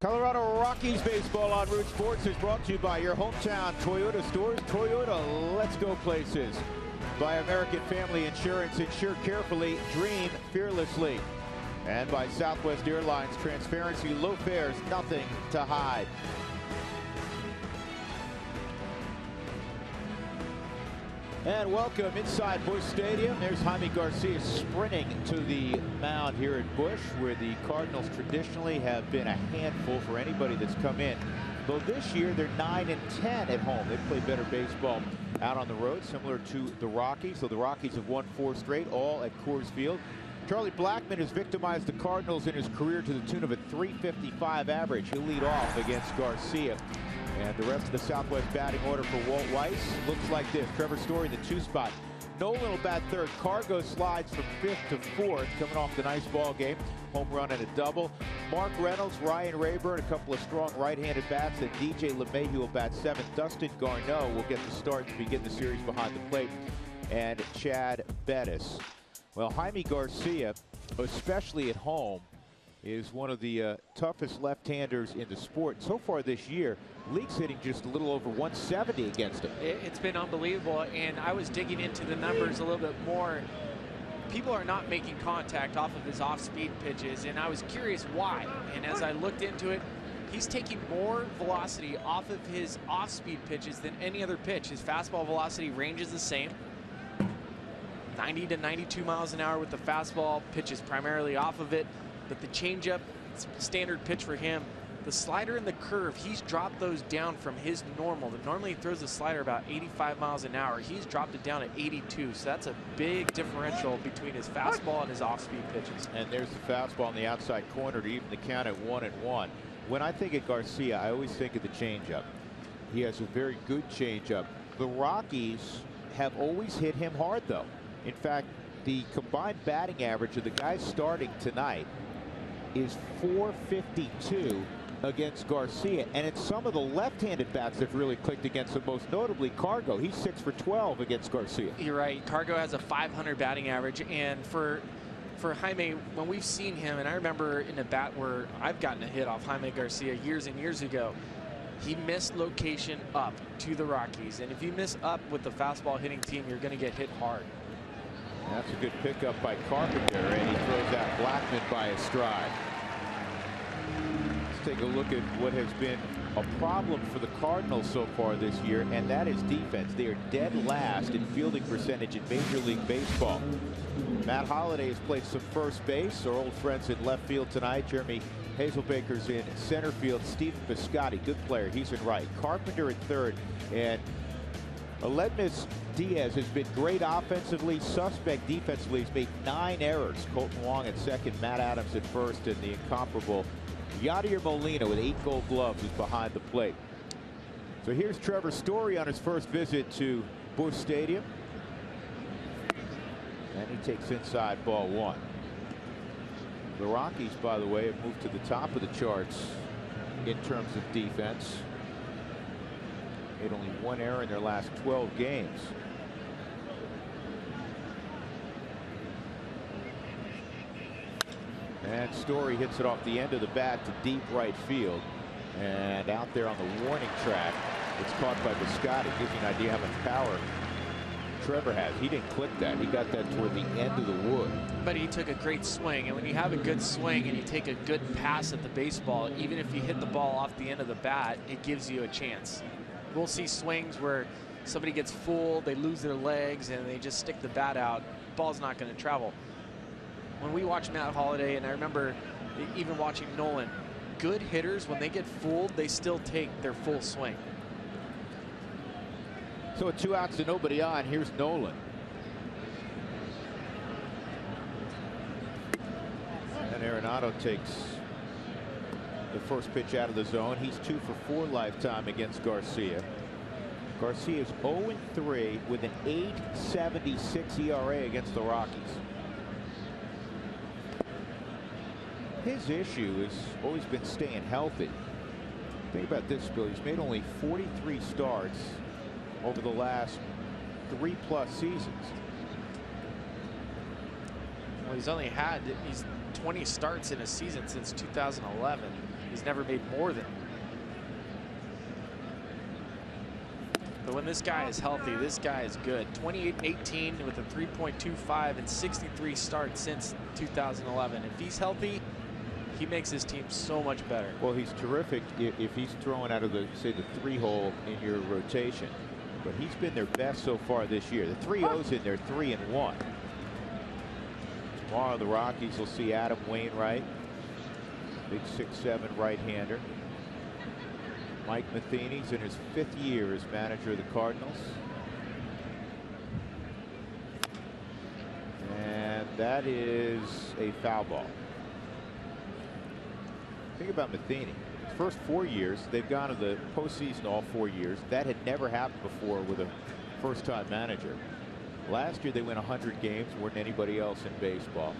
Colorado Rockies baseball on Root Sports is brought to you by your hometown Toyota stores. Toyota, let's go places. By American Family Insurance, insure carefully, dream fearlessly. And by Southwest Airlines, transparency, low fares, nothing to hide. And welcome inside Busch Stadium. There's Jaime Garcia sprinting to the mound here at Busch, where the Cardinals traditionally have been a handful for anybody that's come in. Though this year they're 9-10 at home. They play better baseball out on the road, similar to the Rockies. So the Rockies have won 4 straight, all at Coors Field. Charlie Blackmon has victimized the Cardinals in his career to the tune of a .355 average. He'll lead off against Garcia. And the rest of the Southwest batting order for Walt Weiss looks like this. Trevor Story in the 2 spot. Nolan will bat 3rd. Cargo slides from 5th to 4th, coming off the nice ball game. Home run and a double. Mark Reynolds, Ryan Rayburn, a couple of strong right-handed bats. And DJ LeMahieu will bat 7th. Dustin Garneau will get the start to begin the series behind the plate. And Chad Bettis. Well, Jaime Garcia, especially at home, is one of the toughest left-handers in the sport. So far this year, league's hitting just a little over 170 against him. It's been unbelievable, and I was digging into the numbers a little bit more. People are not making contact off of his off-speed pitches, and I was curious why. And as I looked into it, he's taking more velocity off of his off-speed pitches than any other pitch. His fastball velocity range is the same, 90 to 92 miles an hour with the fastball, pitches primarily off of it. But the changeup, standard pitch for him. The slider and the curve, he's dropped those down from his normal. Normally he throws the slider about 85 miles an hour. He's dropped it down at 82. So that's a big differential between his fastball and his off-speed pitches. And there's the fastball on the outside corner to even the count at 1-1. When I think of Garcia, I always think of the changeup. He has a very good changeup. The Rockies have always hit him hard, though. In fact, the combined batting average of the guys starting tonight is .452 against Garcia, and it's some of the left-handed bats that really clicked against him, most notably Cargo. He's 6 for 12 against Garcia. You're right. Cargo has a .500 batting average, and for Jaime, when we've seen him, and I remember in a bat where I've gotten a hit off Jaime Garcia years and years ago, he missed location up to the Rockies, and if you miss up with the fastball hitting team, you're going to get hit hard. That's a good pickup by Carpenter, and he throws out Blackmon by a stride. Let's take a look at what has been a problem for the Cardinals so far this year, and that is defense. They are dead last in fielding percentage in Major League Baseball. Matt Holliday has played some first base. Our old friends in left field tonight. Jeremy Hazelbaker's in center field. Steven Piscotty, good player. He's in right. Carpenter at 3rd, and Aledmys Diaz has been great offensively, suspect defensively. He's made 9 errors. Colton Wong at 2nd, Matt Adams at 1st, and the incomparable Yadier Molina with 8 gold gloves is behind the plate. So here's Trevor Story on his first visit to Busch Stadium. And he takes inside ball 1. The Rockies, by the way, have moved to the top of the charts in terms of defense. Made only 1 error in their last 12 games. And Story hits it off the end of the bat to deep right field. And out there on the warning track, it's caught by Piscotty. Gives you an idea how much power Trevor has. He didn't clip that. He got that toward the end of the wood. But he took a great swing, and when you have a good swing and you take a good pass at the baseball, even if you hit the ball off the end of the bat, it gives you a chance. We'll see swings where somebody gets fooled, they lose their legs, and they just stick the bat out. Ball's not going to travel. When we watch Matt Holliday, and I remember even watching Nolan, good hitters, when they get fooled, they still take their full swing. So with 2 outs and nobody on, here's Nolan. And Arenado takes the first pitch out of the zone. He's 2 for 4 lifetime against Garcia. Garcia's 0-3 with an .876 ERA against the Rockies. His issue has always been staying healthy. Think about this, Bill. He's made only 43 starts over the last 3+ seasons. Well, he's 20 starts in a season since 2011. He's never made more than. But when this guy is healthy, this guy is good. 28-18 with a 3.25 and 63 starts since 2011. If he's healthy, he makes his team so much better. Well, he's terrific if he's throwing out of the, say, the 3-hole in your rotation. But he's been their best so far this year. The 3-0's in there, 3-1. Tomorrow the Rockies will see Adam Wainwright, big 6'7" right-hander. Mike Matheny's in his 5th year as manager of the Cardinals. And that is a foul ball. Think about Matheny. His first 4 years, they've gone to the postseason all 4 years. That had never happened before with a first-time manager. Last year, they went 100 games, more than anybody else in baseball.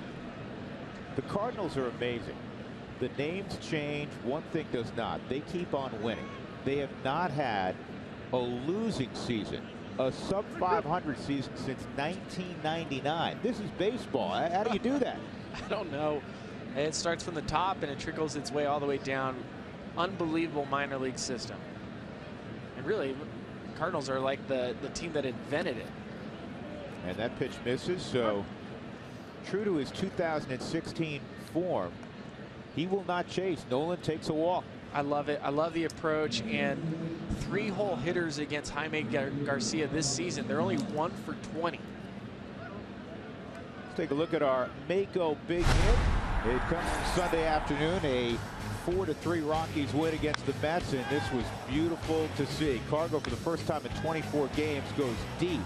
The Cardinals are amazing. The names change. One thing does not. They keep on winning. They have not had a losing season, a sub-500 season since 1999. This is baseball. How do you do that? I don't know. It starts from the top and it trickles its way all the way down. Unbelievable minor league system. And really, Cardinals are like the team that invented it. And that pitch misses. So true to his 2016 form, he will not chase. Nolan takes a walk. I love it. I love the approach. And 3-hole hitters against Jaime Garcia this season. They're only 1 for 20. Let's take a look at our Mako big hit. It comes from Sunday afternoon, a 4-3 Rockies win against the Mets, and this was beautiful to see. Cargo, for the first time in 24 games, goes deep.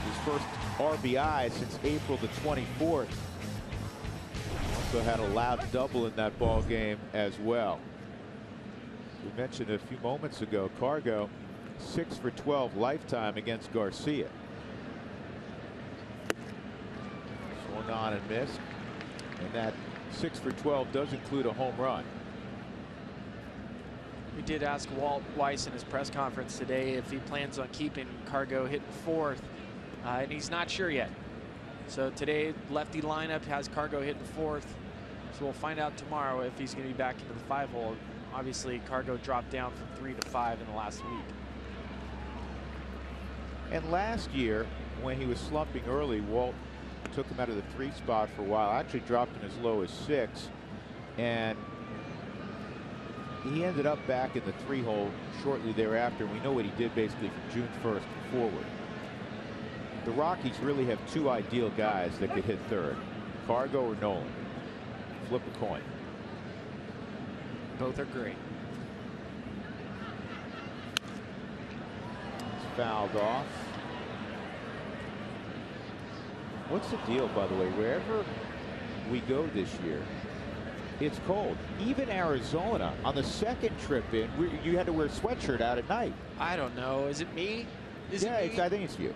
His first RBI since April the 24th. Also had a loud double in that ball game as well. We mentioned a few moments ago, Cargo 6 for 12 lifetime against Garcia. Swung on and missed, and that 6 for 12 does include a home run. We did ask Walt Weiss in his press conference today if he plans on keeping Cargo hitting 4th, and he's not sure yet. So today, lefty lineup has Cargo hitting 4th. So we'll find out tomorrow if he's going to be back into the 5-hole. Obviously, Cargo dropped down from 3 to 5 in the last week. And last year, when he was slumping early, Walt took him out of the 3 spot for a while. Actually dropped him as low as 6, and he ended up back in the 3-hole shortly thereafter. We know what he did basically from June 1st forward. The Rockies really have 2 ideal guys that could hit 3rd, Cargo or Nolan. Flip a coin. Both are great. It's fouled off. What's the deal, by the way? Wherever we go this year, it's cold. Even Arizona, on the 2nd trip in, you had to wear a sweatshirt out at night. I don't know. Is it me? Yeah, I think it's you.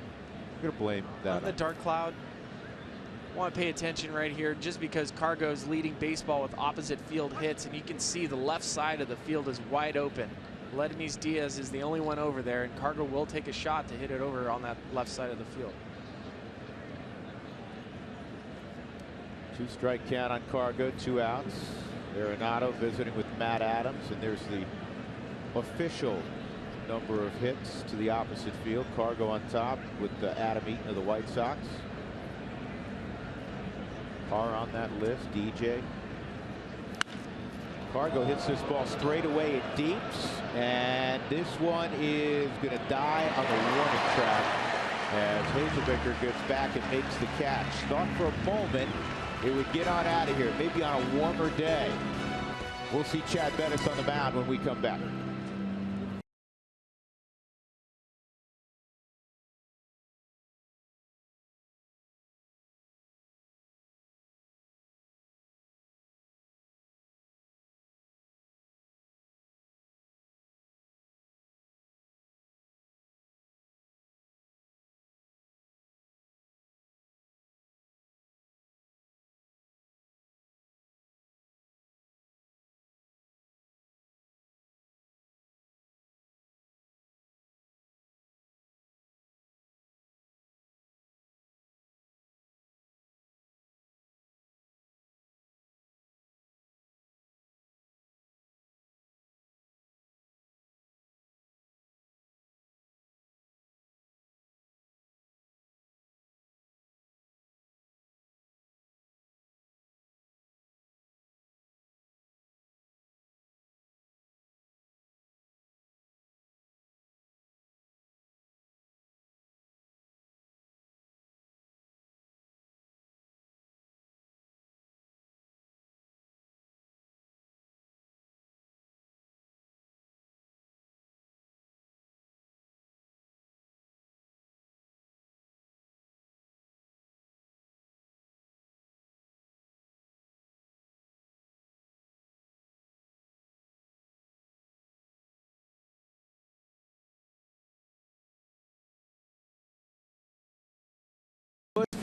I'm going to blame that. On the dark cloud. Want to pay attention right here, just because Cargo's leading baseball with opposite field hits, and you can see the left side of the field is wide open. Ledemys Diaz is the only one over there, and Cargo will take a shot to hit it over on that left side of the field. 2-strike count on Cargo, 2 outs. Arenado visiting with Matt Adams, and there's the official number of hits to the opposite field. Cargo on top with Adam Eaton of the White Sox. Carr on that list, DJ. Cargo hits this ball straight away. It deeps, and this one is going to die on the warning track as Hazelbaker gets back and makes the catch. Thought for a moment it would get on out of here, maybe on a warmer day. We'll see Chad Bettis on the mound when we come back.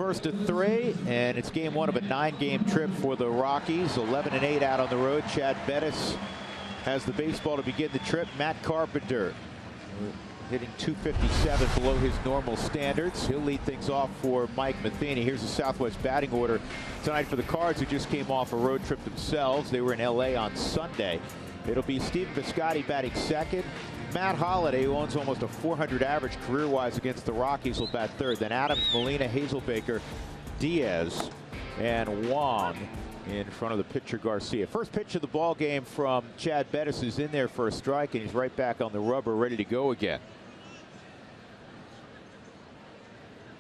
first of 3, and it's game 1 of a 9-game trip for the Rockies. 11-8 out on the road. Chad Bettis has the baseball to begin the trip. Matt Carpenter hitting .257 below his normal standards. He'll lead things off for Mike Matheny. Here's the Southwest batting order tonight for the Cards, who just came off a road trip themselves. They were in L.A. on Sunday. It'll be Stephen Piscotty batting second. Matt Holliday, who owns almost a .400 average career-wise against the Rockies, will bat third. Then Adams, Molina, Hazelbaker, Diaz, and Wong in front of the pitcher Garcia. First pitch of the ball game from Chad Bettis is in there for a strike, and he's right back on the rubber, ready to go again.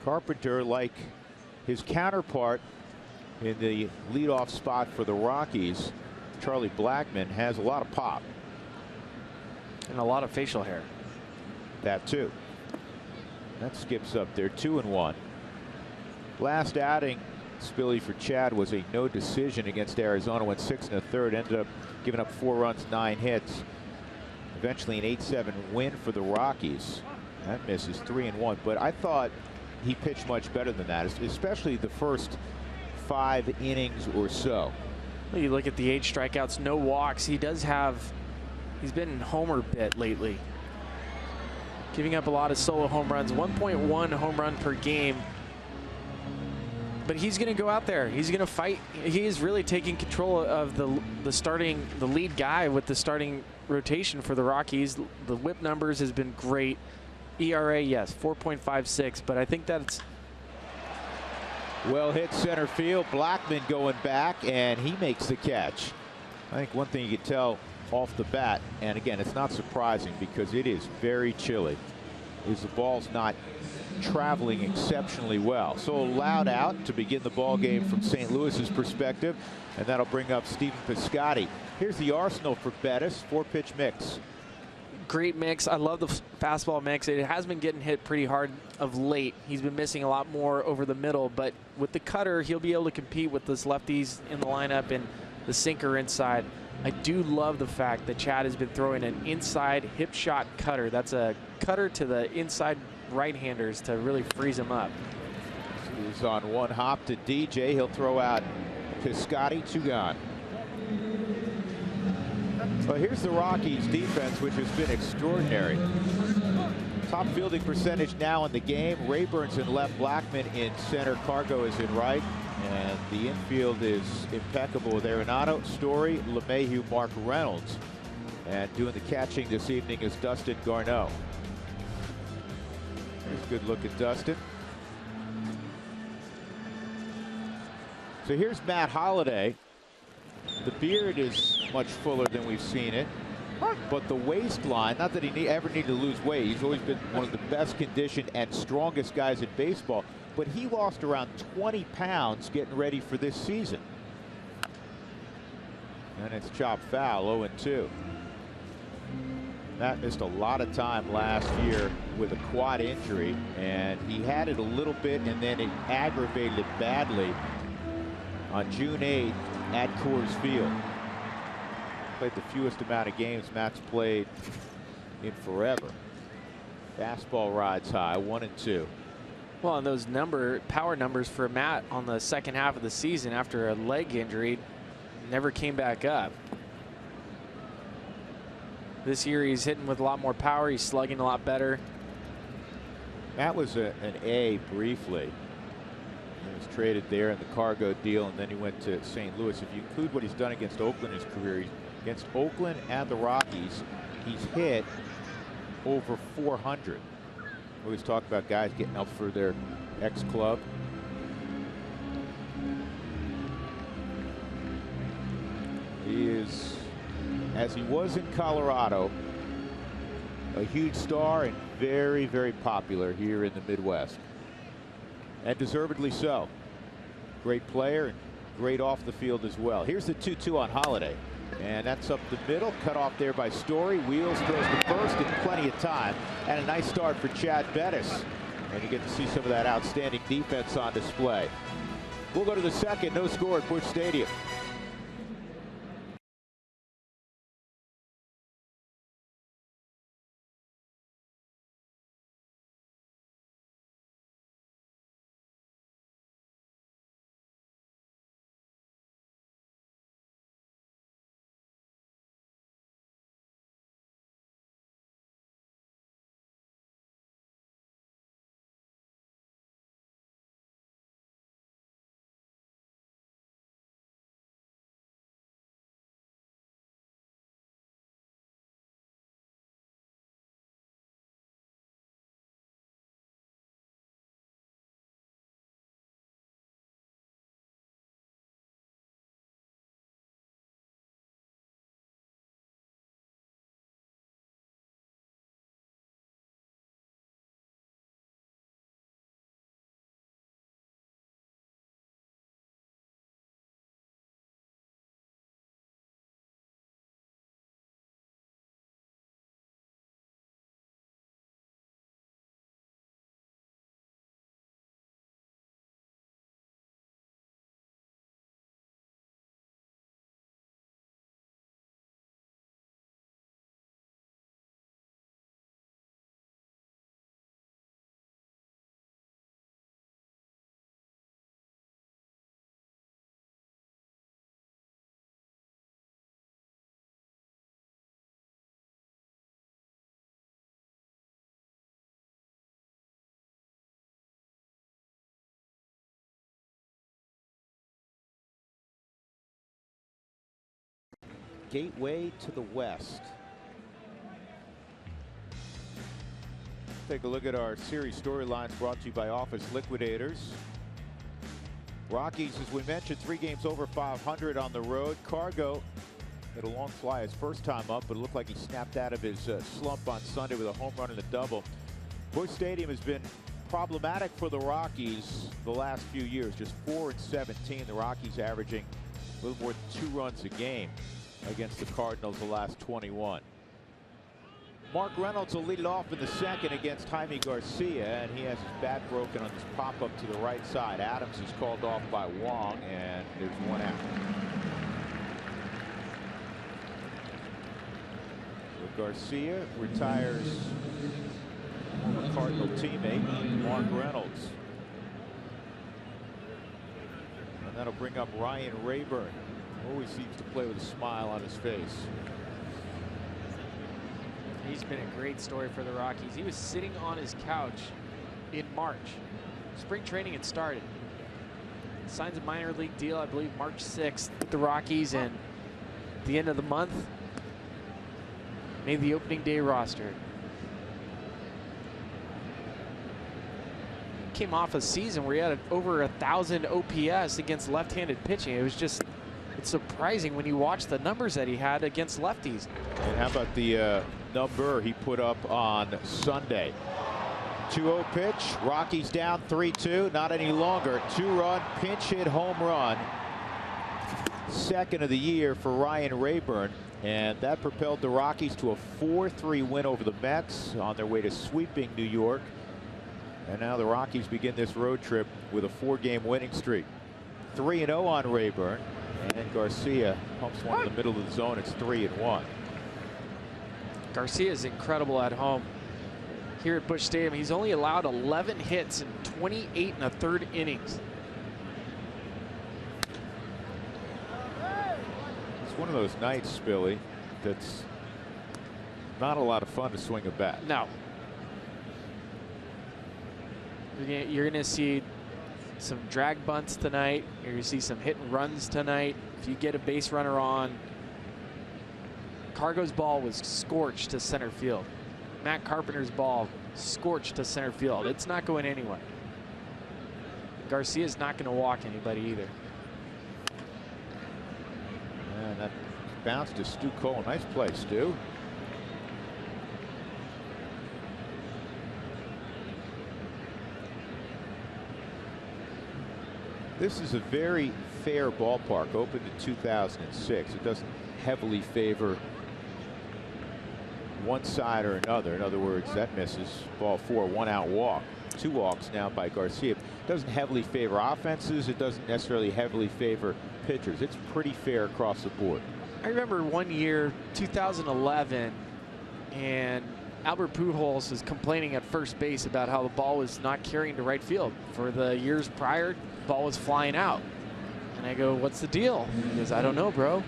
Carpenter, like his counterpart in the leadoff spot for the Rockies, Charlie Blackmon, has a lot of pop. And a lot of facial hair. That too. That skips up there. 2-1. Last outing, Spilly, for Chad was a no decision against Arizona. Went 6 1/3. Ended up giving up 4 runs, 9 hits. Eventually an 8-7 win for the Rockies. That misses. 3-1. But I thought he pitched much better than that, especially the first 5 innings or so. You look at the 8 strikeouts, no walks. He does have. He's been homer bit lately, giving up a lot of solo home runs. 1.1 home run per game. But he's going to go out there. He's going to fight. He is really taking control of the lead guy with the starting rotation for the Rockies. The WHIP numbers has been great. ERA, yes, 4.56, but I think that's. Well hit center field. Blackmon going back, and he makes the catch. I think one thing you can tell off the bat, and again, it's not surprising because it is very chilly, is the ball's not traveling exceptionally well. So allowed out to begin the ball game from St. Louis's perspective, and that'll bring up Stephen Piscotty. Here's the arsenal for Bettis. 4-pitch mix. Great mix. I love the fastball mix. It has been getting hit pretty hard of late. He's been missing a lot more over the middle, but with the cutter, he'll be able to compete with those lefties in the lineup and the sinker inside. I do love the fact that Chad has been throwing an inside hip shot cutter. That's a cutter to the inside right-handers to really freeze him up. He's on one hop to DJ. He'll throw out Piscotty. 2 gone. Well, here's the Rockies defense, which has been extraordinary. Top fielding percentage now in the game. Rayburn's in left, Blackmon in center, Cargo is in right, and the infield is impeccable with Arenado, Story, LeMahieu, Mark Reynolds, and doing the catching this evening is Dustin Garneau. Here's a good look at Dustin. So here's Matt Holliday. The beard is much fuller than we've seen it, but the waistline, not that he ever needed to lose weight. He's always been one of the best conditioned and strongest guys in baseball, but he lost around 20 pounds getting ready for this season. And it's chopped foul, 0-2. Matt missed a lot of time last year with a quad injury, and he had it a little bit, and then it aggravated it badly on June 8th at Coors Field. Played the fewest amount of games Matt's played in forever. Fastball rides high, 1-2. Well, and those power numbers for Matt on the second half of the season after a leg injury never came back up. This year he's hitting with a lot more power. He's slugging a lot better. Matt was an A briefly. He was traded there in the Cargo deal, and then he went to St. Louis. If you include what he's done against Oakland in his career, against Oakland and the Rockies, he's hit over 400. We always talk about guys getting up for their ex-club. He is, as he was in Colorado, a huge star and very, very popular here in the Midwest. And deservedly so. Great player and great off the field as well. Here's the 2-2 on Holliday. And that's up the middle, cut off there by Story. Wheels throws to first in plenty of time. And a nice start for Chad Bettis. And you get to see some of that outstanding defense on display. We'll go to the second. No score at Busch Stadium. gateway to the west. Take a look at our series storylines brought to you by Office Liquidators. Rockies, as we mentioned, 3 games over 500 on the road. Cargo had a long fly his first time up, but it looked like he snapped out of his slump on Sunday with a home run and a double. Busch Stadium has been problematic for the Rockies the last few years. Just 4-17. The Rockies averaging a little more than 2 runs a game against the Cardinals the last 21. Mark Reynolds will lead it off in the second against Jaime Garcia, and he has his bat broken on this pop-up to the right side. Adams is called off by Wong, and there's 1 out. So Garcia retires former Cardinal teammate Mark Reynolds. And that'll bring up Ryan Rayburn. Always seems to play with a smile on his face. He's been a great story for the Rockies. He was sitting on his couch in March. Spring training had started. Signs a minor league deal, I believe, March 6th with the Rockies, and at the end of the month, made the opening day roster. Came off a season where he had over 1,000 OPS against left-handed pitching. It was just, it's surprising when you watch the numbers that he had against lefties. And how about the number he put up on Sunday? 2-0 pitch. Rockies down 3-2. Not any longer. 2-run pinch hit home run. Second of the year for Ryan Rayburn. And that propelled the Rockies to a 4-3 win over the Mets on their way to sweeping New York. And now the Rockies begin this road trip with a 4-game winning streak. 3-0 on Rayburn. And Garcia pumps one in the middle of the zone. It's 3-1. Garcia is incredible at home. Here at Busch Stadium, he's only allowed 11 hits in 28 1/3 innings. It's one of those nights, Billy, that's not a lot of fun to swing a bat. No. You're going to see some drag bunts tonight. You're going to see some hit and runs tonight. If you get a base runner on, Cargo's ball was scorched to center field. Matt Carpenter's ball scorched to center field. It's not going anywhere. Garcia's not going to walk anybody either. And that bounce to Stu Cole. Nice play, Stu. This is a very fair ballpark, opened in 2006. It doesn't heavily favor one side or another. In other words, that misses. Ball 4, 1 out walk. 2 walks now by Garcia. It doesn't heavily favor offenses. It doesn't necessarily heavily favor pitchers. It's pretty fair across the board. I remember one year, 2011, and Albert Pujols was complaining at first base about how the ball was not carrying to right field. For the years prior, the ball was flying out. And I go, what's the deal? He goes, I don't know, bro.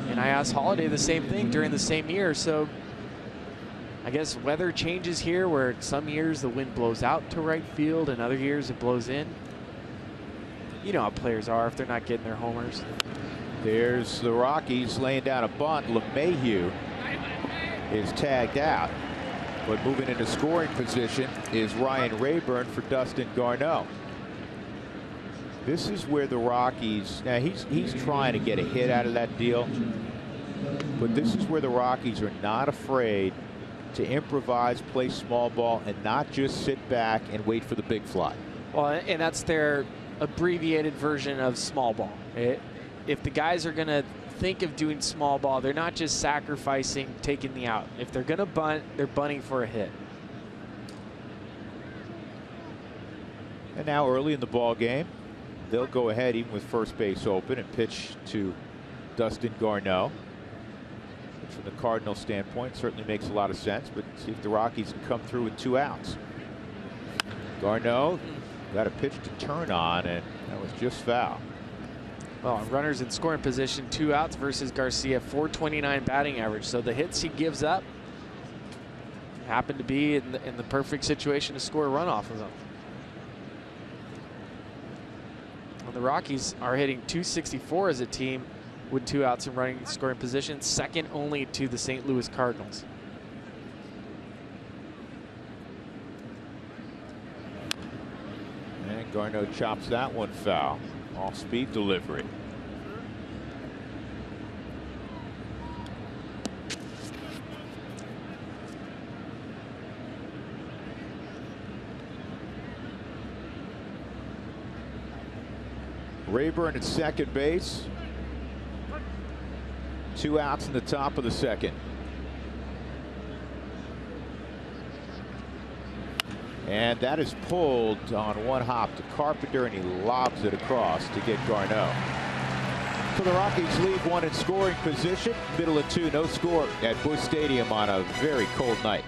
And I asked Holiday the same thing during the same year. So I guess weather changes here, where some years the wind blows out to right field and other years it blows in. You know how players are if they're not getting their homers. There's the Rockies laying down a bunt. LeMahieu is tagged out. But moving into scoring position is Ryan Rayburn for Dustin Garneau. This is where the Rockies, now he's trying to get a hit out of that deal, but this is where the Rockies are not afraid to improvise, play small ball, and not just sit back and wait for the big fly. Well, and that's their abbreviated version of small ball. If the guys are going to think of doing small ball, they're not just sacrificing taking the out. If they're going to bunt, they're bunting for a hit. And now early in the ball game, they'll go ahead even with first base open and pitch to Dustin Garneau. Which from the Cardinal standpoint certainly makes a lot of sense, but see if the Rockies can come through with 2 outs. Garneau got a pitch to turn on, and that was just foul. Well, runners in scoring position, 2 outs versus Garcia, .429 batting average. So the hits he gives up happen to be in the perfect situation to score a run off of them. And the Rockies are hitting .264 as a team with 2 outs in running scoring position, second only to the St. Louis Cardinals. And Garneau chops that one foul. Off-speed delivery. Rayburn at second base. 2 outs in the top of the second. And that is pulled on one hop to Carpenter, and he lobs it across to get Garneau. So the Rockies lead 1 in scoring position. Middle of 2, no score at Busch Stadium on a very cold night.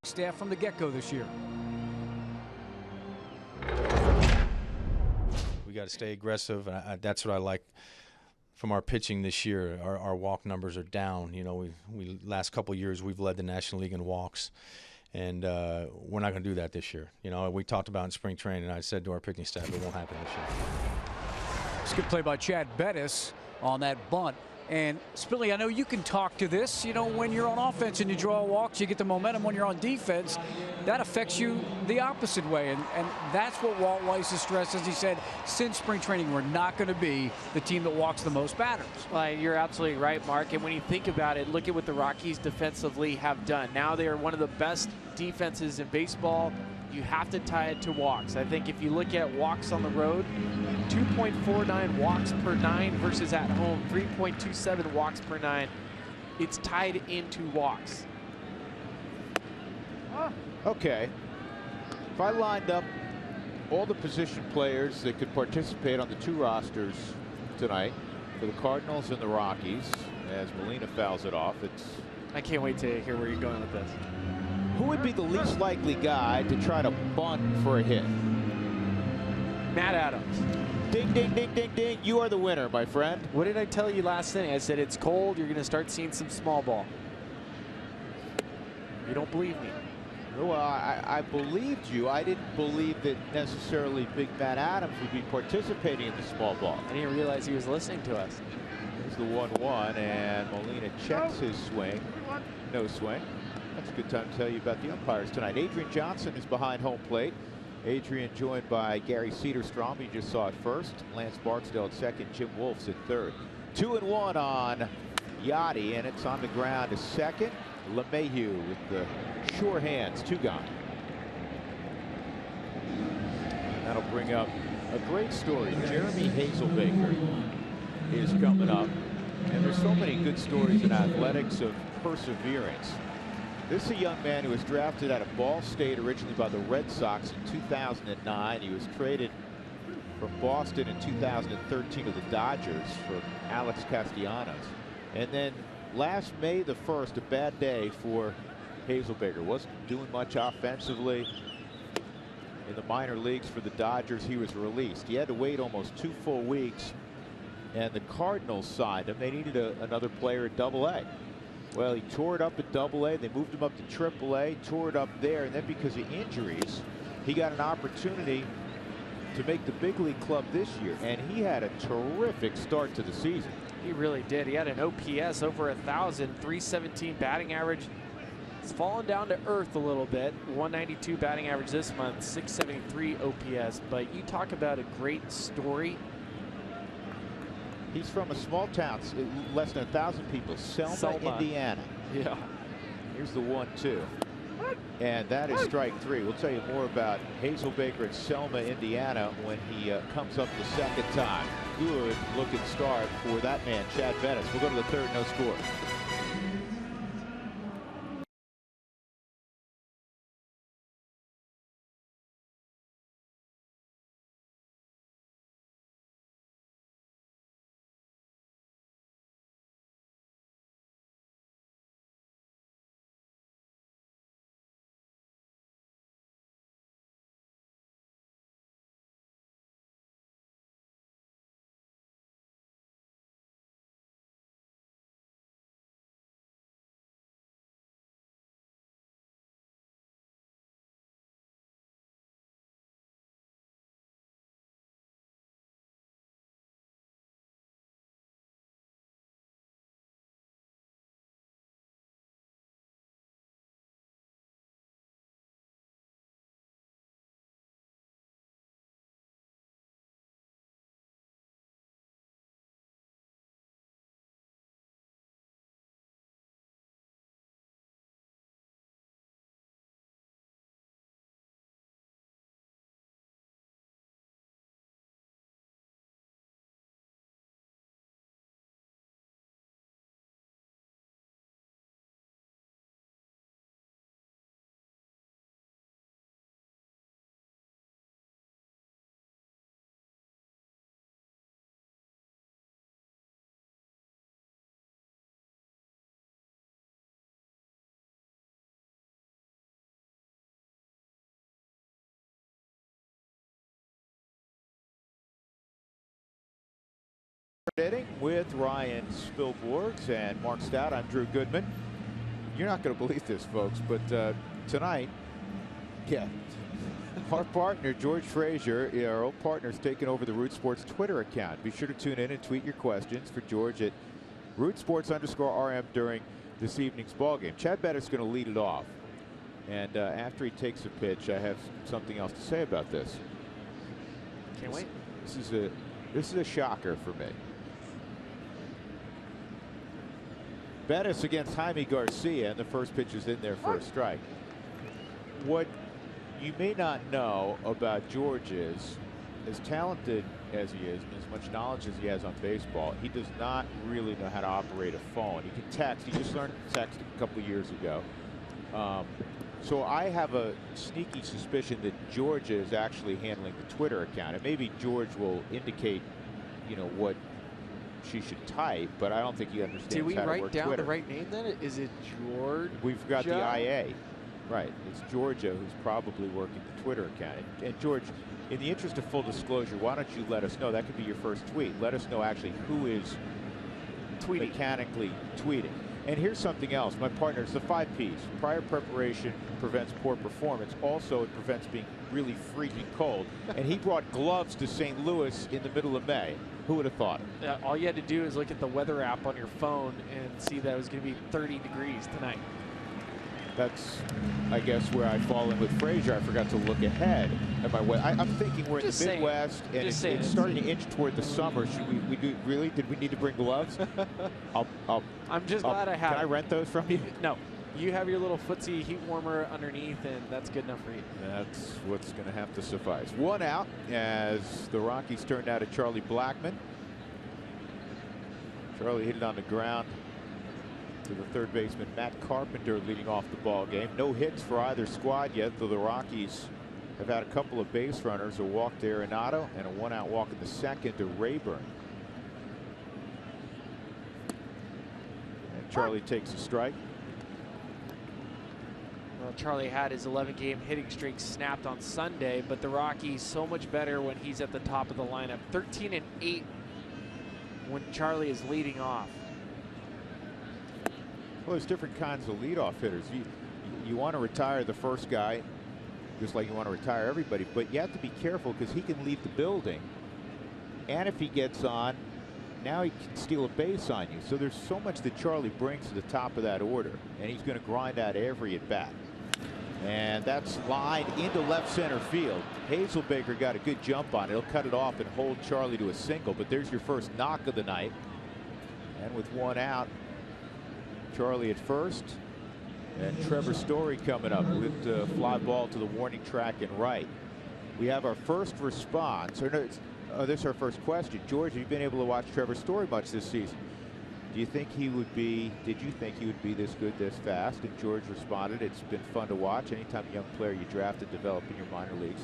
Staff from the get-go this year. We got to stay aggressive, and that's what I like from our pitching this year. Our walk numbers are down. You know, we last couple of years we've led the National League in walks, and we're not going to do that this year. You know, we talked about in spring training, and I said to our pitching staff, it won't happen this year. It's a good play by Chad Bettis on that bunt. And Spilly, I know you can talk to this. You know, when you're on offense and you draw walks, you get the momentum. When you're on defense, that affects you the opposite way. And that's what Walt Weiss has stressed, as he said, since spring training, we're not going to be the team that walks the most batters. Well, you're absolutely right, Mark. And when you think about it, look at what the Rockies defensively have done. Now they are one of the best defenses in baseball. You have to tie it to walks. I think if you look at walks on the road, 2.49 walks per 9 versus at home, 3.27 walks per 9. It's tied into walks. Okay. If I lined up all the position players that could participate on the 2 rosters tonight for the Cardinals and the Rockies, as Molina fouls it off, I can't wait to hear where you're going with this. Who would be the least likely guy to try to bunt for a hit? Matt Adams. Ding, ding, ding, ding, ding. You are the winner, my friend. What did I tell you last night? I said it's cold. You're going to start seeing some small ball. You don't believe me. Well, I believed you. I didn't believe that necessarily Big Matt Adams would be participating in the small ball. I didn't realize he was listening to us. Here's the 1-1, and Molina checks his swing. No swing. That's a good time to tell you about the umpires tonight. Adrian Johnson is behind home plate. Adrian joined by Gary Cedarstrom. You just saw it first. Lance Barksdale at second. Jim Wolfs at third. 2-1 on Yachty, and it's on the ground to second. LeMahieu with the sure hands. 2 gone. That'll bring up a great story. Jeremy Hazelbaker is coming up. And there's so many good stories in athletics of perseverance. This is a young man who was drafted out of Ball State originally by the Red Sox in 2009. He was traded from Boston in 2013 to the Dodgers for Alex Castellanos. And then last May the 1st, a bad day for Hazelbaker. Wasn't doing much offensively. In the minor leagues for the Dodgers, he was released. He had to wait almost 2 full weeks, and the Cardinals signed him. They needed another player at Double-A. Well, he tore it up at Double-A. They moved him up to Triple-A, tore it up there, and then because of injuries, he got an opportunity to make the big league club this year, and he had a terrific start to the season. He really did. He had an OPS over 1,000, 317 batting average. It's fallen down to earth a little bit. 192 batting average this month, 673 OPS. But you talk about a great story. He's from a small town, less than 1,000 people, Selma, Indiana. Yeah. Here's the 1-2. And that is strike 3. We'll tell you more about Hazelbaker at Selma, Indiana when he comes up the second time. Good looking start for that man, Chad Bettis. We'll go to the third, no score. Inning with Ryan Spilborghs and Mark Stout. I'm Drew Goodman. You're not going to believe this, folks, but tonight, our partner George Frazier, our old partner, is taking over the Root Sports Twitter account. Be sure to tune in and tweet your questions for George at @RootSports_RM during this evening's ballgame. Chad Bettis is going to lead it off, and after he takes a pitch, I have something else to say about this. Can't wait. This is a shocker for me. Bettis against Jaime Garcia, and the first pitch is in there for a strike. What you may not know about George is, as talented as he is, and as much knowledge as he has on baseball, he does not really know how to operate a phone. He can text. He just learned to text a couple of years ago. So I have a sneaky suspicion that George is actually handling the Twitter account. And maybe George will indicate, you know, what she should type, but I don't think he understands how to work Twitter. Did we write down the right name then? Is it George? We've got the IA. Right. It's Georgia who's probably working the Twitter account. And George, in the interest of full disclosure, why don't you let us know? That could be your first tweet. Let us know actually who is mechanically tweeting. And here's something else. My partner, it's the 5 Ps. Prior preparation prevents poor performance. Also, it prevents being really freaking cold. And he brought gloves to St. Louis in the middle of May. Who would have thought? All you had to do is look at the weather app on your phone and see that it was going to be 30 degrees tonight. That's, I guess, where I fall in with Frazier. I forgot to look ahead at my weather. I'm thinking we're in the Midwest, and it's starting to inch toward the summer. Should we do, really? Did we need to bring gloves? I'm just glad I have. Can I rent those from you? No. You have your little footsie heat warmer underneath, and that's good enough for you. That's what's going to have to suffice. 1 out as the Rockies turned out to Charlie Blackmon. Charlie hit it on the ground to the third baseman, Matt Carpenter, leading off the ball game. No hits for either squad yet, though the Rockies have had a couple of base runners, a walk to Arenado and a one-out walk in the second to Rayburn. And Charlie takes a strike. Well, Charlie had his 11-game hitting streak snapped on Sunday, but the Rockies so much better when he's at the top of the lineup. 13-8 when Charlie is leading off. Well, there's different kinds of leadoff hitters. You want to retire the first guy, just like you want to retire everybody, but you have to be careful because he can leave the building, and if he gets on, now he can steal a base on you. So there's so much that Charlie brings to the top of that order, and he's going to grind out every at bat. And that's lined into left center field. Hazelbaker got a good jump on it. He'll cut it off and hold Charlie to a single, but there's your first knock of the night. And with one out, Charlie at first, and Trevor Story coming up with a fly ball to the warning track and right. We have our first response, or no, this is our first question. George, have you been able to watch Trevor Story much this season? Do you think he would be, did you think he would be this good this fast? And George responded, it's been fun to watch. Anytime a young player you draft and develop in your minor leagues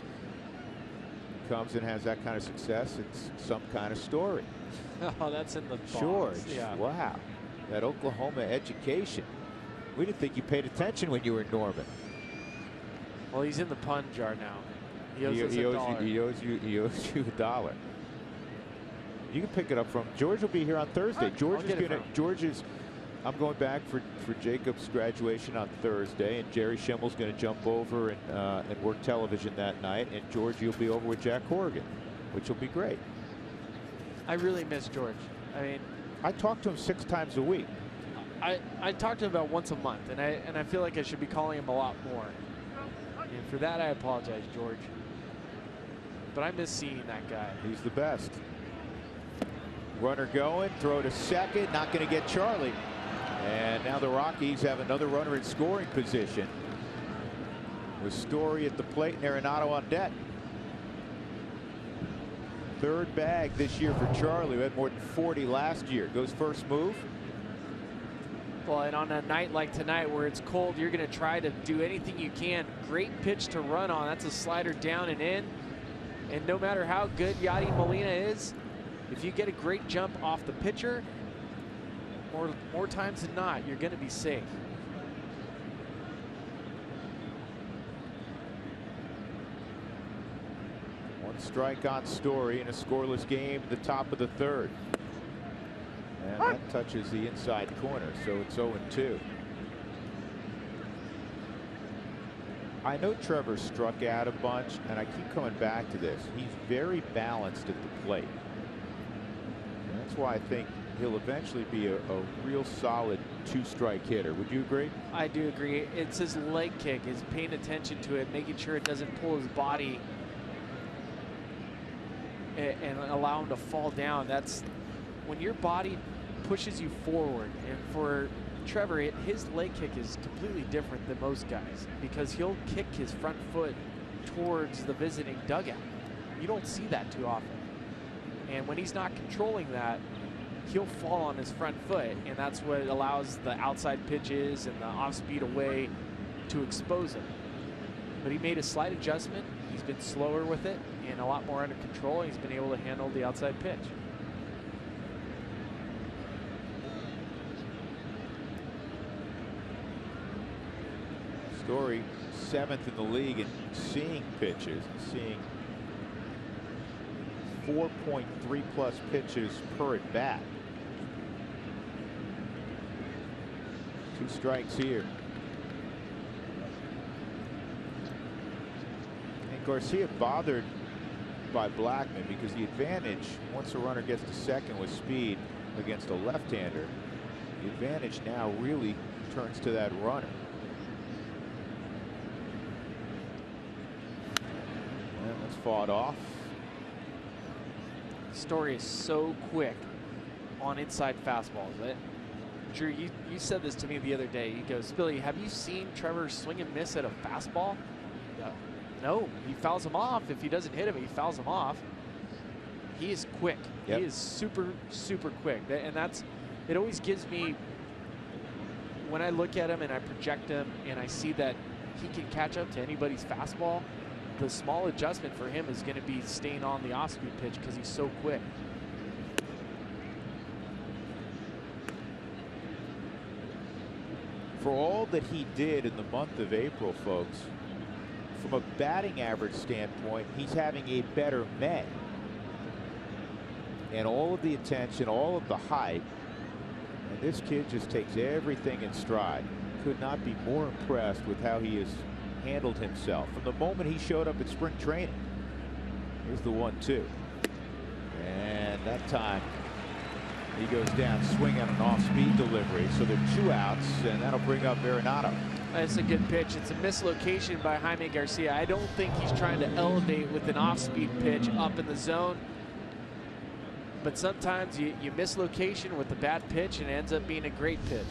comes and has that kind of success, it's some kind of story. Oh, that's in the box. George, yeah. Wow. That Oklahoma education. We didn't think you paid attention when you were in Norman. Well, he's in the pun jar now. He owes us $1. He owes you $1. You can pick it up from George. Will be here on Thursday. I'm going back for Jacob's graduation on Thursday, and Jerry Schimmel's going to jump over and work television that night, and George, you'll be over with Jack Horgan, which will be great. I really miss George. I mean, I talk to him 6 times a week. I talk to him about once a month, and I feel like I should be calling him a lot more. And for that, I apologize, George. But I miss seeing that guy. He's the best. Runner going, throw to second, not going to get Charlie. And now the Rockies have another runner in scoring position, with Story at the plate and Arenado on deck. Third bag this year for Charlie, who had more than 40 last year. Goes first move. Well, and on a night like tonight where it's cold, you're going to try to do anything you can. Great pitch to run on. That's a slider down and in. And no matter how good Yadi Molina is, if you get a great jump off the pitcher, more times than not, you're going to be safe. One strike on Story in a scoreless game at the top of the third. And that touches the inside corner, so it's 0-2. I know Trevor struck out a bunch, and I keep coming back to this. He's very balanced at the plate. And that's why I think he'll eventually be a real solid 2-strike hitter. Would you agree? I do agree. It's his leg kick, is paying attention to it, making sure it doesn't pull his body and allow him to fall down. That's when your body pushes you forward. And for Trevor, his leg kick is completely different than most guys because he'll kick his front foot towards the visiting dugout. You don't see that too often. And when he's not controlling that, he'll fall on his front foot, and that's what allows the outside pitches and the off-speed away to expose him. But he made a slight adjustment. He's been slower with it and a lot more under control. He's been able to handle the outside pitch. Story 7th in the league in seeing pitches, seeing 4.3 plus pitches per at bat. 2 strikes here. And Garcia bothered by Blackmon because the advantage, once a runner gets to second with speed against a left-hander, the advantage now really turns to that runner. And that's fought off. Story is so quick on inside fastballs. Drew, you said this to me the other day. He goes, Billy, have you seen Trevor swing and miss at a fastball? No, he fouls him off. If he doesn't hit him, he fouls him off. He is quick. Yep. He is super, super quick. And it always gives me when I look at him and I project him and I see that he can catch up to anybody's fastball, the small adjustment for him is going to be staying on the off-speed pitch because he's so quick. For all that he did in the month of April, folks, from a batting average standpoint, he's having a better May. And all of the attention, all of the hype, and this kid just takes everything in stride. Could not be more impressed with how he has handled himself from the moment he showed up at spring training. Here's the 1-2. And that time he goes down swinging on an off-speed delivery. So there are 2 outs, and that'll bring up Arenado. It's a good pitch. It's a mislocation by Jaime Garcia. I don't think he's trying to elevate with an off-speed pitch up in the zone. But sometimes you miss location with a bad pitch and it ends up being a great pitch.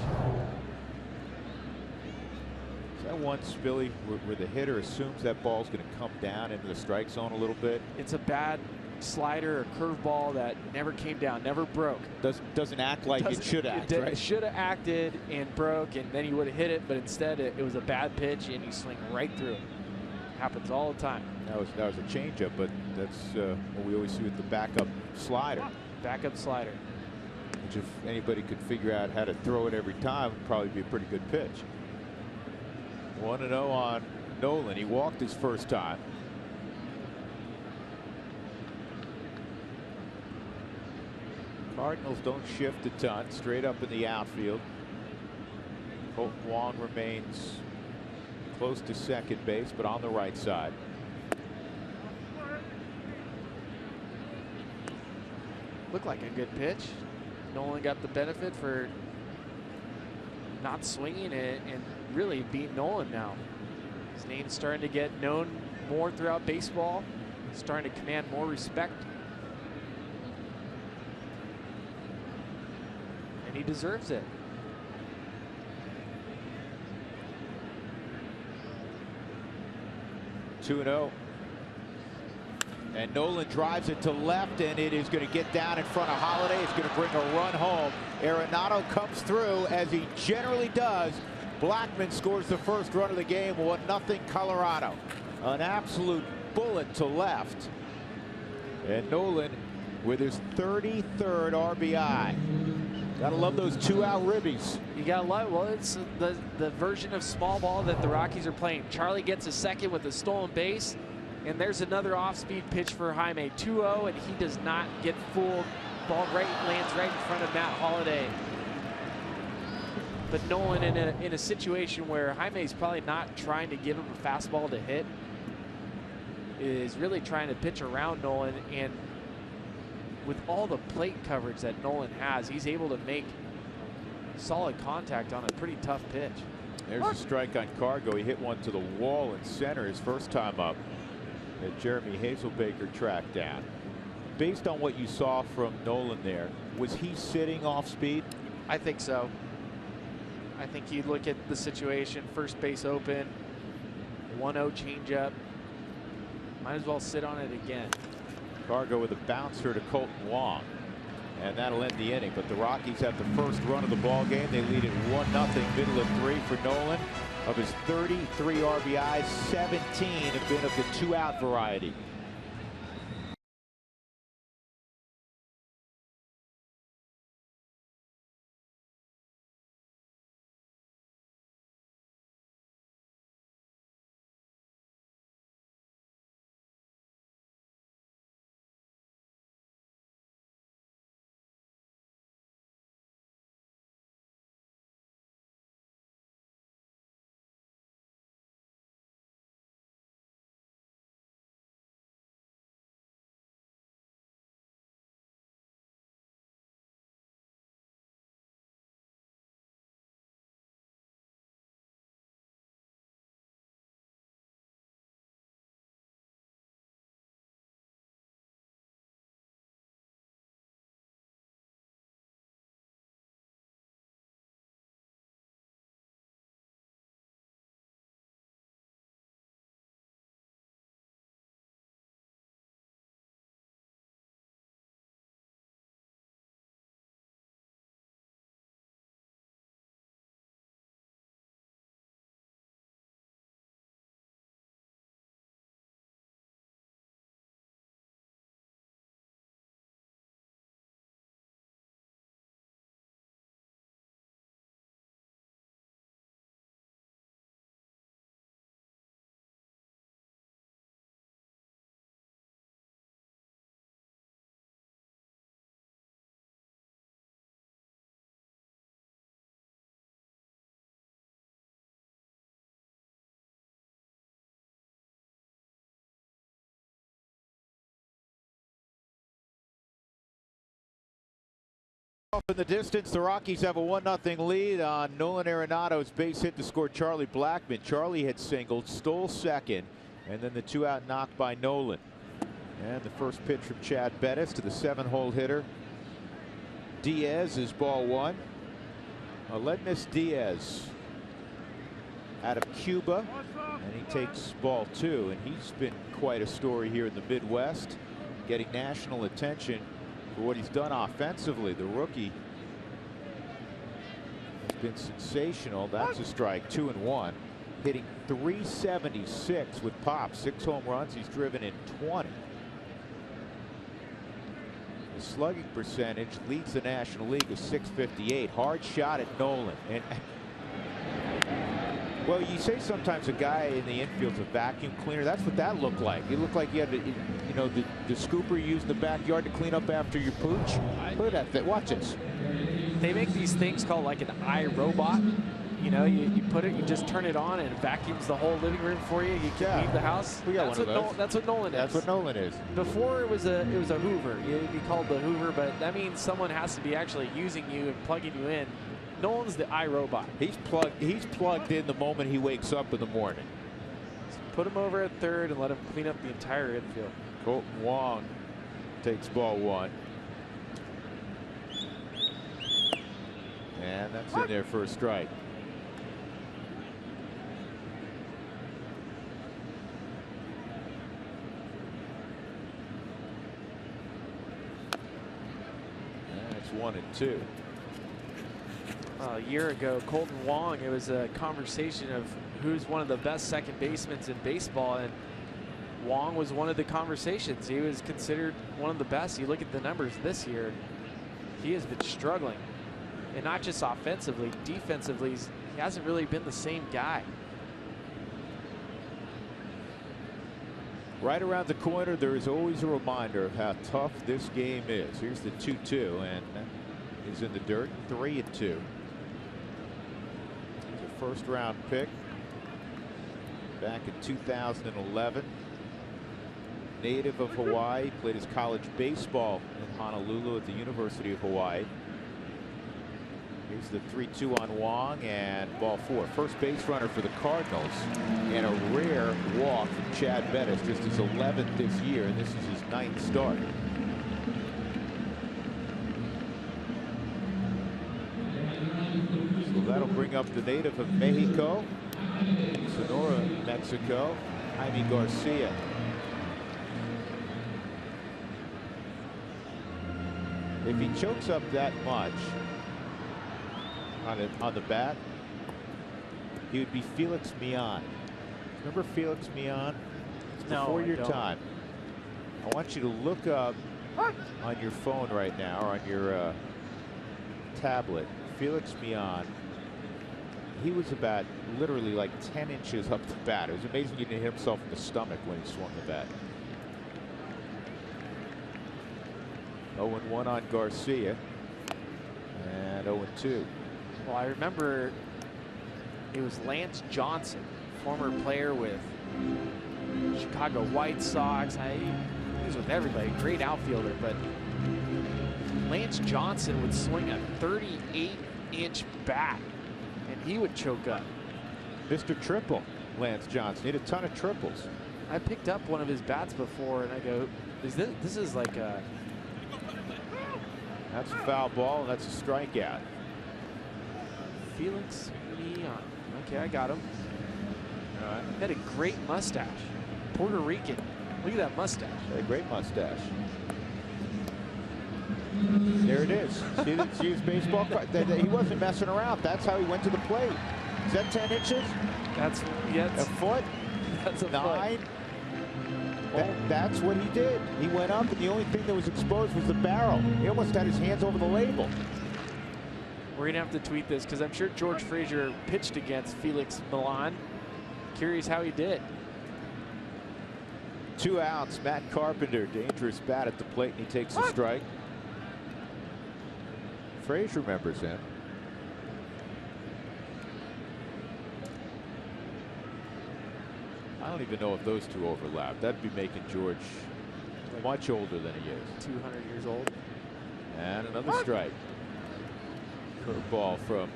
Is that one, Spilly, where the hitter assumes that ball's going to come down into the strike zone a little bit? It's a bad slider or curveball that never came down, never broke. Doesn't act like it should act, right? It should have acted and broke, and then he would have hit it, but instead it was a bad pitch and you swing right through it. Happens all the time. That was a changeup, but that's what we always see with the backup slider. Backup slider. Which, if anybody could figure out how to throw it every time, would probably be a pretty good pitch. 1-0 on Nolan. He walked his first time. Cardinals don't shift a ton. Straight up in the outfield. Kolten Wong remains close to second base, but on the right side. Looked like a good pitch. Nolan got the benefit for not swinging it and really beat Nolan now. His name's starting to get known more throughout baseball. Starting to command more respect. And he deserves it. Two-0. And Nolan drives it to left, and it is going to get down in front of Holiday. It's going to bring a run home. Arenado comes through, as he generally does. Blackmon scores the first run of the game, 1-0 Colorado. An absolute bullet to left. And Nolan with his 33rd RBI. Gotta love those 2-out ribbies. You gotta love it. Well, it's the version of small ball that the Rockies are playing. Charlie gets a second with a stolen base. And there's another off-speed pitch for Jaime. 2-0, and he does not get fooled. Ball lands right in front of Matt Holliday. But Nolan, in a situation where Jaime's probably not trying to give him a fastball to hit, is really trying to pitch around Nolan. And with all the plate coverage that Nolan has, he's able to make solid contact on a pretty tough pitch. There's a strike on Cargo. He hit one to the wall in center his first time up. That Jeremy Hazelbaker tracked down. Based on what you saw from Nolan there, was he sitting off speed? I think so. I think you look at the situation, first base open, 1-0 changeup. Might as well sit on it again. Cargo with a bouncer to Kolten Wong. And that'll end the inning. But the Rockies have the first run of the ball game. They lead it 1-0, middle of 3 for Nolan. Of his 33 RBIs, 17 have been of the 2-out variety. Off in the distance, the Rockies have a 1-0 lead on Nolan Arenado's base hit to score Charlie Blackmon. Charlie had singled, stole second, and then the 2-out knock by Nolan. And the first pitch from Chad Bettis to the 7-hole hitter Diaz is ball one. Aledmys Diaz out of Cuba, and he takes ball two, and he's been quite a story here in the Midwest, getting national attention for what he's done offensively. The rookie has been sensational. That's a strike, 2-1, hitting .376 with pop, 6 home runs. He's driven in 20. The slugging percentage leads the National League with .658. Hard shot at Nolan. And well, you say sometimes a guy in the infield's a vacuum cleaner. That's what that looked like. It looked like you had, you know, the scooper you use in the backyard to clean up after your pooch. Look at that thing. Watch this. They make these things called like an iRobot. You know, you put it, you just turn it on, and it vacuums the whole living room for you. You can leave the house. We got that's one of those. That's what Nolan is. That's what Nolan is. Before it was a Hoover. You'd be called the Hoover, but that means someone has to be actually using you and plugging you in. Nolan's the iRobot. He's plugged in the moment he wakes up in the morning. So put him over at third and let him clean up the entire infield. Colton Wong takes ball one. And that's in there for a strike. And it's 1-2. A year ago, Colton Wong, it was a conversation of who's one of the best second basemen in baseball, and Wong was one of the conversations. He was considered one of the best. You look at the numbers this year, he has been struggling. And not just offensively, defensively, he hasn't really been the same guy. Right around the corner, there is always a reminder of how tough this game is. Here's the 2-2, and he's in the dirt, 3-2. He's a first-round pick back in 2011. Native of Hawaii, played his college baseball in Honolulu at the University of Hawaii. Here's the 3-2 on Wong, and ball four. First base runner for the Cardinals, and a rare walk from Chad Bettis, just his 11th this year, and this is his 9th start. So that'll bring up the native of Mexico, Sonora, Mexico, Jaime Garcia. If he chokes up that much on the bat, he would be Felix Millan. Remember Felix Millan? It's before your time. I want you to look up on your phone right now, or on your tablet, Felix Millan. He was about literally like 10 inches up the bat. It was amazing he didn't hit himself in the stomach when he swung the bat. 0-1 on Garcia, and 0-2. Well, I remember it was Lance Johnson, former player with Chicago White Sox. He was with everybody, great outfielder, but Lance Johnson would swing a 38-inch bat, and he would choke up. Mr. Triple, Lance Johnson. He had a ton of triples. I picked up one of his bats before, and I go, this is like a... That's a foul ball, and that's a strikeout. Felix Millan. Okay, I got him. All right. He had a great mustache. Puerto Rican. Look at that mustache. A great mustache. There it is. See his baseball card? He wasn't messing around. That's how he went to the plate. Is that 10 inches? That's a foot? That's a 9? That's what he did. He went up, and the only thing that was exposed was the barrel. He almost had his hands over the label. We're going to have to tweet this, because I'm sure George Frazier pitched against Felix Millan. Curious how he did. 2 outs. Matt Carpenter, dangerous bat at the plate, and he takes a strike. Frazier remembers him. I don't even know if those two overlap. That'd be making George much older than he is. 200 years old. And another strike. Curveball from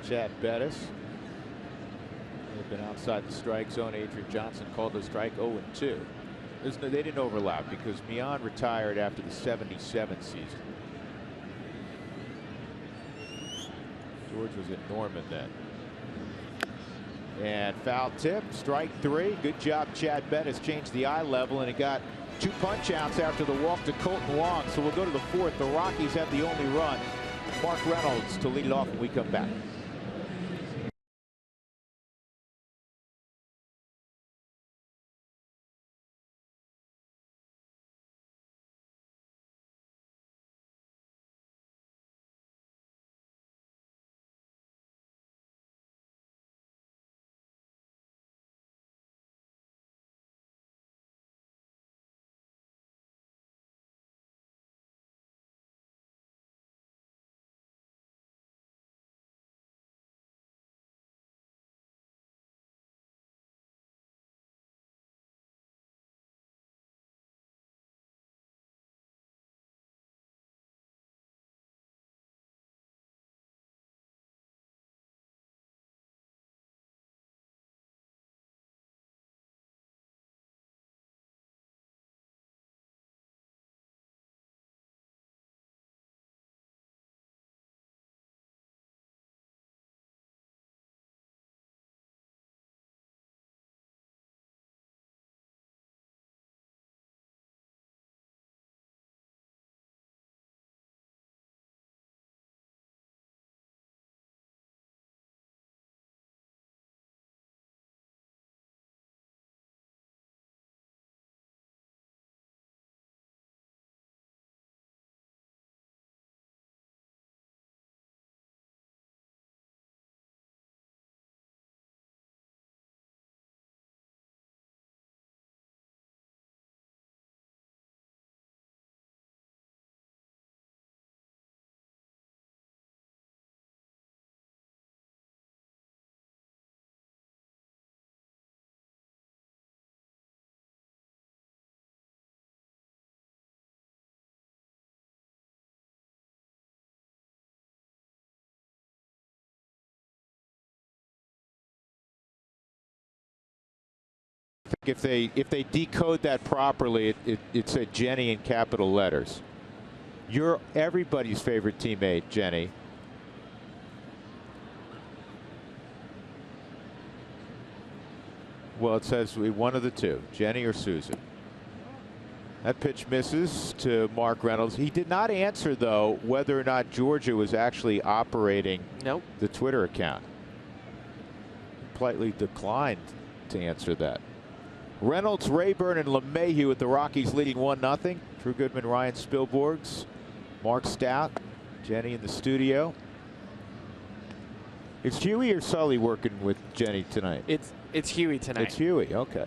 Chad Bettis. They've been outside the strike zone. Adrian Johnson called the strike 0-2. They didn't overlap because Mian retired after the '77 season. George was at Norman then. And foul tip, strike 3. Good job, Chad Bettis. Changed the eye level, and it got 2 punch outs after the walk to Colton Wong. So we'll go to the 4th. The Rockies have the only run. Mark Reynolds to lead it off when we come back. If they decode that properly, it said Jenny in capital letters. You're everybody's favorite teammate, Jenny. Well, it says one of the two, Jenny or Susan. That pitch misses to Mark Reynolds. He did not answer, though, whether or not Georgia was actually operating the Twitter account. Politely declined to answer that. Reynolds, Rayburn, and LeMahieu with the Rockies leading 1-0. Drew Goodman, Ryan Spilborghs, Mark Stout, Jenny in the studio. Is Huey or Sully working with Jenny tonight? It's Huey tonight. It's Huey, okay.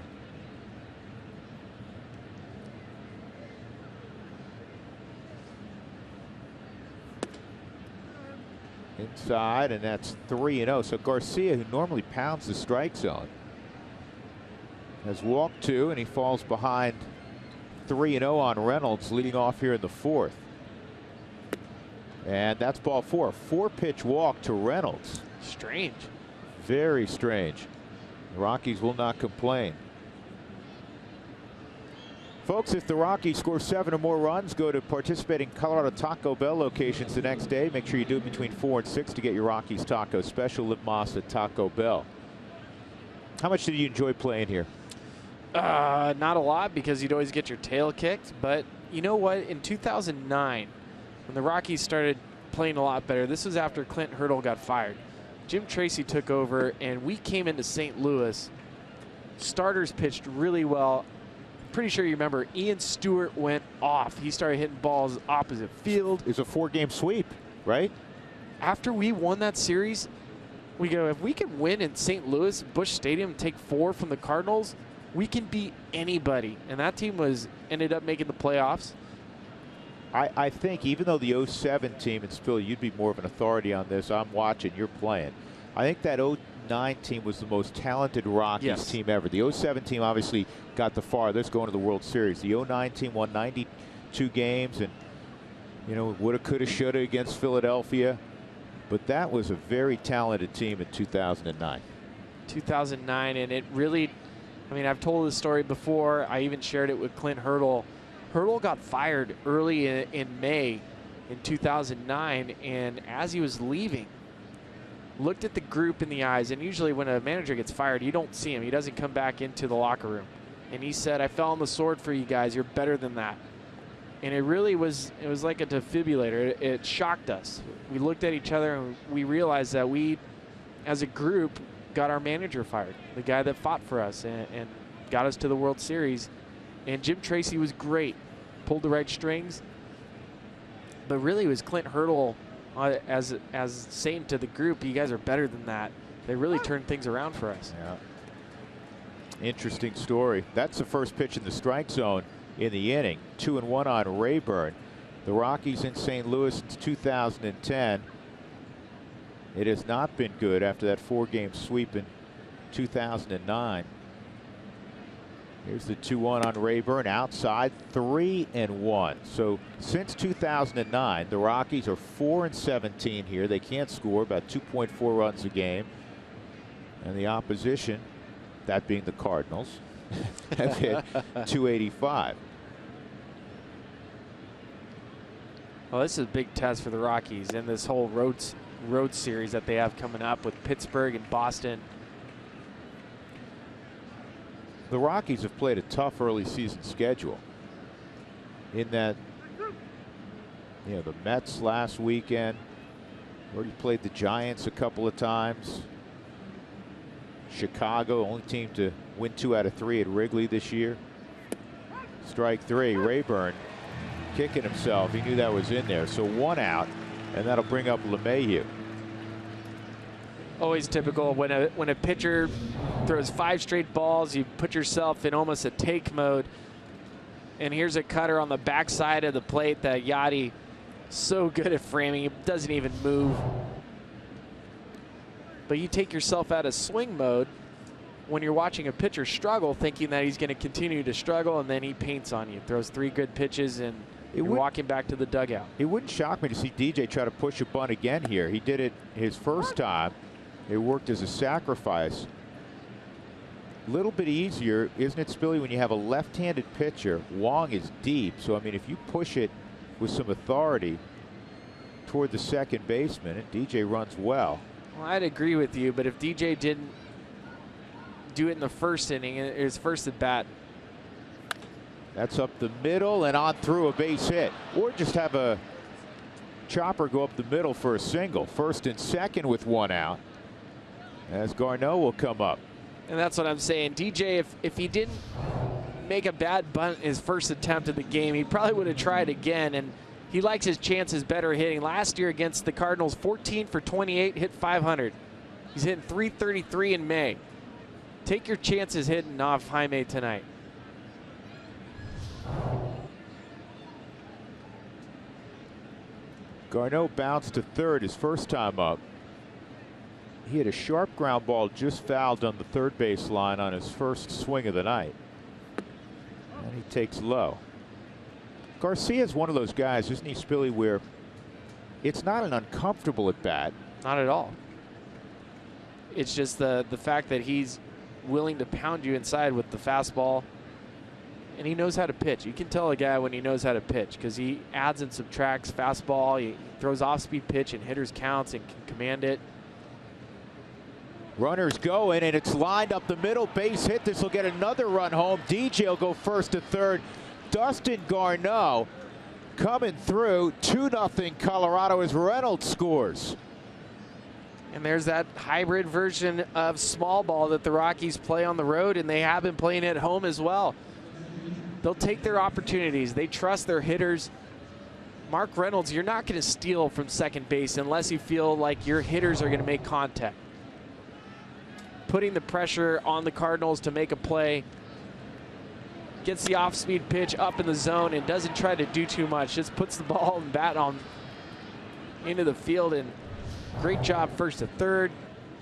Inside, and that's 3-0. So Garcia, who normally pounds the strike zone, has walked 2, and he falls behind 3-0 on Reynolds, leading off here in the 4th. And that's ball 4. 4-pitch walk to Reynolds. Strange. Very strange. The Rockies will not complain. Folks, if the Rockies score 7 or more runs, go to participating Colorado Taco Bell locations the next day. Make sure you do it between 4 and 6 to get your Rockies taco special. Live Mas at Taco Bell. How much did you enjoy playing here? Not a lot, because you'd always get your tail kicked. But you know what? In 2009, when the Rockies started playing a lot better, this was after Clint Hurdle got fired. Jim Tracy took over, and we came into St. Louis. Starters pitched really well. Pretty sure you remember Ian Stewart went off. He started hitting balls opposite field. It's a 4-game sweep, right? After we won that series, we go, if we can win in St. Louis, Busch Stadium, and take 4 from the Cardinals, we can beat anybody. And that team ended up making the playoffs. I think even though the 07 team, and Spill, you'd be more of an authority on this, I'm watching, you're playing. I think that 09 team was the most talented Rockies team ever. The 07 team obviously got the farthest, going to the World Series. The 09 team won 92 games, and You know, woulda, coulda, shoulda against Philadelphia. But that was a very talented team in 2009. 2009, and it really, I mean, I've told this story before. I even shared it with Clint Hurdle. Hurdle got fired early in May in 2009, and as he was leaving, looked at the group in the eyes, and usually when a manager gets fired, you don't see him. He doesn't come back into the locker room. And he said, "I fell on the sword for you guys. You're better than that." And it really was, it was like a defibrillator. It shocked us. We looked at each other and we realized that we, as a group, got our manager fired, the guy that fought for us and got us to the World Series. And Jim Tracy was great, pulled the right strings. But really it was Clint Hurdle as saying to the group, "You guys are better than that." They really turned things around for us. Yeah. Interesting story. That's the first pitch in the strike zone in the inning. 2-1 on Rayburn. The Rockies in St. Louis since 2010. It has not been good after that 4-game sweep in 2009. Here's the 2-1 on Rayburn. Outside, 3-1. So since 2009, the Rockies are 4-17 here. They can't score, about 2.4 runs a game. And the opposition, that being the Cardinals, have hit 285. Well, this is a big test for the Rockies in this whole road series that they have coming up with Pittsburgh and Boston. The Rockies have played a tough early season schedule in that, you know, the Mets last weekend, already played the Giants a couple of times. Chicago, only team to win 2 out of 3 at Wrigley this year. Strike 3. Rayburn kicking himself. He knew that was in there. So 1 out, and that'll bring up LeMahieu. Always typical when a pitcher throws 5 straight balls, you put yourself in almost a take mode. And here's a cutter on the backside of the plate that Yadi, so good at framing, it doesn't even move. But you take yourself out of swing mode when you're watching a pitcher struggle, thinking that he's going to continue to struggle, and then he paints on you, throws 3 good pitches, and you're walking back to the dugout. It wouldn't shock me to see DJ try to push a bunt again here. He did it his first time. It worked as a sacrifice. A little bit easier, isn't it, Spilly, when you have a left-handed pitcher? Wong is deep, so I mean, if you push it with some authority toward the second baseman, and DJ runs well. Well, I'd agree with you, but if DJ didn't do it in the first inning, his first at bat. That's up the middle and on through, a base hit. Or just have a chopper go up the middle for a single. First and second with 1 out, as Garneau will come up. And that's what I'm saying. DJ, if he didn't make a bad bunt his first attempt of the game, he probably would have tried again. And he likes his chances better hitting. Last year against the Cardinals, 14 for 28, hit 500. He's hitting 333 in May. Take your chances hitting off Jaime tonight. Garneau bounced to third his first time up. He had a sharp ground ball just fouled on the third base line on his first swing of the night. And he takes low. Garcia is one of those guys, isn't he, Spilly, where it's not an uncomfortable at bat. Not at all. It's just the fact that he's willing to pound you inside with the fastball, and he knows how to pitch. You can tell a guy when he knows how to pitch because he adds and subtracts fastball. He throws off-speed pitch and hitters counts and can command it. Runners going, and it's lined up the middle, base hit. This will get another run home. DJ will go first to third. Dustin Garneau coming through. 2-0 Colorado as Reynolds scores. And there's that hybrid version of small ball that the Rockies play on the road, and they have been playing at home as well. They'll take their opportunities. They trust their hitters. Mark Reynolds, you're not going to steal from second base unless you feel like your hitters are going to make contact. Putting the pressure on the Cardinals to make a play. Gets the off-speed pitch up in the zone and doesn't try to do too much. Just puts the ball and bat on into the field, and great job first to third.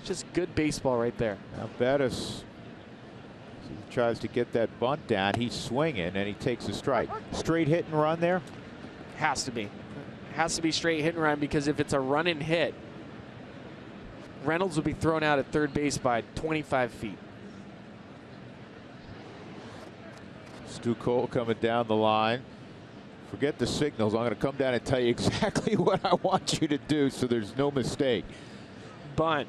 Just good baseball right there. Now Bettis tries to get that bunt down. He's swinging and he takes a strike. Straight hit and run there? Has to be. has to be straight hit and run, because if it's a run and hit, Reynolds will be thrown out at third base by 25 feet. Stu Cole coming down the line. Forget the signals. I'm going to come down and tell you exactly what I want you to do so there's no mistake. Bunt.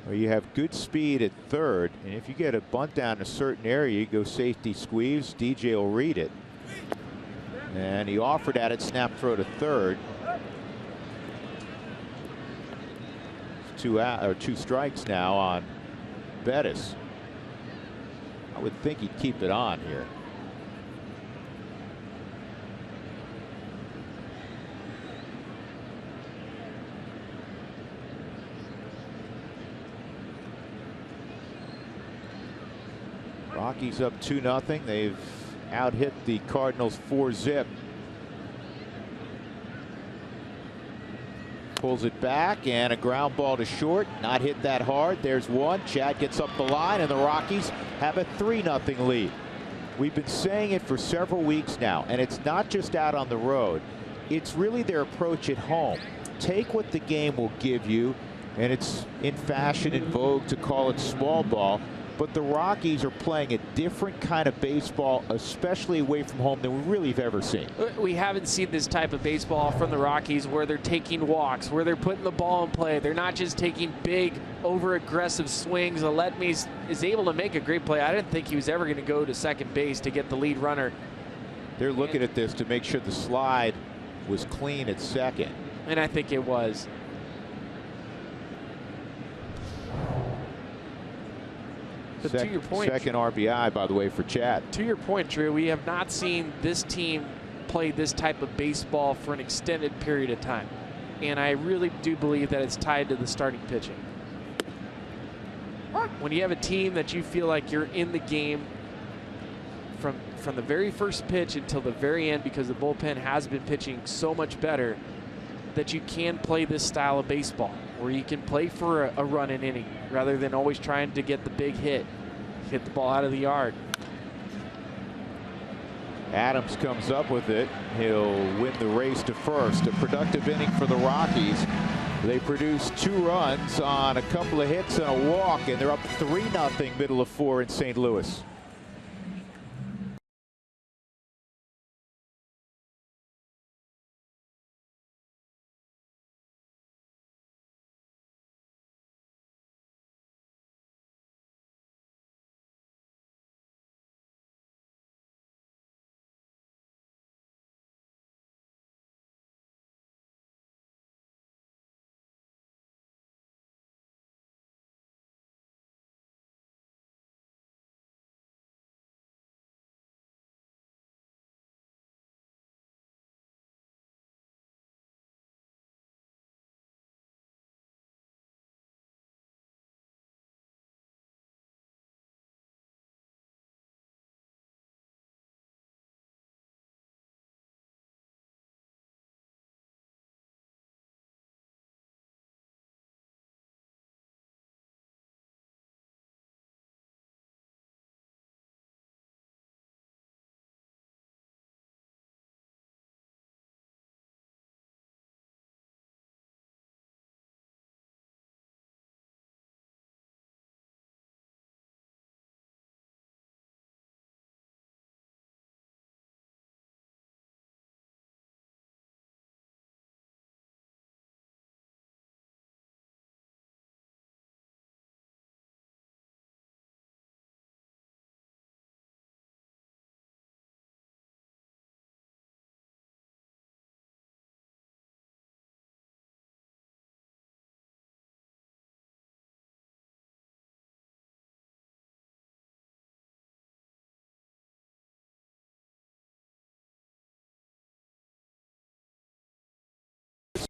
Well, you have good speed at third, and if you get a bunt down a certain area, you go safety squeeze. DJ will read it. And he offered at it, snap throw to third. Two strikes now on Bettis. I would think he'd keep it on here. Rockies up 2-0. They've out-hit the Cardinals 4-zip. Pulls it back, and a ground ball to short. Not hit that hard. There's one. Chad gets up the line, and the Rockies have a 3-0 lead. We've been saying it for several weeks now, and it's not just out on the road. It's really their approach at home. Take what the game will give you, and it's in fashion, in vogue to call it small ball. But the Rockies are playing a different kind of baseball, especially away from home, than we really have ever seen. We haven't seen this type of baseball from the Rockies, where they're taking walks, where they're putting the ball in play. They're not just taking big, over-aggressive swings. Aletmys is able to make a great play. I didn't think he was ever going to go to second base to get the lead runner. They're looking at this to make sure the slide was clean at second. And I think it was. But to your point, second RBI, by the way, for Chad. To your point, Drew, we have not seen this team play this type of baseball for an extended period of time. And I really do believe that it's tied to the starting pitching. When you have a team that you feel like you're in the game from the very first pitch until the very end, because the bullpen has been pitching so much better, that you can play this style of baseball where you can play for a run an inning rather than always trying to get the big hit the ball out of the yard. Adams comes up with it. He'll win the race to first. A productive inning for the Rockies. They produced 2 runs on a couple of hits and a walk, and they're up 3-0 middle of 4 in St. Louis.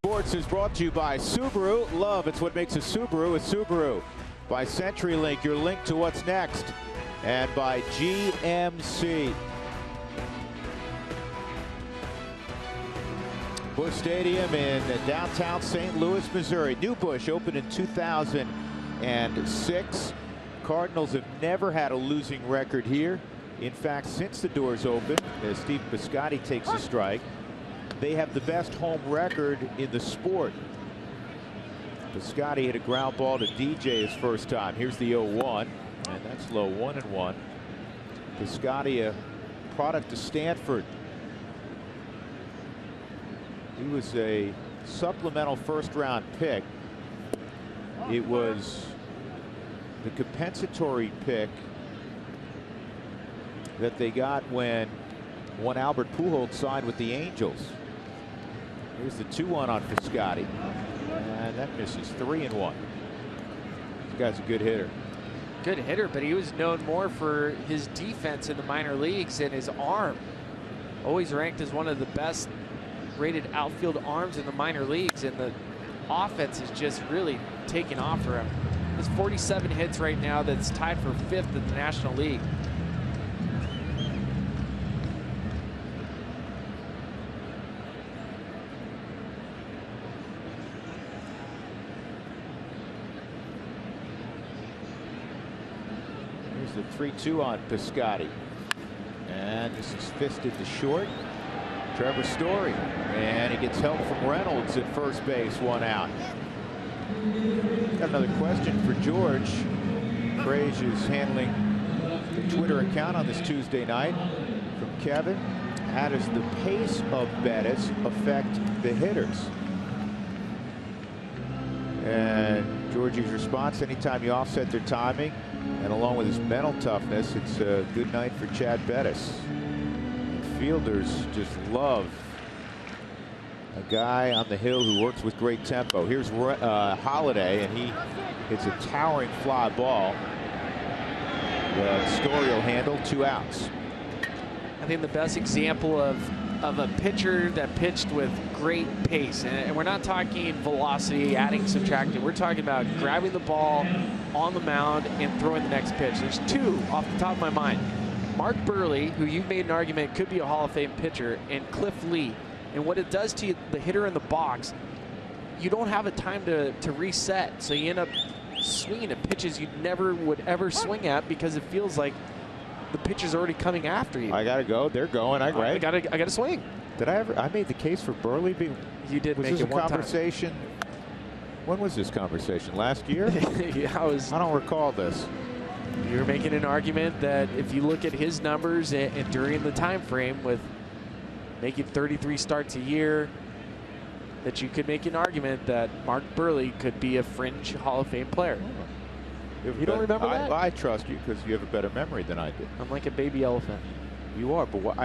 Sports is brought to you by Subaru. Love, it's what makes a Subaru a Subaru. By CenturyLink, your link to what's next. And by GMC. Busch Stadium in downtown St. Louis, Missouri. New Busch opened in 2006. Cardinals have never had a losing record here. In fact, since the doors open, as Steve Piscotty takes a strike, they have the best home record in the sport. Piscotty hit a ground ball to DJ his first time. Here's the 0-1, and that's low, 1-1. Piscotty, a product of Stanford. He was a supplemental first-round pick. It was the compensatory pick that they got when one Albert Pujols signed with the Angels. Here's the 2-1 on Piscotty, and that misses. 3-1. This guy's a good hitter. Good hitter, but he was known more for his defense in the minor leagues and his arm. Always ranked as one of the best rated outfield arms in the minor leagues, and the offense is just really taking off for him. There's 47 hits right now. That's tied for 5th in the National League. Here's the 3-2 on Piscotty, and this is fisted to short. Trevor Story, and he gets help from Reynolds at first base, 1 out. Got another question for George. Frage is handling the Twitter account on this Tuesday night. From Kevin, how does the pace of Bettis affect the hitters? And Georgie's response: anytime you offset their timing, and along with his mental toughness, it's a good night for Chad Bettis. Fielders just love a guy on the hill who works with great tempo. Here's Holiday, and he hits a towering fly ball. Story will handle, 2 outs. I think the best example of a pitcher that pitched with great pace, and we're not talking velocity, adding, subtracting. We're talking about grabbing the ball on the mound and throwing the next pitch. There's 2 off the top of my mind. Mark Buehrle, who you've made an argument could be a Hall of Fame pitcher, and Cliff Lee. And what it does to you, the hitter in the box, you don't have a time to reset. So you end up swinging at pitches you never would ever swing at because it feels like the pitcher's already coming after you. I got to go. They're going. I got to swing. Did I ever? I made the case for Buehrle being. You did make it one time. Was this a conversation? When was this conversation? Last year? Yeah, I don't recall this. You're making an argument that if you look at his numbers and during the time frame with making 33 starts a year, that you could make an argument that Mark Buehrle could be a fringe Hall of Fame player. You don't remember that? I trust you because you have a better memory than I do. I'm like a baby elephant. You are, but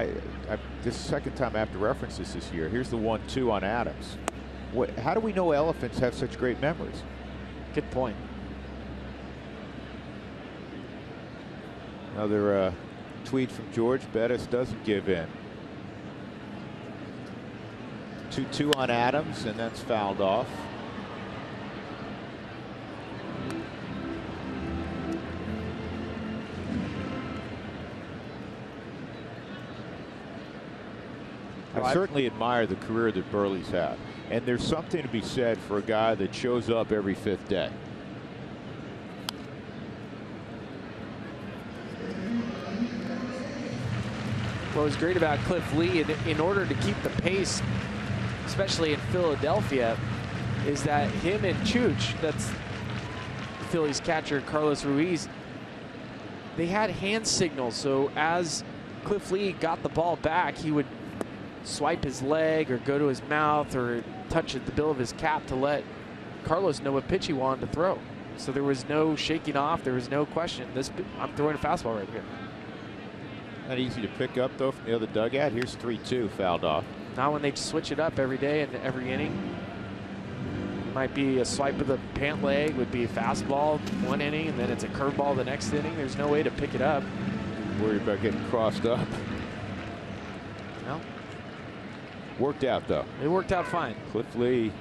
this is the second time I have to reference this year. Here's the 1-2 on Adams. How do we know elephants have such great memories? Good point. Another tweet from George. Bettis doesn't give in. 2-2 on Adams, and that's fouled off. I certainly admire the career that Buehrle's had, and there's something to be said for a guy that shows up every 5th day. What was great about Cliff Lee, in order to keep the pace, especially in Philadelphia, is that him and Chooch, that's Phillies catcher Carlos Ruiz, they had hand signals. So as Cliff Lee got the ball back, he would swipe his leg or go to his mouth or touch at the bill of his cap to let Carlos know what pitch he wanted to throw. So there was no shaking off. There was no question. I'm throwing a fastball right here. Not easy to pick up, though, from the other dugout. Here's 3-2, fouled off. Now when they switch it up every day and every inning, it might be a swipe of the pant leg, would be a fastball one inning, and then it's a curveball the next inning. There's no way to pick it up. Worried about getting crossed up. No. Worked out, though. It worked out fine. Cliff Lee,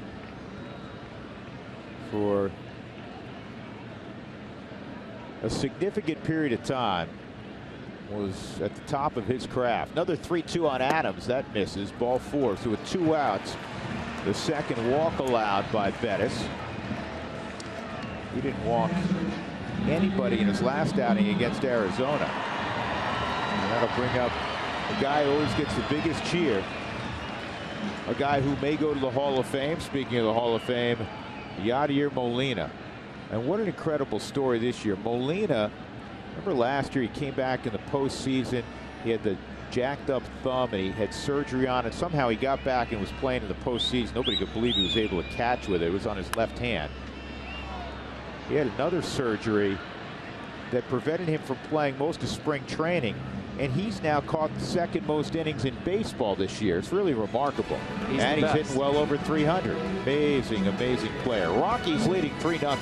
for a significant period of time, was at the top of his craft. Another 3-2 on Adams. That misses. Ball 4. So with 2 outs, the second walk allowed by Bettis. He didn't walk anybody in his last outing against Arizona. That'll bring up a guy who always gets the biggest cheer. A guy who may go to the Hall of Fame. Speaking of the Hall of Fame, Yadier Molina. And what an incredible story this year. Molina, remember last year he came back in the postseason. He had the jacked up thumb and he had surgery on it. Somehow he got back and was playing in the postseason. Nobody could believe he was able to catch with it. It was on his left hand. He had another surgery that prevented him from playing most of spring training. And he's now caught the second most innings in baseball this year. It's really remarkable. And he's hitting well over 300. Amazing, amazing player. Rockies leading 3-0.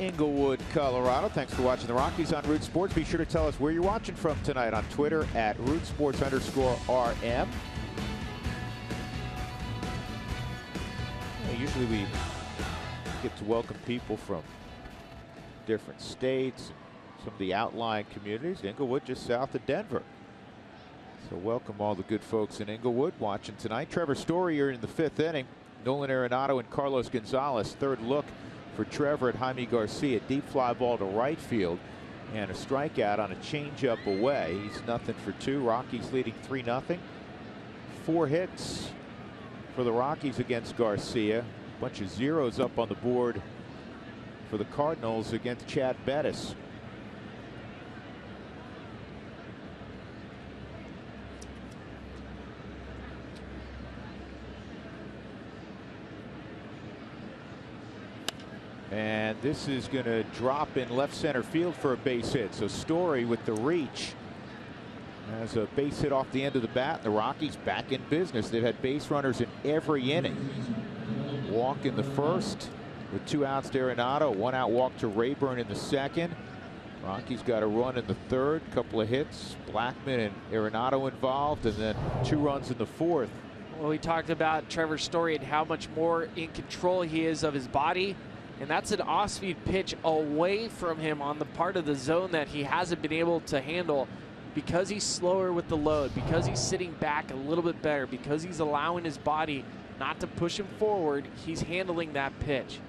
Inglewood, Colorado. Thanks for watching the Rockies on Root Sports. Be sure to tell us where you're watching from tonight on Twitter at @RootSports_RM. Usually we get to welcome people from different states, some of the outlying communities. Inglewood just south of Denver. So welcome all the good folks in Inglewood watching tonight. Trevor Story here in the 5th inning. Nolan Arenado and Carlos Gonzalez. Third look for Trevor at Jaime Garcia. Deep fly ball to right field and a strikeout on a changeup away. He's 0-for-2. Rockies leading 3-0. 4 hits for the Rockies against Garcia. A bunch of zeros up on the board for the Cardinals against Chad Bettis. And this is going to drop in left center field for a base hit. So Story with the reach has a base hit off the end of the bat. The Rockies back in business. They've had base runners in every inning. Walk in the first with 2 outs to Arenado. 1 out walk to Rayburn in the second. Rockies got a run in the third. Couple of hits. Blackman and Arenado involved, and then 2 runs in the fourth. Well, we talked about Trevor Story and how much more in control he is of his body. And that's an off-speed pitch away from him on the part of the zone that he hasn't been able to handle because he's slower with the load, because he's sitting back a little bit better, because he's allowing his body not to push him forward. He's handling that pitch.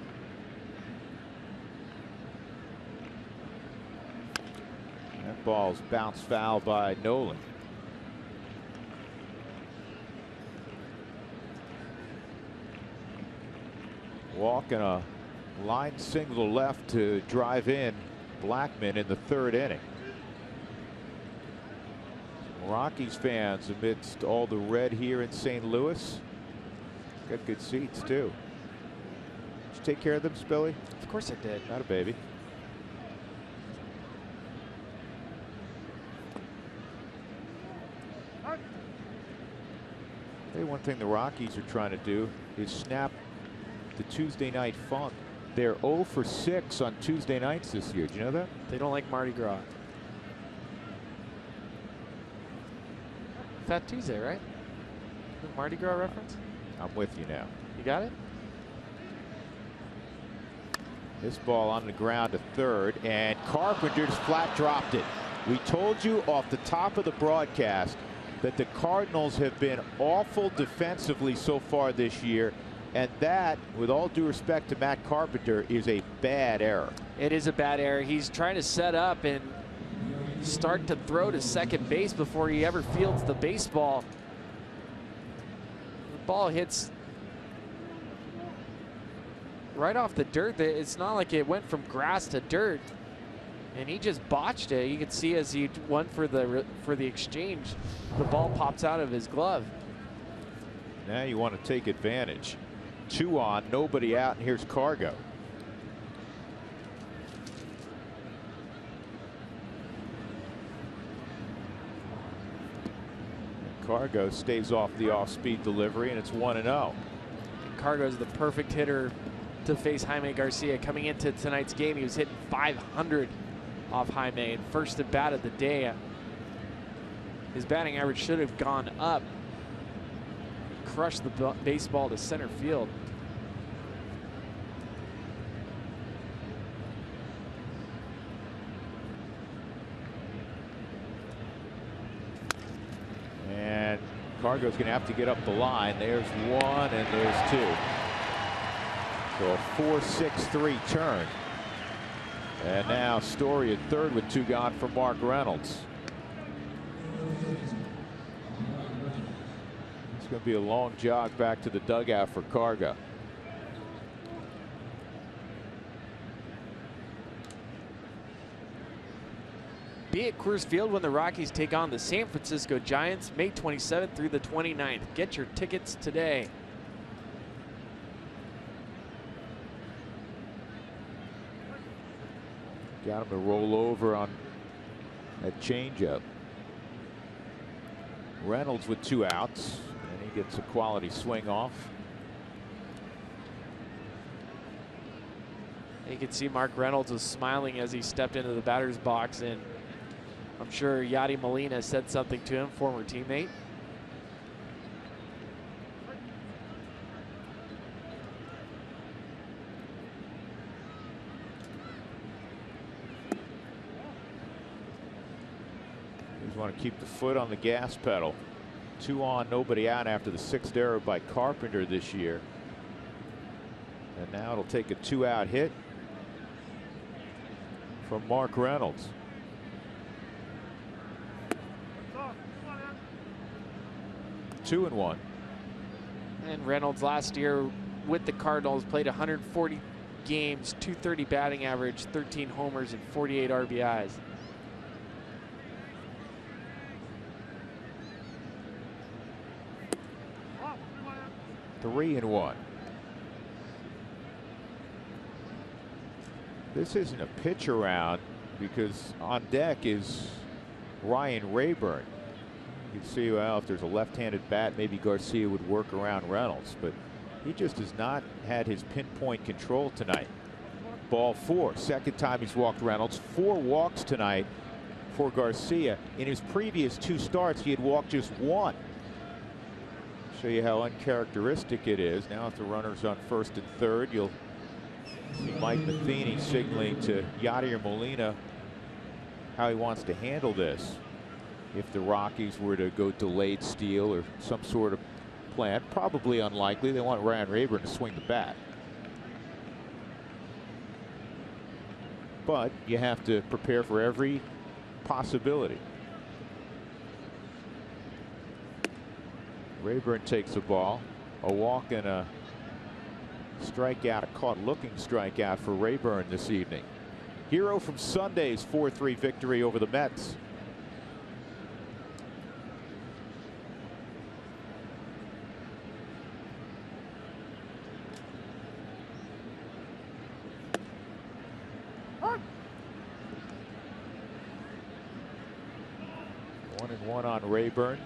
That ball's bounced foul by Nolan. Walk and a line single left to drive in Blackman in the 3rd inning. Rockies fans amidst all the red here in St. Louis. Got good seats too. Did you take care of them, Spilly? Of course I did. Not a baby. Hey, one thing the Rockies are trying to do is snap the Tuesday night funk. They're 0-for-6 on Tuesday nights this year. Do you know that? They don't like Mardi Gras. Fat Tuesday, right? The Mardi Gras reference? I'm with you now. You got it? This ball on the ground to third, and Carpenter just flat dropped it. We told you off the top of the broadcast that the Cardinals have been awful defensively so far this year, and that, with all due respect to Matt Carpenter, is a bad error. It is a bad error. He's trying to set up and start to throw to second base before he ever fields the baseball. The ball hits right off the dirt. It's not like it went from grass to dirt, and he just botched it. You can see as he went for the exchange, the ball pops out of his glove. Now you want to take advantage. 2 on, nobody out, and here's Cargo. Cargo stays off the off-speed delivery, and it's 1-0. Cargo is the perfect hitter to face Jaime Garcia. Coming into tonight's game, he was hitting .500 off Jaime, and first at bat of the day. His batting average should have gone up. Crushed the baseball to center field. And Cargo's going to have to get up the line. There's 1 and there's 2. So a 4-6-3 turn. And now Story at third with 2 gone for Mark Reynolds. It's going to be a long jog back to the dugout for Cargo. Be at Coors Field when the Rockies take on the San Francisco Giants May 27th through the 29th. Get your tickets today. Got him to roll over on that changeup. Reynolds with 2 outs, and he gets a quality swing off. You can see Mark Reynolds was smiling as he stepped into the batter's box, and I'm sure Yadi Molina said something to him, former teammate. You just want to keep the foot on the gas pedal. 2 on, nobody out after the 6th error by Carpenter this year. And now it'll take a 2-out hit from Mark Reynolds. Two and 1. And Reynolds last year with the Cardinals played 140 games, .230 batting average, 13 homers, and 48 RBIs. Three and 1. This isn't a pitch around because on deck is Ryan Rayburn. You can see, well, if there's a left-handed bat, maybe Garcia would work around Reynolds, but he just has not had his pinpoint control tonight. Ball 4, second time he's walked Reynolds. 4 walks tonight for Garcia. In his previous 2 starts, he had walked just 1. Show you how uncharacteristic it is. Now if the runner's on first and third, you'll see Mike Matheny signaling to Yadier Molina how he wants to handle this. If the Rockies were to go delayed steal or some sort of plan, probably unlikely. They want Ryan Rayburn to swing the bat. But you have to prepare for every possibility. Rayburn takes the ball. A walk and a strikeout, a caught looking strikeout for Rayburn this evening. Hero from Sunday's 4-3 victory over the Mets. One and 1 on Rayburn.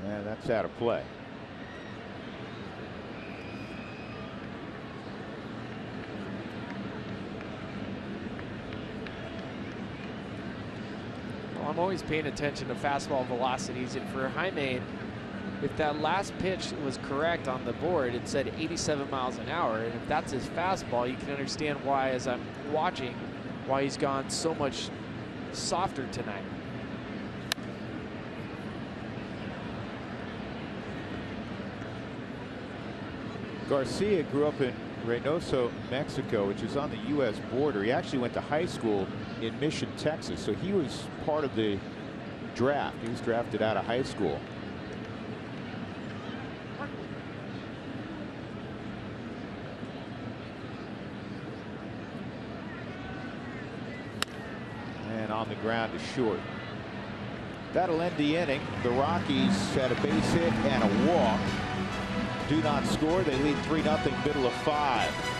And that's out of play. I'm always paying attention to fastball velocities, and for Jaime, if that last pitch was correct on the board, it said 87 miles an hour, and if that's his fastball, you can understand why, as I'm watching, why he's gone so much softer tonight. Garcia grew up in Reynosa, Mexico, which is on the U.S. border. He actually went to high school in Mission, Texas, so he was part of the draft. He was drafted out of high school. And on the ground to short. That'll end the inning. The Rockies had a base hit and a walk. Do not score. They lead 3-0, middle of 5.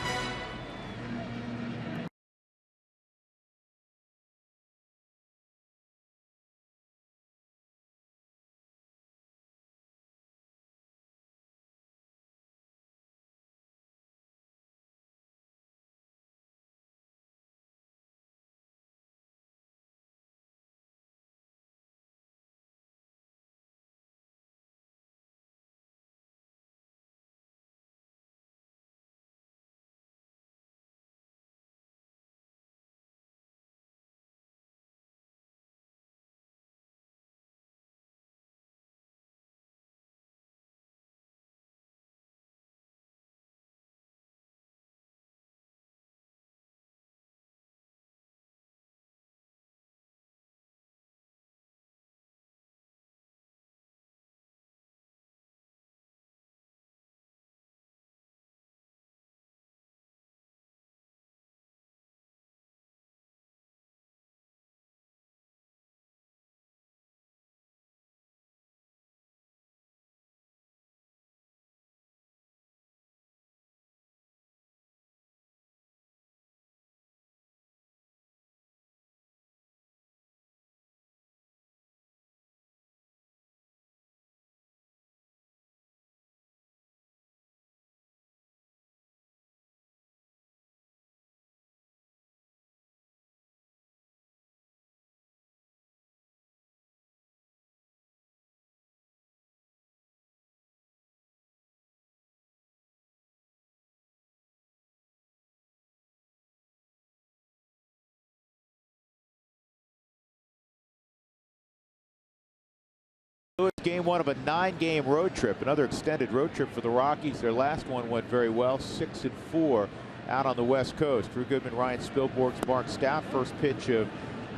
Game 1 of a 9-game road trip, another extended road trip for the Rockies. Their last one went very well, 6-4 out on the West Coast. Drew Goodman, Ryan Spilborghs, Mark Stout. First pitch of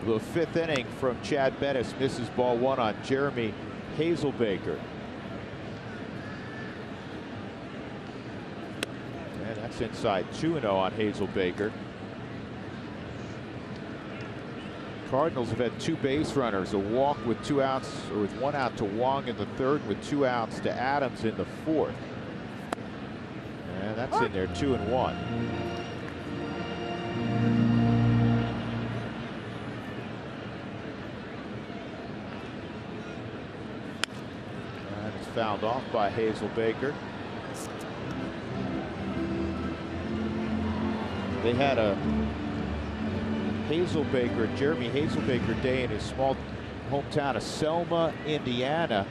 the 5th inning from Chad Bettis, misses ball 1 on Jeremy Hazelbaker. And that's inside 2-0 on Hazelbaker. Cardinals have had 2 base runners, a walk with 2 outs, or with 1 out to Wong in the 3rd, with 2 outs to Adams in the 4th. And that's in there, 2-1. And it's fouled off by Hazelbaker. They had a Jeremy Hazelbaker Day in his small hometown of Selma, Indiana,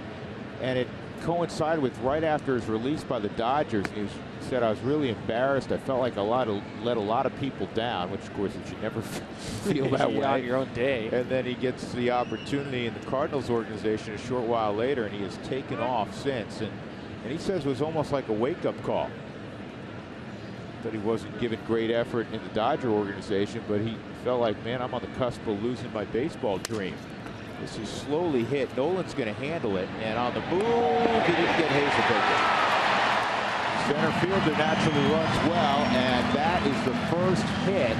and it coincided with right after his release by the Dodgers. And he said, "I was really embarrassed. I felt like let a lot of people down," which of course you should never feel that way on your own day. And then he gets the opportunity in the Cardinals organization a short while later, and he has taken off since. And he says it was almost like a wake-up call. That he wasn't given great effort in the Dodger organization, but he felt like, man, I'm on the cusp of losing my baseball dream. This is slowly hit. Nolan's going to handle it, and on the move, he didn't get Hazelbaker. Center fielder naturally runs well, and that is the first hit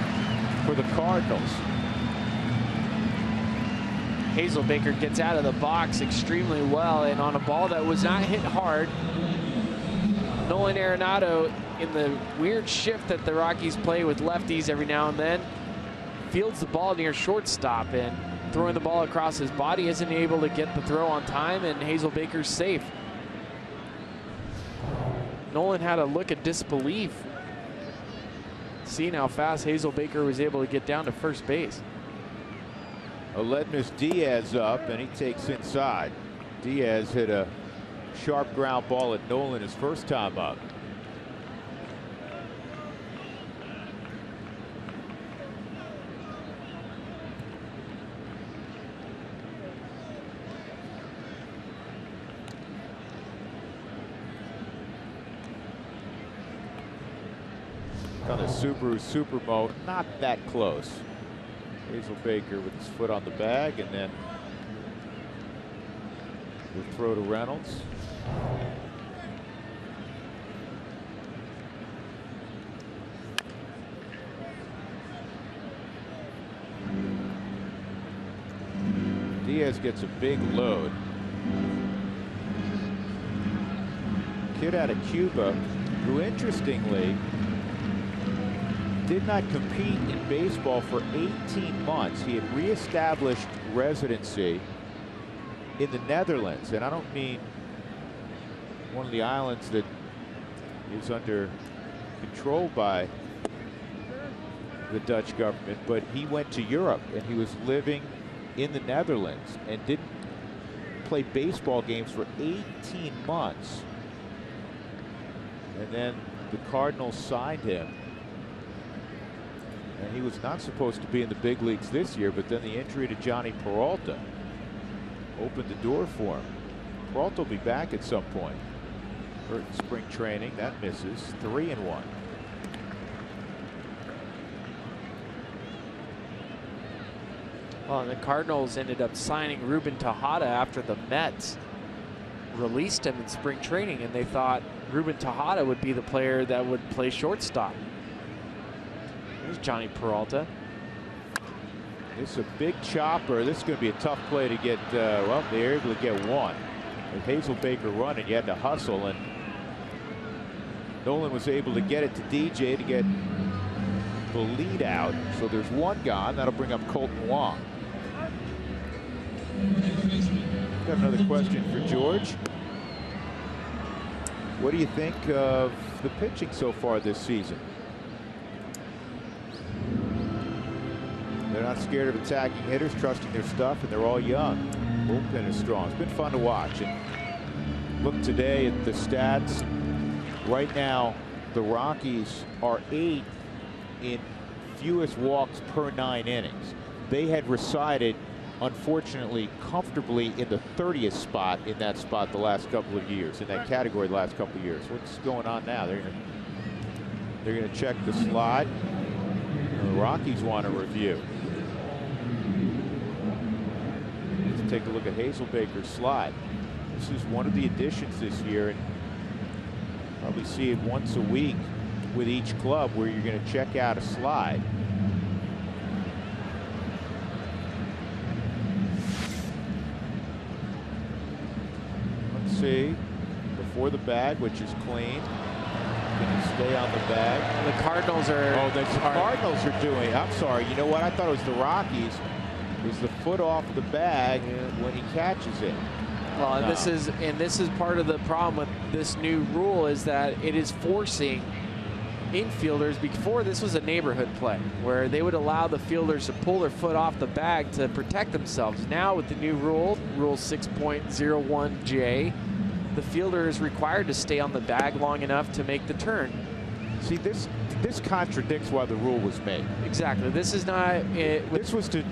for the Cardinals. Hazelbaker gets out of the box extremely well, and on a ball that was not hit hard, Nolan Arenado, in the weird shift that the Rockies play with lefties every now and then, fields the ball near shortstop, and throwing the ball across his body isn't able to get the throw on time, and Hazelbaker's safe. Nolan had a look of disbelief seeing how fast Hazelbaker was able to get down to first base. Aledmys Diaz up, and he takes inside. Diaz hit a sharp ground ball at Nolan his first time up. On the Subaru Supermo, not that close. Hazelbaker with his foot on the bag, and then the throw to Reynolds. Diaz gets a big load. Kid out of Cuba, who interestingly did not compete in baseball for 18 months. He had reestablished residency in the Netherlands, and I don't mean one of the islands that is under control by the Dutch government, but he went to Europe and he was living in the Netherlands and didn't play baseball games for 18 months. And then the Cardinals signed him. And he was not supposed to be in the big leagues this year, but then the injury to Johnny Peralta opened the door for him. Peralta will be back at some point. Hurt in spring training, that misses. 3-1. Well, the Cardinals ended up signing Ruben Tejada after the Mets released him in spring training, and they thought Ruben Tejada would be the player that would play shortstop. There's Johnny Peralta. This is a big chopper. This is going to be a tough play to get. Well, they're able to get one. With Hazelbaker running, you had to hustle, and Nolan was able to get it to DJ to get the lead out. So there's one gone. That'll bring up Colton Wong. Got another question for George. What do you think of the pitching so far this season? They're not scared of attacking hitters, trusting their stuff, and they're all young. Bullpen is strong. It's been fun to watch. And look today at the stats. Right now, the Rockies are 8th in fewest walks per 9 innings. They had resided, unfortunately, comfortably in the 30th spot in that spot the last couple of years, in that category the last couple of years. What's going on now? They're going to check the slide. The Rockies want a review. Let's take a look at Hazelbaker's slide. This is one of the additions this year, and probably see it once a week with each club where you're going to check out a slide. Let's see. Before the bag, which is clean. Going to stay on the bag. And the Cardinals are. Oh, the Cardinals are doing. I'm sorry. You know what? I thought it was the Rockies. Is the foot off the bag when he catches it? Well, and No. this is part of the problem with this new rule, is that it is forcing infielders. Before, this was a neighborhood play where they would allow the fielders to pull their foot off the bag to protect themselves. Now with the new rule, Rule 6.01J, the fielder is required to stay on the bag long enough to make the turn. See, this contradicts why the rule was made. Exactly. This is not. This was to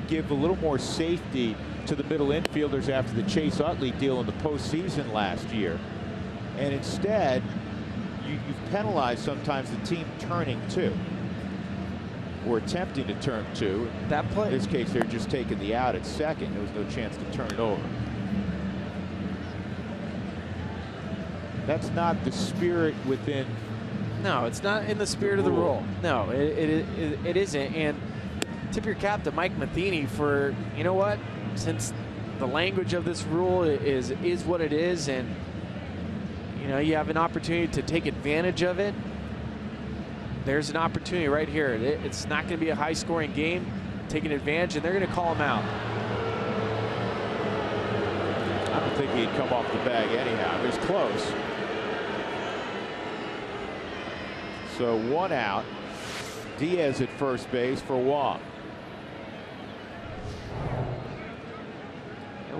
give a little more safety to the middle infielders after the Chase Utley deal in the postseason last year, and instead you've penalized sometimes the team turning two or attempting to turn two. That play. In this case, they're just taking the out at second. There was no chance to turn it over. That's not the spirit within. No, it's not in the spirit of the rule. No, it isn't. And tip your cap to Mike Matheny for, you know what, since the language of this rule is what it is, and you know, you have an opportunity to take advantage of it. There's an opportunity right here. It's not going to be a high-scoring game. Taking advantage, and they're going to call him out. I don't think he'd come off the bag anyhow. It was close. So one out. Diaz at first base for Wong.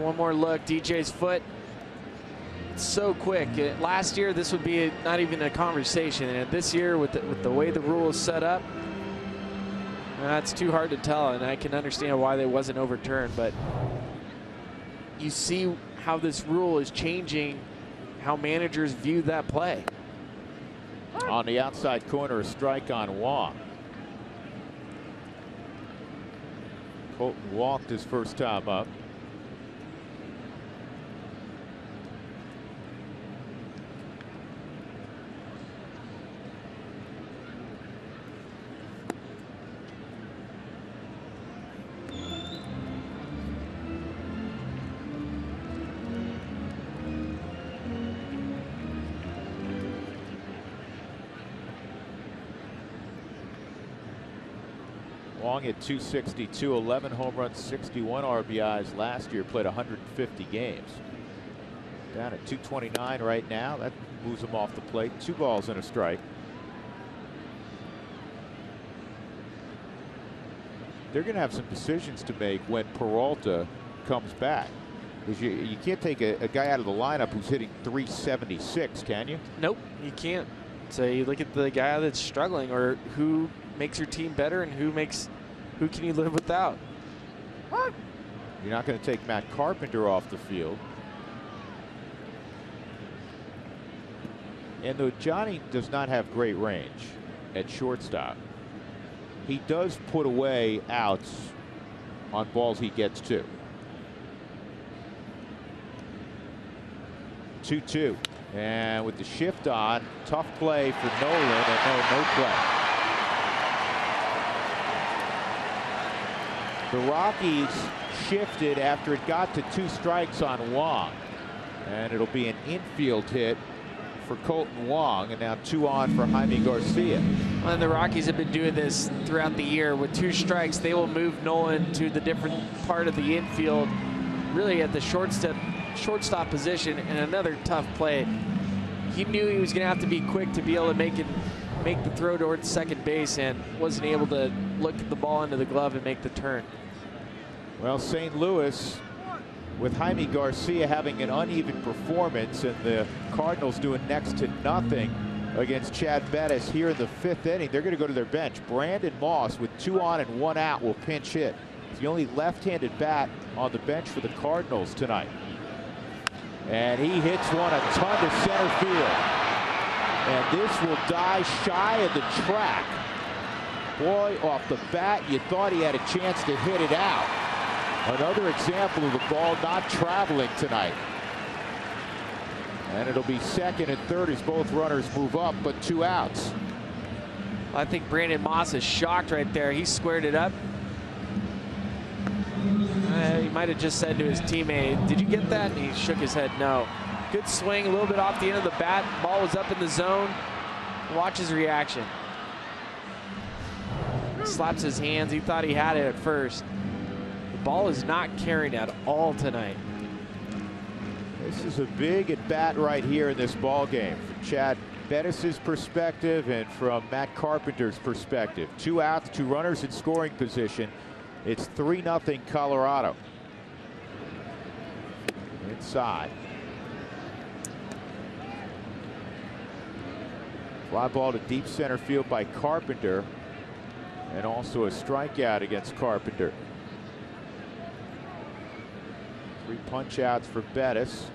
one more look. DJ's foot, it's so quick. Last year, this would be not even a conversation. And this year, with the way the rule is set up, that's too hard to tell. And I can understand why they wasn't overturned. But you see how this rule is changing how managers view that play. On the outside corner, a strike on Wong. Colton walked his first time up. Wong at 262, 11 home runs, 61 RBIs last year, played 150 games. Down at 229 right now. That moves him off the plate. 2 balls and a strike. They're going to have some decisions to make when Peralta comes back. Because you can't take a guy out of the lineup who's hitting 376, can you? Nope, you can't. So you look at the guy that's struggling, or who makes your team better, and who can you live without? You're not going to take Matt Carpenter off the field. And though Johnny does not have great range at shortstop, he does put away outs on balls he gets to. 2-2. And with the shift on, tough play for Nolan, and no play. The Rockies shifted after it got to 2 strikes on Wong. And it'll be an infield hit for Colton Wong, and now 2 on for Jaime Garcia. Well, and the Rockies have been doing this throughout the year. With 2 strikes, they will move Nolan to the different part of the infield, really at the shortstop position, and another tough play. He knew he was going to have to be quick to be able to make the throw towards second base, and wasn't able to look at the ball into the glove and make the turn. Well, St. Louis, with Jaime Garcia having an uneven performance and the Cardinals doing next to nothing against Chad Bettis here in the 5th inning, they're going to go to their bench. Brandon Moss, with 2 on and 1 out, will pinch hit. It's the only left-handed bat on the bench for the Cardinals tonight. And he hits one a ton to center field. And this will die shy of the track. Boy, off the bat, you thought he had a chance to hit it out. Another example of the ball not traveling tonight. And it'll be second and third as both runners move up, but 2 outs. I think Brandon Moss is shocked right there. He squared it up. He might have just said to his teammate, "Did you get that?" And he shook his head no. Good swing, a little bit off the end of the bat. Ball was up in the zone. Watch his reaction. Slaps his hands. He thought he had it at first. The ball is not carrying at all tonight. This is a big at bat right here in this ball game from Chad Bettis' perspective and from Matt Carpenter's perspective. 2 outs, 2 runners in scoring position. It's 3-0 Colorado. Inside. Fly ball to deep center field by Carpenter, and also a strikeout against Carpenter. 3 punch outs for Bettis.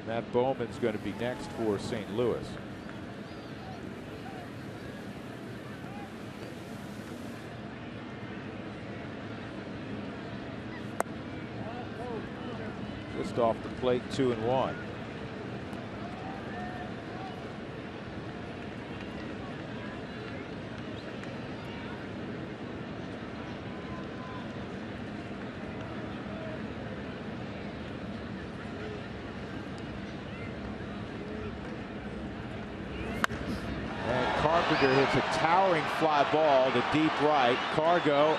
Matt Bowman's going to be next for St. Louis. Just off the plate, 2-1. Carpenter hits a towering fly ball to deep right. Cargo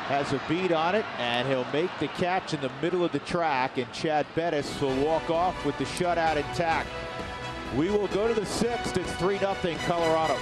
has a beat on it, and he'll make the catch in the middle of the track, and Chad Bettis will walk off with the shutout intact. We will go to the 6th. It's 3-0 Colorado.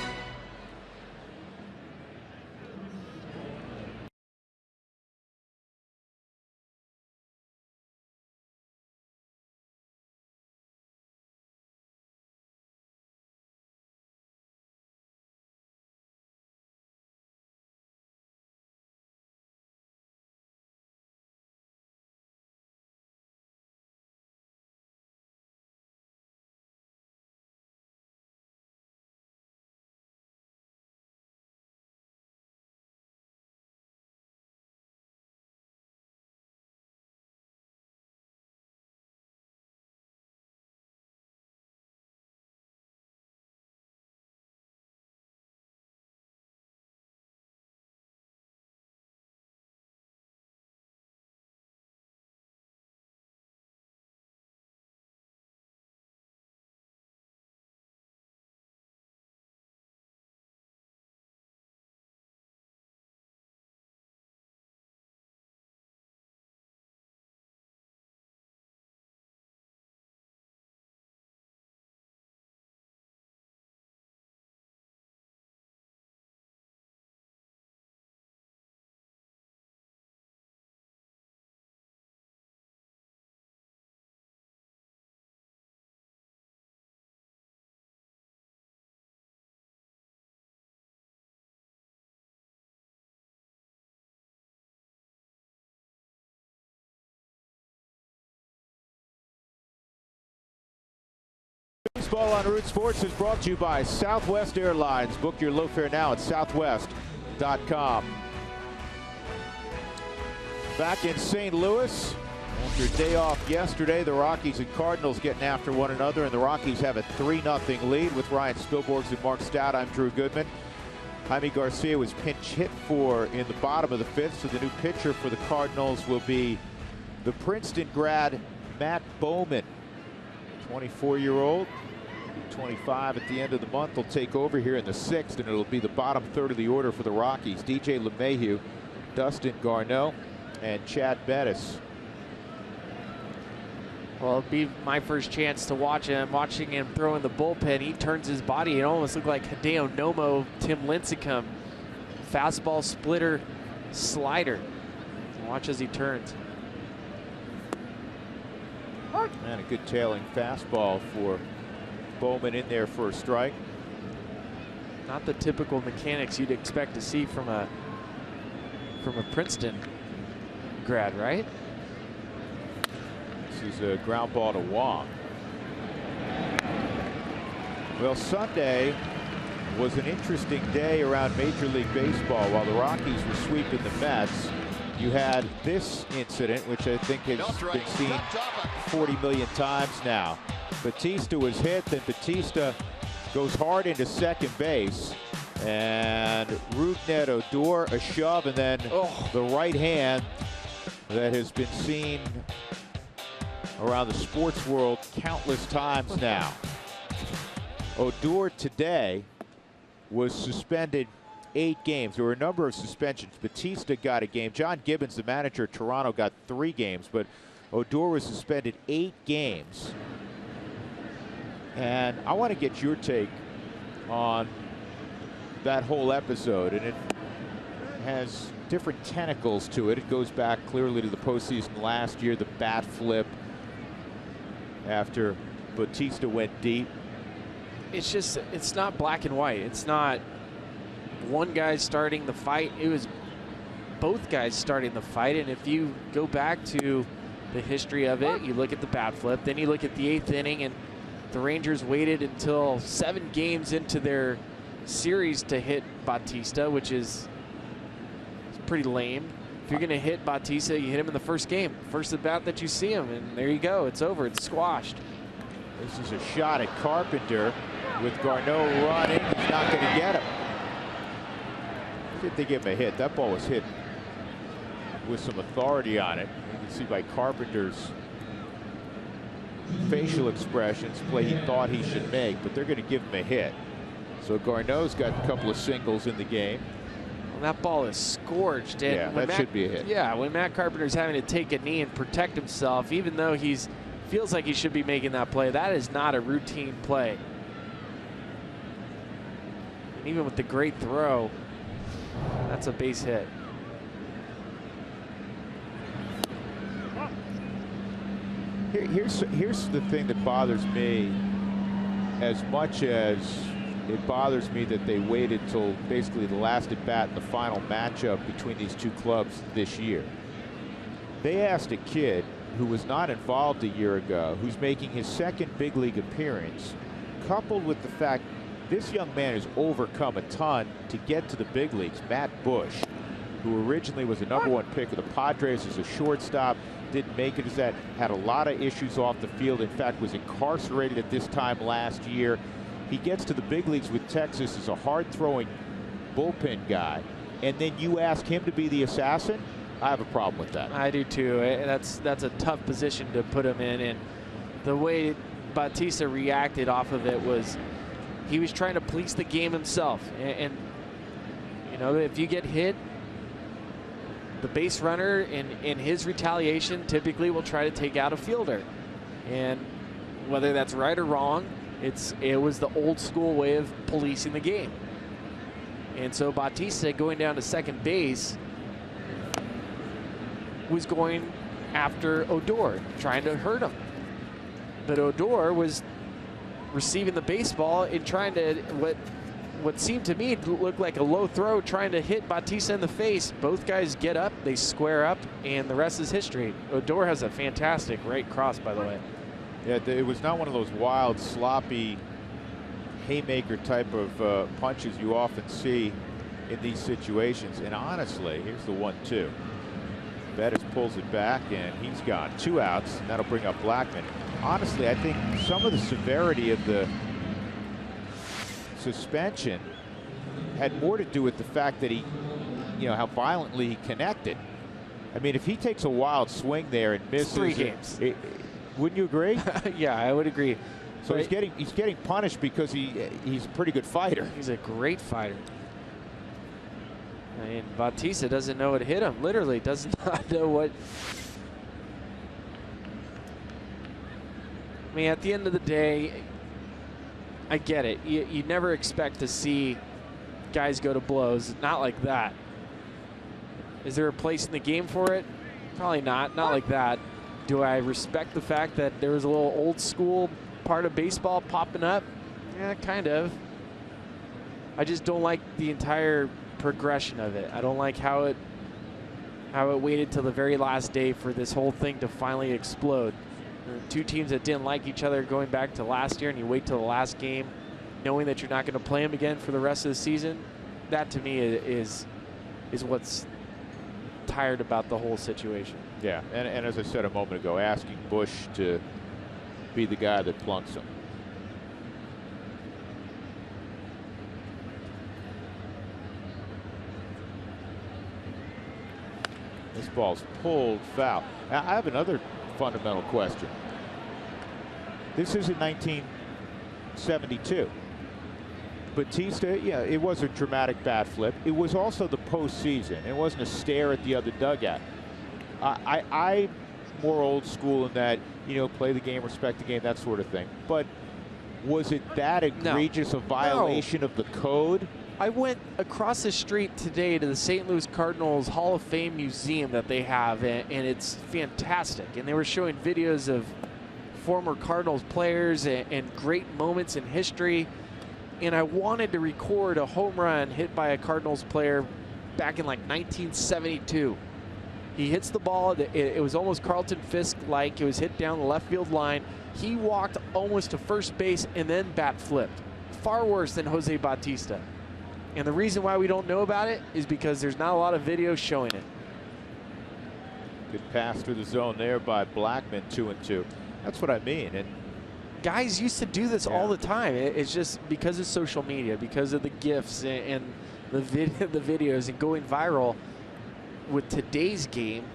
Baseball on Root Sports is brought to you by Southwest Airlines. Book your low fare now at southwest.com. Back in St. Louis, after a day off yesterday, the Rockies and Cardinals getting after one another, and the Rockies have a 3-0 lead with Ryan Spilborghs and Mark Stout. I'm Drew Goodman. Jaime Garcia was pinch hit for in the bottom of the 5th, so the new pitcher for the Cardinals will be the Princeton grad Matt Bowman. 24-year-old, 25 at the end of the month, will take over here in the 6th, and it'll be the bottom third of the order for the Rockies. DJ LeMahieu, Dustin Garneau, and Chad Bettis. Well, it'll be my first chance to watch him. Watching him throw in the bullpen, he turns his body. It almost looked like Hideo Nomo, Tim Lincecum. Fastball, splitter, slider. Watch as he turns. And a good tailing fastball for Bowman in there for a strike. Not the typical mechanics you'd expect to see from a Princeton grad, right? This is a ground ball to Wong. Well, Sunday was an interesting day around Major League Baseball. While the Rockies were sweeping the Mets, you had this incident, which I think has been seen 40 million times now. Batista was hit, then Batista goes hard into second base, and Rougned Odor a shove, and then the right hand that has been seen around the sports world countless times now. Odor today was suspended 8 games. There were a number of suspensions. Batista got a game. John Gibbons, the manager of Toronto, got 3 games, but Odor was suspended 8 games. And I want to get your take on that whole episode, and it has different tentacles to it. It goes back clearly to the postseason last year, the bat flip after Batista went deep. It's just, it's not black and white. It's not one guy starting the fight. It was both guys starting the fight. And if you go back to the history of it, you look at the bat flip, then you look at the 8th inning, and the Rangers waited until 7 games into their series to hit Batista, which is pretty lame. If you're going to hit Batista, you hit him in the first game, first at bat that you see him, and there you go. It's over. It's squashed. This is a shot at Carpenter with Garneau running. He's not going to get him. See if they give him a hit. That ball was hit with some authority on it. You can see by Carpenter's facial expressions, play he thought he should make, but they're going to give him a hit. So Garneau's got a couple of singles in the game. And that ball is scorched. And Yeah, that should be a hit. Yeah, when Matt Carpenter's having to take a knee and protect himself, even though he's feels like he should be making that play, that is not a routine play. And even with the great throw, that's a base hit. Here's the thing that bothers me. As much as it bothers me that they waited till basically the last at bat in the final matchup between these two clubs this year. They asked a kid who was not involved a year ago, who's making his second big league appearance, coupled with the fact this young man has overcome a ton to get to the big leagues. Matt Bush, who originally was a #1 pick of the Padres as a shortstop, didn't make it as that, had a lot of issues off the field, in fact was incarcerated at this time last year. He gets to the big leagues with Texas as a hard-throwing bullpen guy, and then you ask him to be the assassin? I have a problem with that. I do too. That's a tough position to put him in, and the way Bautista reacted off of it was he was trying to police the game himself. And you know, if you get hit, the base runner in his retaliation typically will try to take out a fielder. And whether that's right or wrong, it was the old school way of policing the game. And so Bautista going down to second base was going after Odor, trying to hurt him. But Odor was receiving the baseball and trying to, what seemed to me to look like a low throw, trying to hit Bautista in the face. Both guys get up, they square up, and the rest is history. Odor has a fantastic right cross, by the way. Yeah, it was not one of those wild, sloppy, haymaker type of punches you often see in these situations. And honestly, here's the 1-2. Bettis pulls it back, and he's gone. 2 outs, and that'll bring up Blackmon. Honestly, I think some of the severity of the suspension had more to do with the fact that he, you know, how violently he connected. I mean, if he takes a wild swing there and misses, 3 games. Wouldn't you agree? Yeah, I would agree. So he's getting punished because he's a pretty good fighter. He's a great fighter. I mean, Bautista doesn't know what hit him. Literally does not know what. I mean, at the end of the day, I get it. You never expect to see guys go to blows. Not like that. Is there a place in the game for it? Probably not. Not like that. Do I respect the fact that there was a little old school part of baseball popping up? Yeah, kind of. I just don't like the entire progression of it. I don't like how it waited till the very last day for this whole thing to finally explode. Two teams that didn't like each other going back to last year, and you wait till the last game knowing that you're not going to play them again for the rest of the season. That to me is what's tired about the whole situation. Yeah, and as I said a moment ago, asking Bush to be the guy that plunks him. This ball's pulled foul. Now, I have another fundamental question. This is in 1972. Bautista, yeah, it was a dramatic bat flip. It was also the postseason. It wasn't a stare at the other dugout. I'm more old school in that, you know, play the game, respect the game, that sort of thing. But was it that egregious a violation of the code? I went across the street today to the St. Louis Cardinals Hall of Fame Museum that they have, and it's fantastic. And they were showing videos of former Cardinals players and great moments in history. And I wanted to record a home run hit by a Cardinals player back in like 1972. He hits the ball. It was almost Carlton Fisk-like. It was hit down the left field line. He walked almost to first base and then bat flipped. Far worse than Jose Bautista. And the reason why we don't know about it is because there's not a lot of video showing it. Good pass through the zone there by Blackmon, 2-2. That's what I mean. And guys used to do this all the time. It's just because of social media, because of the GIFs and the videos and going viral. With today's game,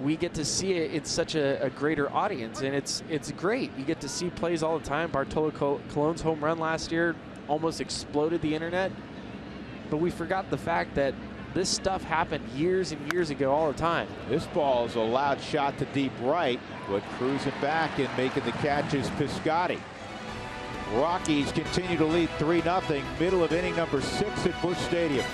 we get to see it in such a greater audience, and it's great. You get to see plays all the time. Bartolo Colon's home run last year almost exploded the internet. But we forgot the fact that this stuff happened years and years ago all the time. This ball is a loud shot to deep right, but cruising back and making the catch is Piscotty. Rockies continue to lead 3-0, middle of inning number 6 at Busch Stadium.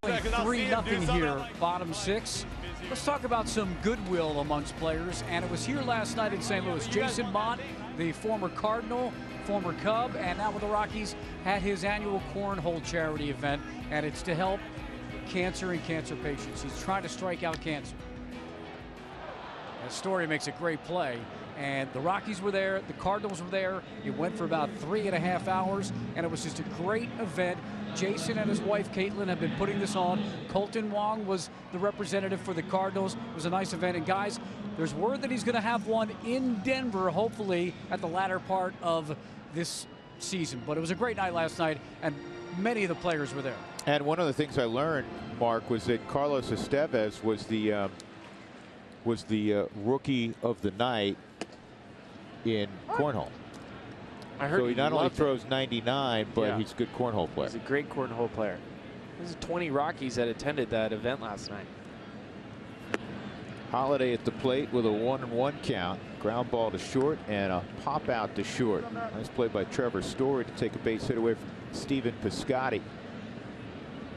Playing 3-0 here, bottom 6. Let's talk about some goodwill amongst players, and it was here last night in St. Louis. Jason Motte, the former Cardinal, former Cub, and now with the Rockies, had his annual cornhole charity event, and it's to help cancer and cancer patients. He's trying to strike out cancer. That story makes a great play. And the Rockies were there, the Cardinals were there. It went for about 3.5 hours, and it was just a great event. Jason and his wife, Caitlin, have been putting this on. Colton Wong was the representative for the Cardinals. It was a nice event. And guys, there's word that he's going to have one in Denver, hopefully, at the latter part of this season. But it was a great night last night, and many of the players were there. And one of the things I learned, Mark, was that Carlos Estevez was the rookie of the night in cornhole. I heard so he not only loved it. throws 99, but Yeah. he's a good cornhole player. He's a great cornhole player. There's 20 Rockies that attended that event last night. Holiday at the plate with a 1-1 count. Ground ball to short and a pop out to short. Nice play by Trevor Story to take a base hit away from Stephen Piscotty.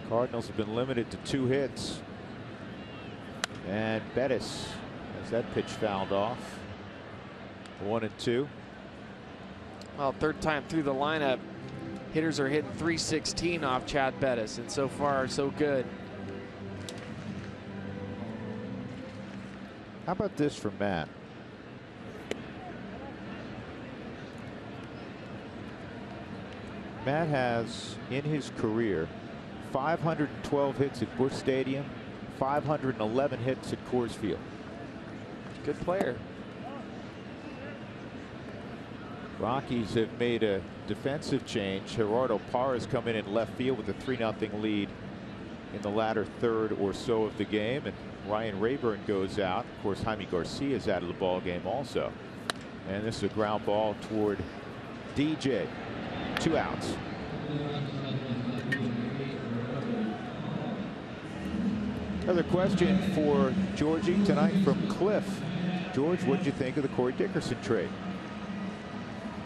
Cardinals have been limited to 2 hits. And Bettis has that pitch fouled off. 1-2. Well, third time through the lineup, hitters are hitting .316 off Chad Bettis, and so far so good. How about this from Matt? Matt has in his career 512 hits at Busch Stadium, 511 hits at Coors Field. Good player. Rockies have made a defensive change. Gerardo Parra's come in left field with a 3-0 lead in the latter third or so of the game, and Ryan Rayburn goes out. Of course, Jaime Garcia is out of the ball game also. And this is a ground ball toward DJ. 2 outs. Another question for Georgie tonight from Cliff. George, what did you think of the Corey Dickerson trade?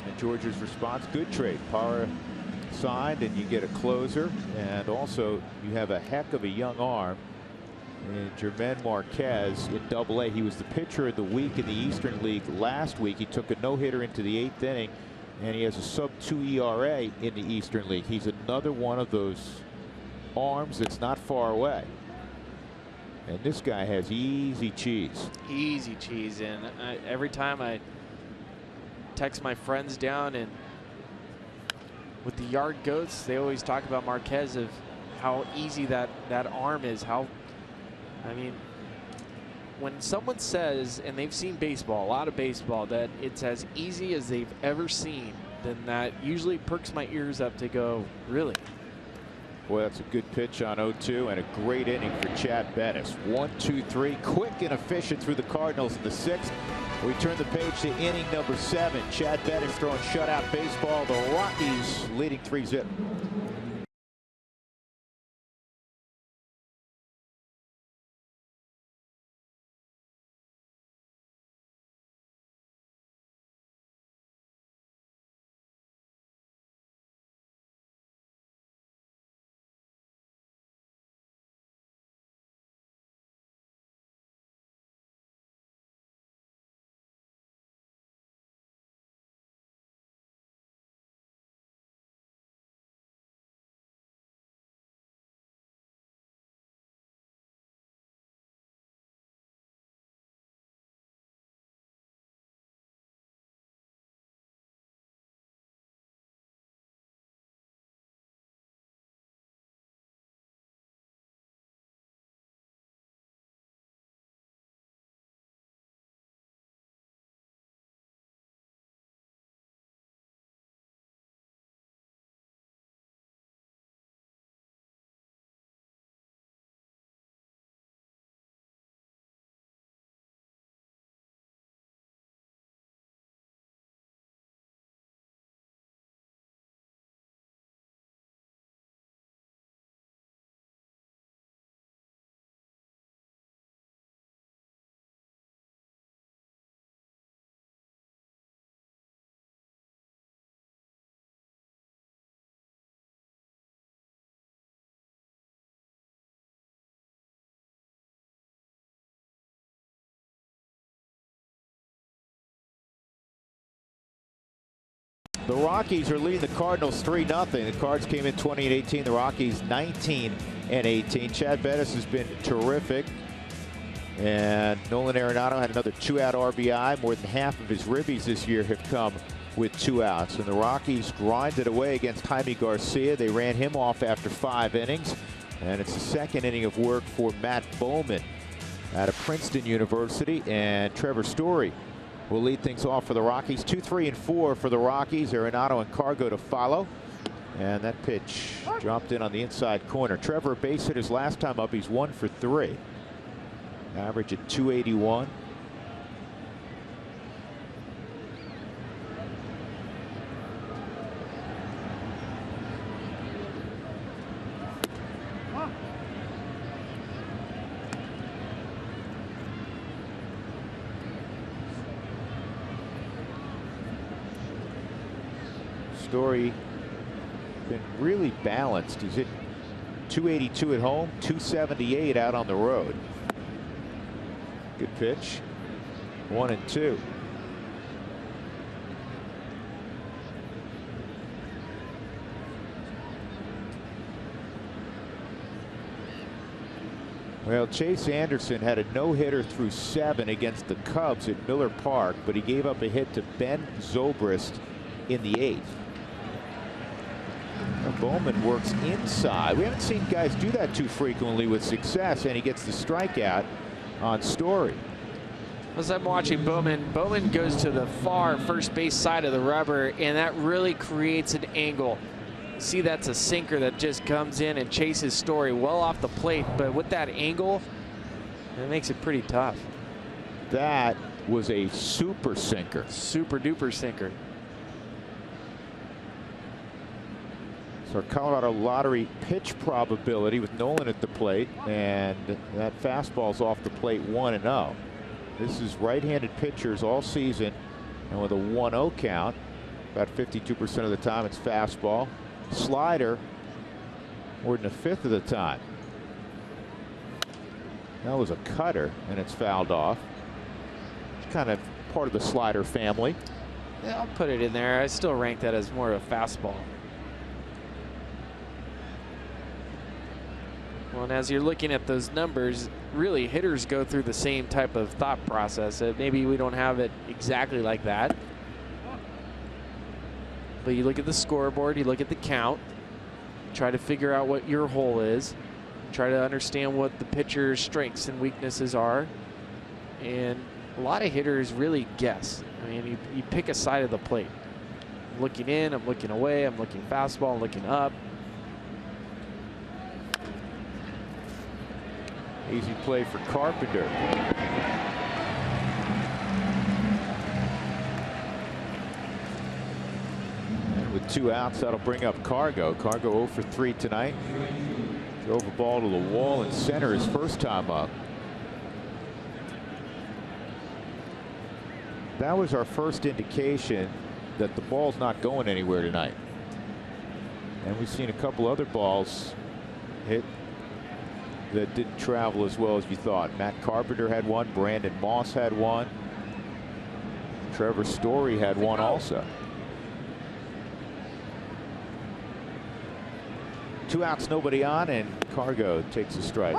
And George's response, good trade. Parra signed and you get a closer, and also you have a heck of a young arm in German Marquez in Double-A. He was the pitcher of the week in the Eastern League last week. He took a no-hitter into the 8th inning, and he has a sub-2 ERA in the Eastern League. He's another one of those arms that's not far away. And this guy has easy cheese. Easy cheese. And every time I text my friends down in with the yard goats, they always talk about Marquez of how easy that arm is. I mean, when someone says, and they've seen baseball, a lot of baseball, that it's as easy as they've ever seen, then that usually perks my ears up to go, really? Boy, that's a good pitch on 0-2 and a great inning for Chad Bettis. 1, 2, 3, quick and efficient through the Cardinals in the 6th. We turn the page to inning number 7. Chad Bettis throwing shutout baseball. The Rockies leading 3-0. The Rockies are leading the Cardinals 3-0. The Cards came in 20-18. The Rockies 19-18. Chad Bettis has been terrific. And Nolan Arenado had another 2-out RBI. More than half of his ribbies this year have come with 2 outs. And the Rockies grinded away against Jaime Garcia. They ran him off after 5 innings. And it's the 2nd inning of work for Matt Bowman out of Princeton University. And Trevor Story will lead things off for the Rockies. 2, 3, and 4 for the Rockies. Arenado and Cargo to follow. And that pitch dropped in on the inside corner. Trevor base hit his last time up. He's 1 for 3. Average at 281. Story been really balanced. He's hit 282 at home, 278 out on the road. Good pitch. 1 and 2. Well, Chase Anderson had a no-hitter through 7 against the Cubs at Miller Park, but he gave up a hit to Ben Zobrist in the 8th. Bowman works inside. We haven't seen guys do that too frequently with success, and he gets the strikeout on Story. As I'm watching Bowman goes to the far first base side of the rubber, and that really creates an angle. See, that's a sinker that just comes in and chases Story well off the plate, but with that angle, it makes it pretty tough. That was a super sinker. Super duper sinker. Our Colorado Lottery pitch probability with Nolan at the plate, and that fastball's off the plate 1-0. This is right-handed pitchers all season, and with a 1-0 count, about 52% of the time it's fastball. Slider more than 1/5 of the time. That was a cutter, and it's fouled off. It's kind of part of the slider family. Yeah, I'll put it in there. I still rank that as more of a fastball. Well, and as you're looking at those numbers, really hitters go through the same type of thought process. Maybe we don't have it exactly like that. but you look at the scoreboard, you look at the count, try to figure out what your hole is, try to understand what the pitcher's strengths and weaknesses are. And a lot of hitters really guess. I mean, you pick a side of the plate. I'm looking in, I'm looking away, I'm looking fastball, I'm looking up. Easy play for Carpenter. And with 2 outs, that'll bring up Cargo. Cargo 0 for 3 tonight. Drove a ball to the wall in center his first time up. That was our first indication that the ball's not going anywhere tonight. And we've seen a couple other balls hit that didn't travel as well as you thought. Matt Carpenter had one. Brandon Moss had one. Trevor Story had one also. 2 outs, nobody on, and Cargo takes a strike.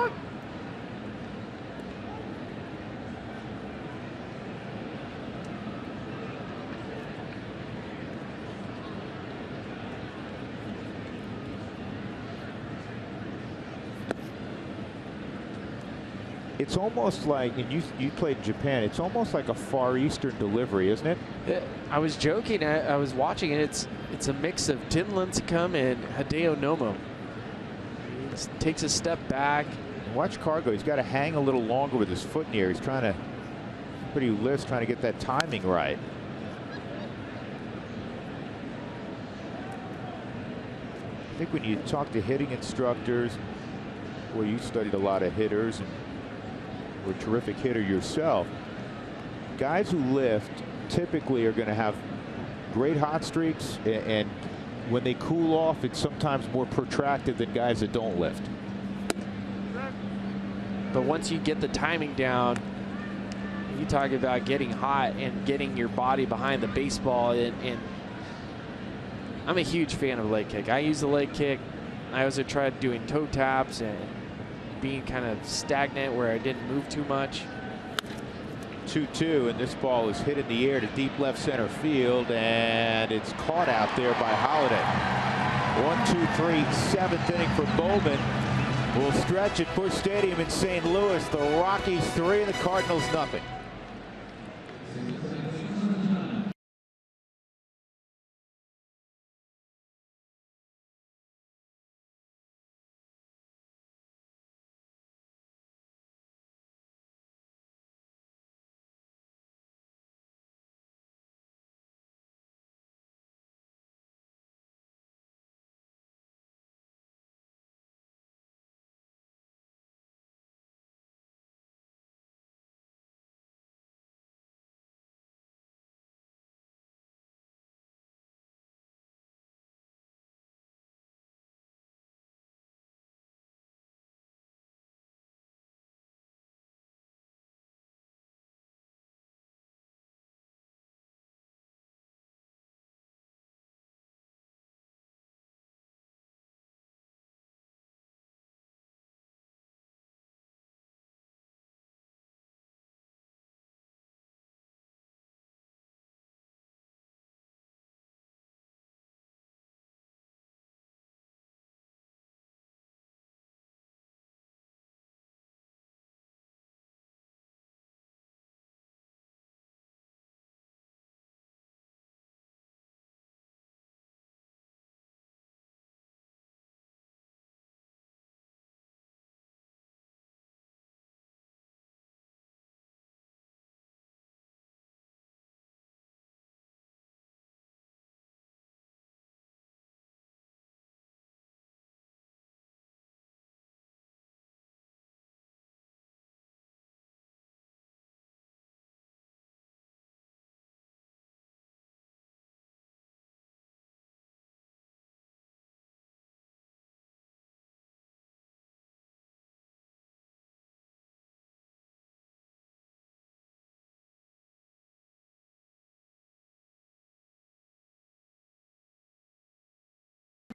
It's almost like, and you played in Japan, it's almost like a Far Eastern delivery, isn't it? I was joking, I was watching it. It's a mix of Tim Lincecum and Hideo Nomo. He takes a step back. Watch Cargo, he's got to hang a little longer with his foot in the air. He's trying to, pretty loose, trying to get that timing right. I think when you talk to hitting instructors, well, you studied a lot of hitters and were a terrific hitter yourself. Guys who lift typically are going to have great hot streaks, and when they cool off, it's sometimes more protracted than guys that don't lift. But once you get the timing down, you talk about getting hot and getting your body behind the baseball. And I'm a huge fan of leg kick. I use the leg kick. I also tried doing toe taps and being kind of stagnant where I didn't move too much. 2-2, and this ball is hit in the air to deep left center field, and it's caught out there by Holiday. 1, 2, 3, 7th inning for Bowman. We'll stretch at Busch Stadium in St. Louis. The Rockies 3 and the Cardinals nothing.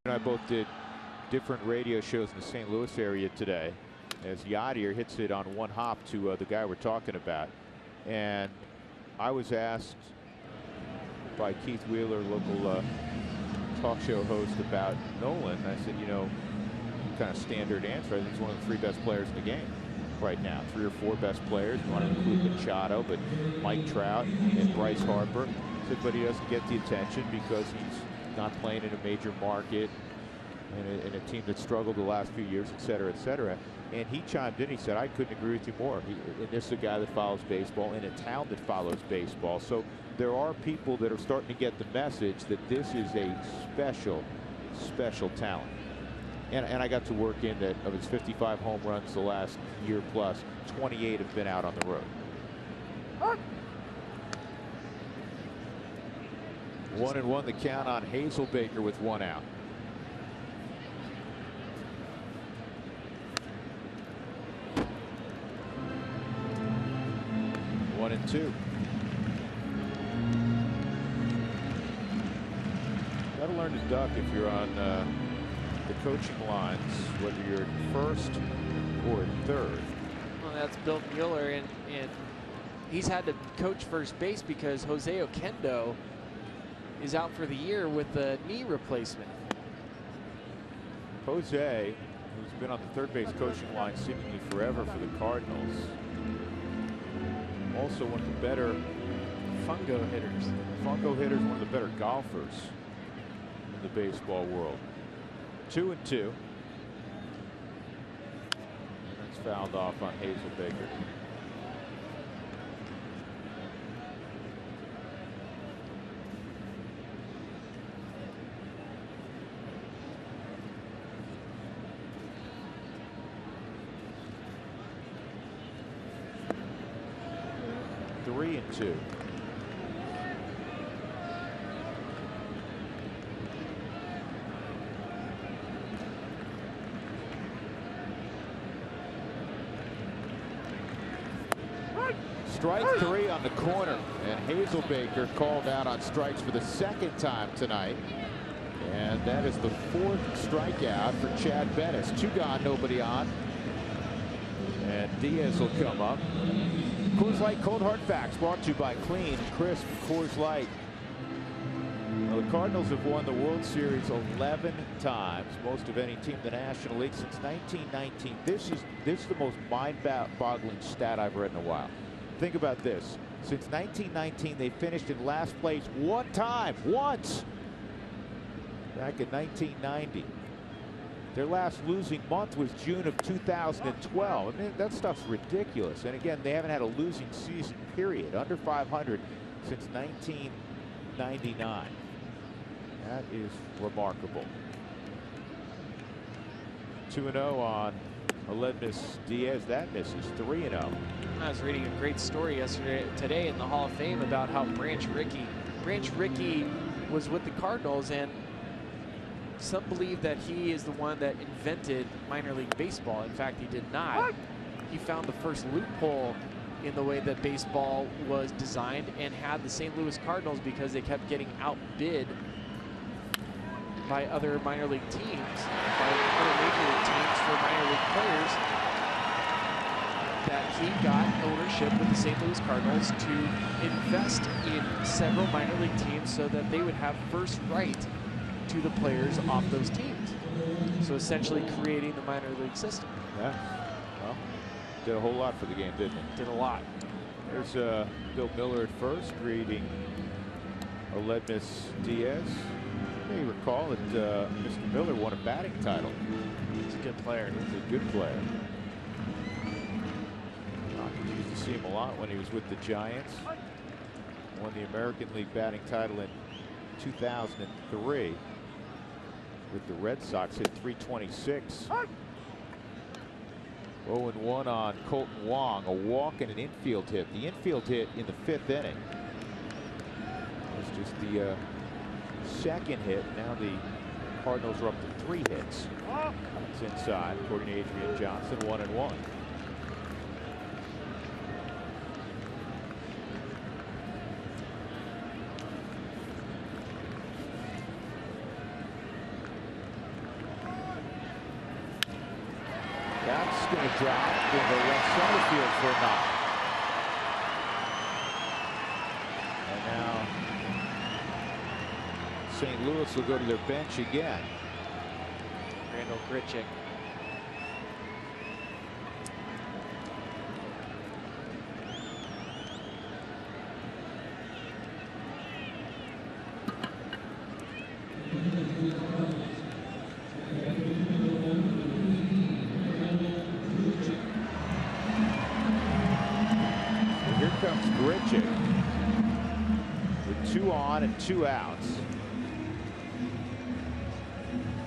And I both did different radio shows in the St. Louis area today as Yadier hits it on one hop to the guy we're talking about. And I was asked by Keith Wheeler, local talk show host about Nolan. I said, you know, kind of standard answer. I think he's one of the 3 best players in the game right now. 3 or 4 best players. You want to include Machado, but Mike Trout and Bryce Harper. I said, but he doesn't get the attention because he's not playing in a major market, in a team that struggled the last few years, et cetera, et cetera. And he chimed in. He said, I couldn't agree with you more. And this is a guy that follows baseball in a town that follows baseball. So there are people that are starting to get the message that this is a special, special talent. And I got to work in that of his 55 home runs the last year plus, 28 have been out on the road. 1-1 the count on Hazelbaker with 1 out. One and two. Got to learn to duck if you're on the coaching lines, whether you're at first or at third. Well, that's Bill Mueller, and he's had to coach first base because Jose Oquendo is out for the year with a knee replacement. Jose, who's been on the third base coaching line seemingly forever for the Cardinals, also one of the better Fungo hitters. Fungo hitters, one of the better golfers in the baseball world. 2 and 2. And that's fouled off on Hazelbaker. Three and two. Strike 3 on the corner, and Hazelbaker called out on strikes for the 2nd time tonight. And that is the 4th strikeout for Chad Bettis. 2 gone, nobody on. And Diaz will come up. Coors Light Cold Hard Facts brought to you by Clean, Crisp Coors Light. Well, the Cardinals have won the World Series 11 times, most of any team in the National League since 1919. This is the most mind-boggling stat I've read in a while. Think about this. Since 1919, they finished in last place 1 time, once, back in 1990. Their last losing month was June of 2012. I mean, that stuff's ridiculous. And again, they haven't had a losing season, period, under 500 since 1999. That is remarkable. 2-0 on Aledmys Diaz. That misses. 3-0. I was reading a great story today in the Hall of Fame about how Branch Rickey was with the Cardinals, and some believe that he is the one that invented minor league baseball. In fact, he did not. He found the first loophole in the way that baseball was designed and had the St. Louis Cardinals because they kept getting outbid by other minor league teams, by other major league teams for minor league players, that he got ownership with the St. Louis Cardinals to invest in several minor league teams so that they would have first right to the players off those teams. So essentially creating the minor league system. Yeah, well, did a whole lot for the game, didn't it? Did a lot. There's Bill Miller at first, greeting Aledmys Diaz. You may recall that Mr. Miller won a batting title. He's a good player. He's a good player. You used to see him a lot when he was with the Giants. Won the American League batting title in 2003 with the Red Sox. Hit .326. 0-1 on Colton Wong, a walk and an infield hit. The infield hit in the 5th inning was just the 2nd hit. Now the Cardinals are up to 3 hits. It's inside, according to Adrian Johnson. 1-1. That's going to drop in the left center field for a knock. And now St. Louis will go to their bench again. Randal Grichuk. Here comes Grichuk with 2 on and 2 outs.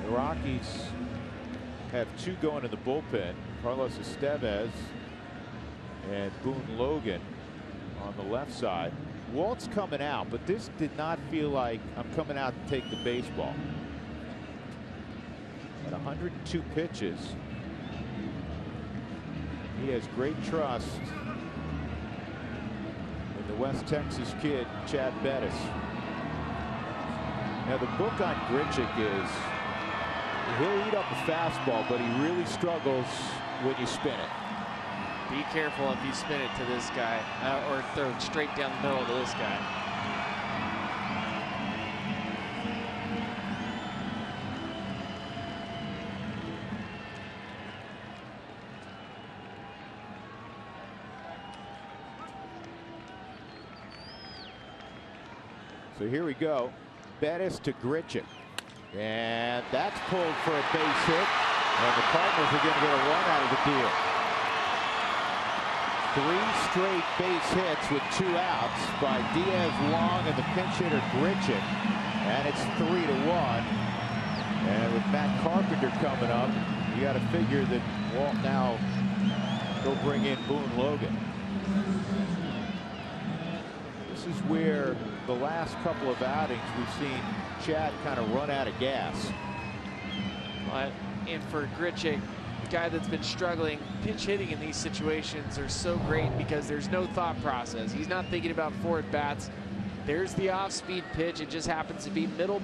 The Rockies have 2 going in the bullpen. Carlos Estevez and Boone Logan on the left side. Walt's coming out, but this did not feel like I'm coming out to take the baseball. At 102 pitches, he has great trust in the West Texas kid, Chad Bettis. Now, the book on Grichuk is he'll eat up a fastball, but he really struggles when you spin it. Be careful if you spin it to this guy or throw it straight down the middle to this guy. So here we go. Bettis to Grichuk. And that's pulled for a base hit. And the Cardinals are going to get a run out of the deal. 3 straight base hits with 2 outs by Diaz, Long, and the pinch hitter Grichuk. And it's 3-1. And with Matt Carpenter coming up, you got to figure that Walt now will bring in Boone Logan. This is where the last couple of outings we've seen Chad kind of run out of gas. And for Grichuk, a guy that's been struggling, pinch hitting in these situations are so great because there's no thought process. He's not thinking about 4 at bats. There's the off-speed pitch. It just happens to be middle,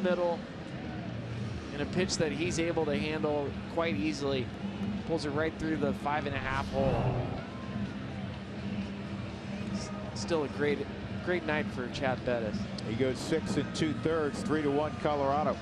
and a pitch that he's able to handle quite easily. Pulls it right through the 5.5 hole. Still a great night for Chad Bettis. He goes 6 2/3, 3-1 Colorado.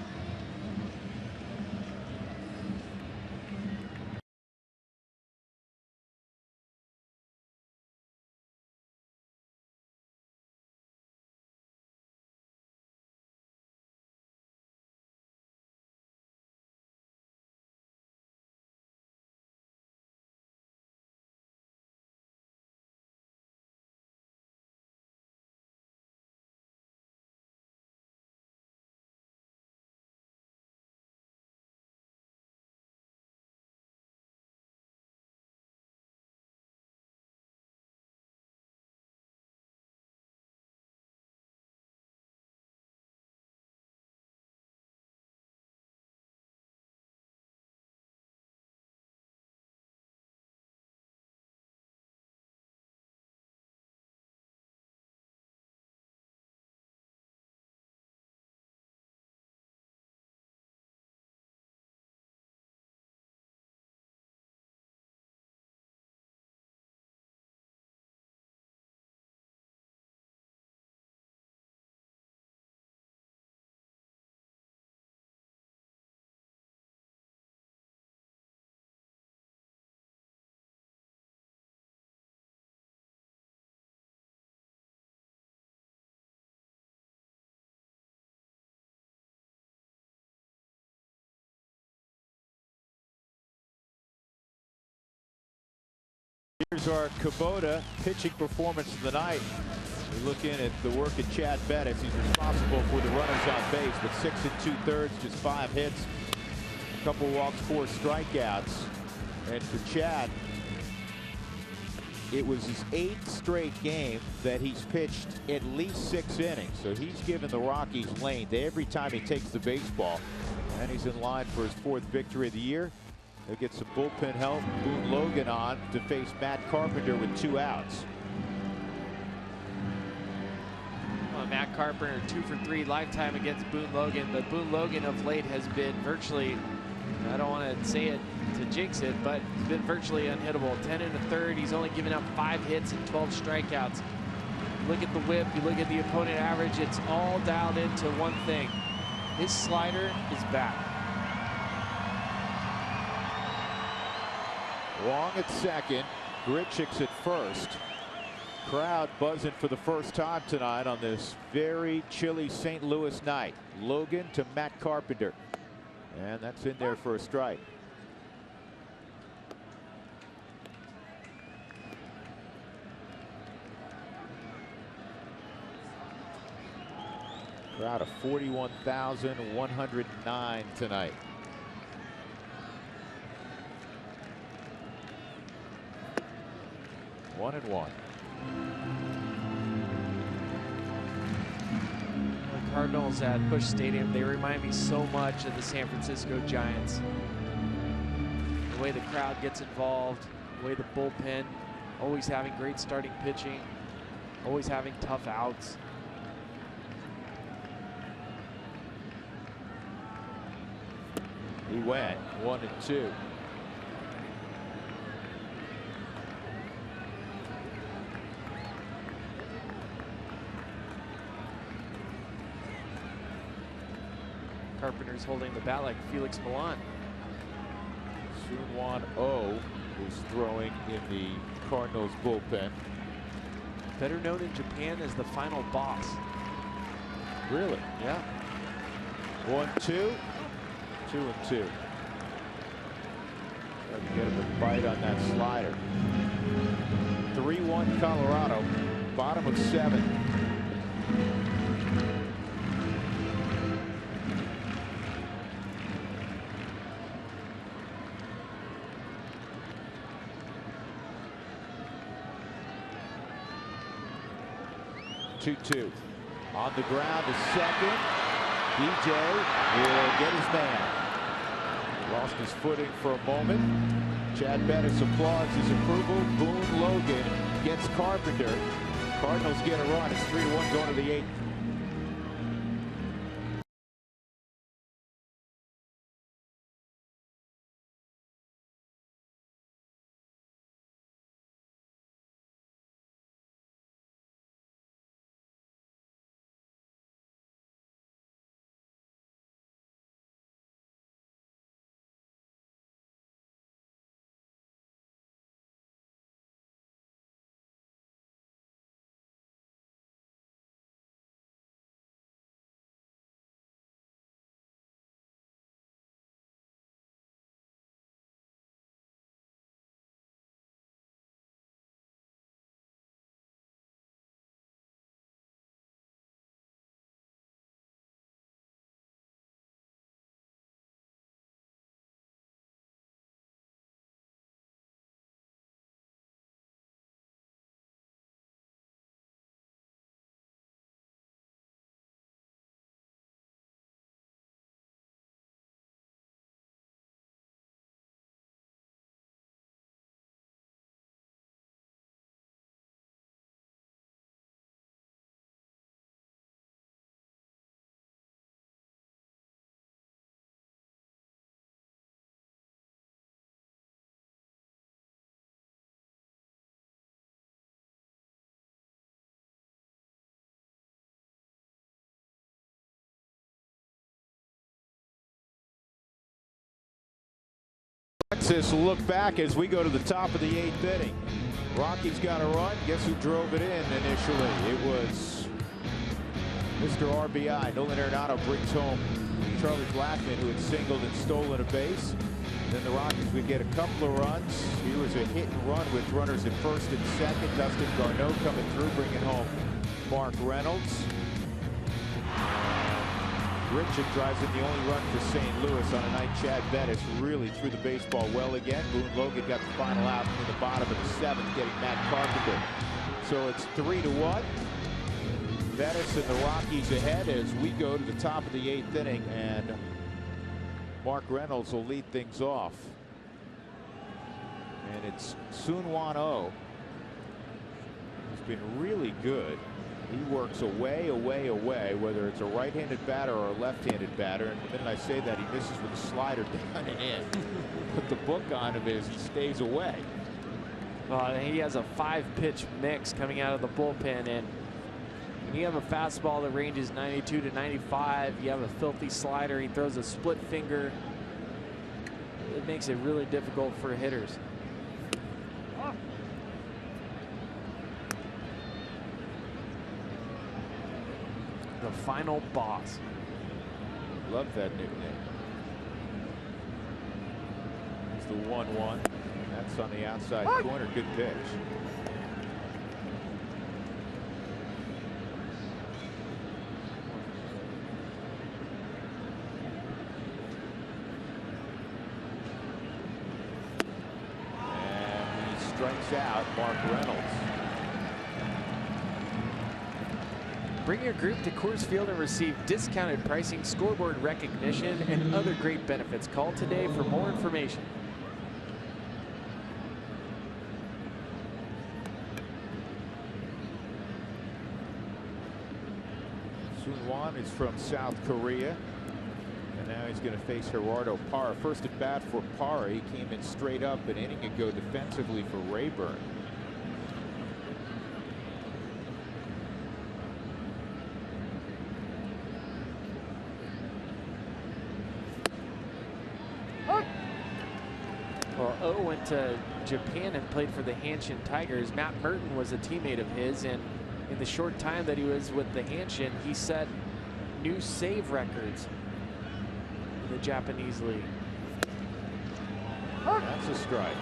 Here's our Kubota pitching performance of the night. We look in at the work of Chad Bettis. He's responsible for the runners on base, but 6 2/3, just 5 hits, a couple walks, 4 strikeouts. And for Chad, it was his 8th straight game that he's pitched at least 6 innings. So he's given the Rockies length every time he takes the baseball. And he's in line for his 4th victory of the year. They'll get some bullpen help. Boone Logan on to face Matt Carpenter with 2 outs. Well, Matt Carpenter 2 for 3 lifetime against Boone Logan, but Boone Logan of late has been virtually, I don't want to say it to jinx it, but he's been virtually unhittable. 10 1/3. He's only given up 5 hits and 12 strikeouts. Look at the whip, you look at the opponent average, it's all dialed into one thing. His slider is back. Wong at second, Grichuk's at first. Crowd buzzing for the first time tonight on this very chilly St. Louis night. Logan to Matt Carpenter. And that's in there for a strike. Crowd of 41,109 tonight. One and one. The Cardinals at Busch Stadium, they remind me so much of the San Francisco Giants. The way the crowd gets involved, the way the bullpen, always having great starting pitching, always having tough outs. He went 1-2. Carpenter's holding the bat like Felix Millan. Soon-Won Oh, who's throwing in the Cardinals bullpen. Better known in Japan as the final boss. Really? Yeah. 1-2. 2-2. Try to get him a bite on that slider. 3-1 Colorado. Bottom of 7. Two. On the ground to second. DJ will get his man. Lost his footing for a moment. Chad Bettis applauds his approval. Boone Logan gets Carpenter. Cardinals get a run. It's 3-1 going to the 8th. Texas will look back as we go to the top of the 8th inning. Rockies got a run. Guess who drove it in initially? It was Mr. RBI. Nolan Arenado brings home Charlie Blackmon, who had singled and stolen a base. Then the Rockies would get a couple of runs. Here was a hit and run with runners at first and second. Dustin Garneau coming through, bringing home Mark Reynolds. Grichuk drives in the only run for St. Louis on a night. Chad Bettis really threw the baseball well again. Boone Logan got the final out in the bottom of the 7th, getting Matt Carpenter. So it's 3-1. Bettis and the Rockies ahead as we go to the top of the 8th inning, and Mark Reynolds will lead things off. And it's Soon-Won Oh, who's been really good. He works away, whether it's a right-handed batter or a left-handed batter. And the minute I say that, he misses with a slider down and in. But the book on him is he stays away. He has a 5-pitch mix coming out of the bullpen, and When you have a fastball that ranges 92 to 95, you have a filthy slider, he throws a split finger. It makes it really difficult for hitters. The final boss. Love that nickname. It's the 1-1. That's on the outside corner. Good pitch. And he strikes out Mark Reynolds. Bring your group to Coors Field and receive discounted pricing, scoreboard recognition, and other great benefits. Call today for more information. Soon-Won is from South Korea. And now he's going to face Gerardo Parra. First at bat for Parra. He came in straight up an inning ago defensively for Rayburn. Well, O went to Japan and played for the Hanshin Tigers. Matt Merton was a teammate of his, and in the short time that he was with the Hanshin, he set new save records in the Japanese league. That's a strike.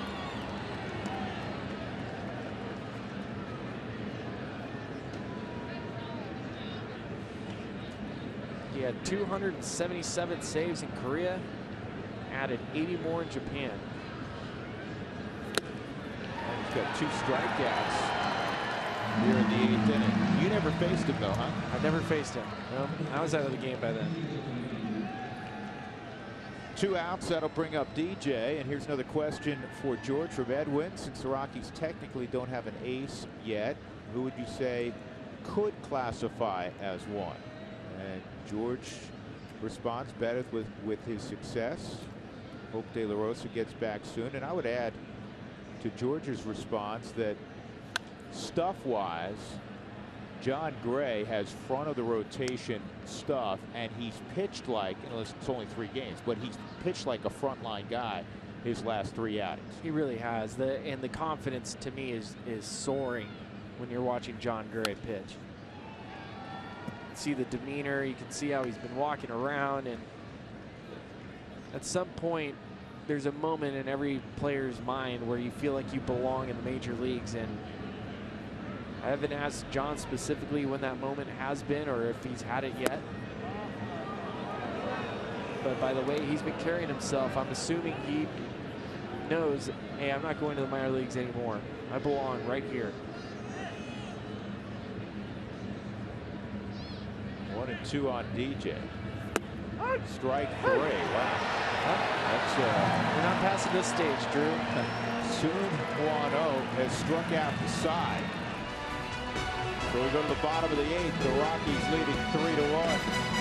He had 277 saves in Korea, added 80 more in Japan. And he's got 2 strikeouts here in the 8th inning. You never faced him though, huh? I've never faced him. No, I was out of the game by then. 2 outs, that'll bring up DJ. And here's another question for George from Edwin. Since the Rockies technically don't have an ace yet, who would you say could classify as one? And George responds better with his success. Hope De La Rosa gets back soon. And I would add to George's response that stuff-wise, John Gray has front of the rotation stuff, and he's pitched like, you know, it's only 3 games, but he's pitched like a frontline guy his last 3 outings. He really has. And the confidence to me is soaring when you're watching John Gray pitch. You can see the demeanor, you can see how he's been walking around, and at some point there's a moment in every player's mind where you feel like you belong in the major leagues, and I haven't asked John specifically when that moment has been or if he's had it yet. But by the way he's been carrying himself, I'm assuming he knows, hey, I'm not going to the minor leagues anymore. I belong right here. 1-2 on DJ. Strike 3. Wow. That's We're not passing this stage, Drew. Soon-Won has struck out the side. So we go to the bottom of the 8th. The Rockies leading 3-1.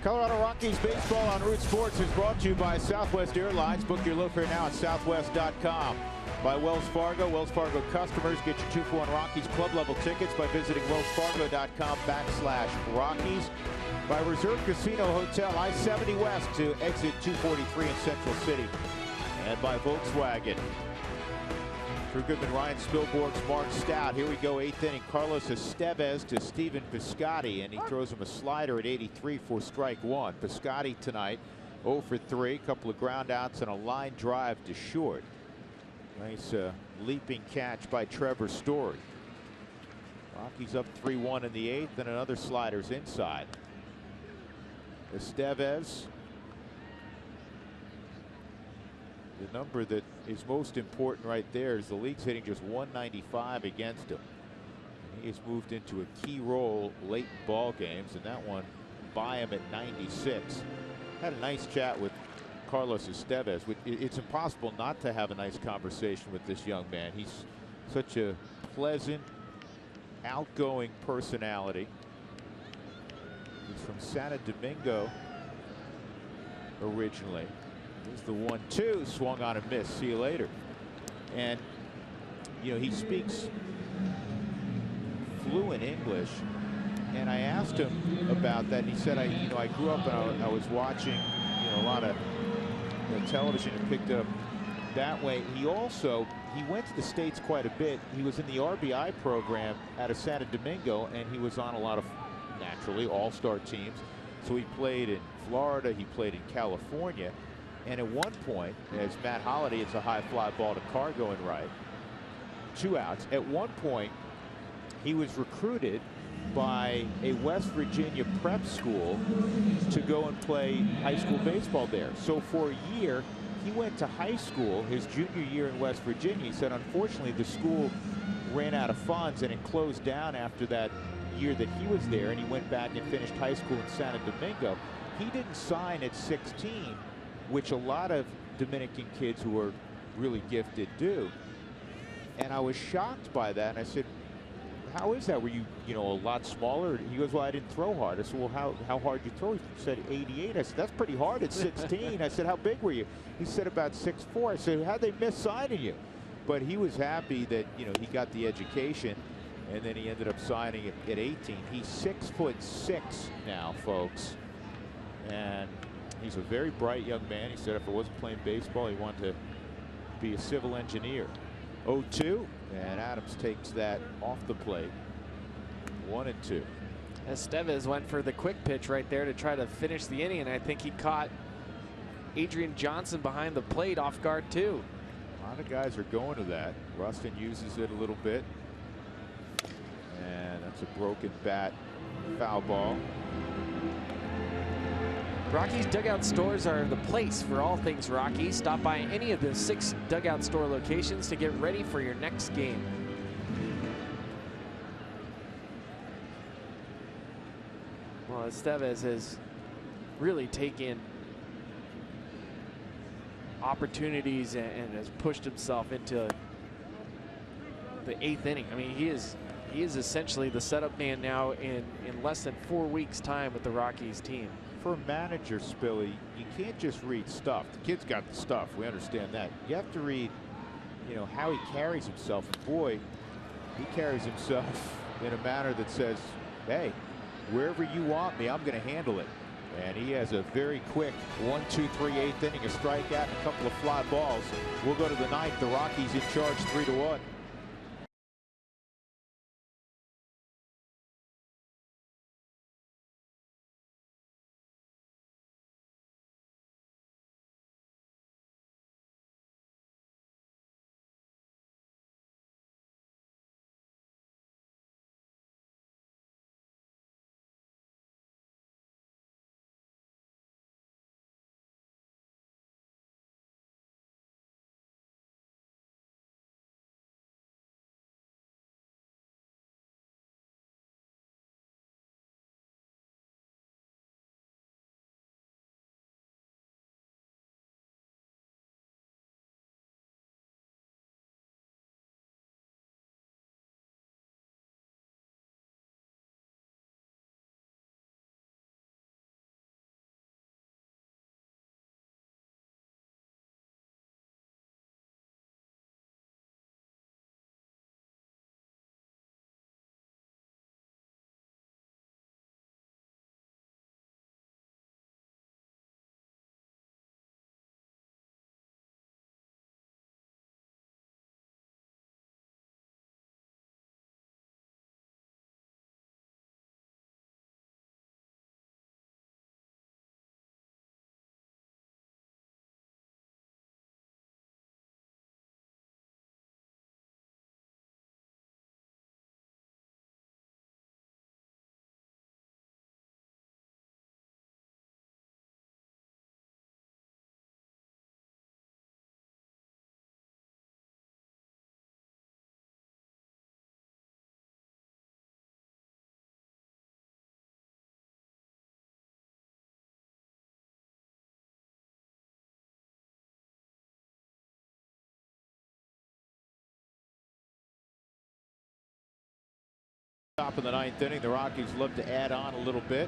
Colorado Rockies baseball on Root Sports is brought to you by Southwest Airlines. Book your low fare now at southwest.com. By Wells Fargo. Wells Fargo customers get your 2-for-1 Rockies club level tickets by visiting wellsfargo.com/Rockies. By Reserve Casino Hotel, I-70 West to exit 243 in Central City. And by Volkswagen. Drew Goodman, Ryan Spilborghs, Mark Stout. Here we go, 8th inning. Carlos Estevez to Stephen Piscotty, and he throws him a slider at 83 for strike one. Piscotty tonight 0 for 3, a couple of ground outs and a line drive to short. Nice leaping catch by Trevor Story. Rockies up 3-1 in the 8th, and another slider's inside. Estevez. The number that is most important right there is the league's hitting just 195 against him. He has moved into a key role late in ball games, and that one by him at 96. Had a nice chat with Carlos Estevez. It's impossible not to have a nice conversation with this young man. He's such a pleasant, outgoing personality. He's from Santo Domingo originally. Here's the 1-2, swung on and missed. See you later. And you know, he speaks fluent English, and I asked him about that, and he said, I grew up and I was watching a lot of television and picked up that way. He went to the States quite a bit. He was in the RBI program out of Santo Domingo, and he was on a lot of, naturally, all-star teams. So he played in Florida, he played in California. And at one point, as Matt Holliday, it's a high fly ball to Carr going right. 2 outs. At one point, he was recruited by a West Virginia prep school to go and play high school baseball there. So for a year, he went to high school his junior year in West Virginia. He said, unfortunately, the school ran out of funds and it closed down after that year that he was there, and he went back and finished high school in Santo Domingo. He didn't sign at 16. Which a lot of Dominican kids who are really gifted do. And I was shocked by that. And I said, how is that? Were you, a lot smaller? He goes, well, I didn't throw hard. I said, well, how hard did you throw? He said 88. I said, that's pretty hard at 16. I said, how big were you? He said about 6'4". I said, how'd they miss signing you? But he was happy that, he got the education, and then he ended up signing at 18. He's 6'6" now, folks. And he's a very bright young man. He said if it wasn't playing baseball, he wanted to be a civil engineer. 0-2, and Adams takes that off the plate. 1-2. Estevez went for the quick pitch right there to try to finish the inning, and I think he caught Adrian Johnson behind the plate off guard too. A lot of guys are going to that. Rustin uses it a little bit, and that's a broken bat, foul ball. Rockies dugout stores are the place for all things Rockies. Stop by any of the 6 dugout store locations to get ready for your next game. Well, Estevez has really taken opportunities and has pushed himself into the 8th inning. I mean, he is essentially the setup man now in less than 4 weeks' time with the Rockies team. For a manager, Spilly, you can't just read stuff. The kid's got the stuff. We understand that. You have to read, how he carries himself. And boy, he carries himself in a manner that says, hey, wherever you want me, I'm going to handle it. And he has a very quick 1, 2, 3, 8th inning, a strikeout, and a couple of fly balls. We'll go to the 9th. The Rockies in charge 3-1. Top of the 9th inning, the Rockies look to add on a little bit.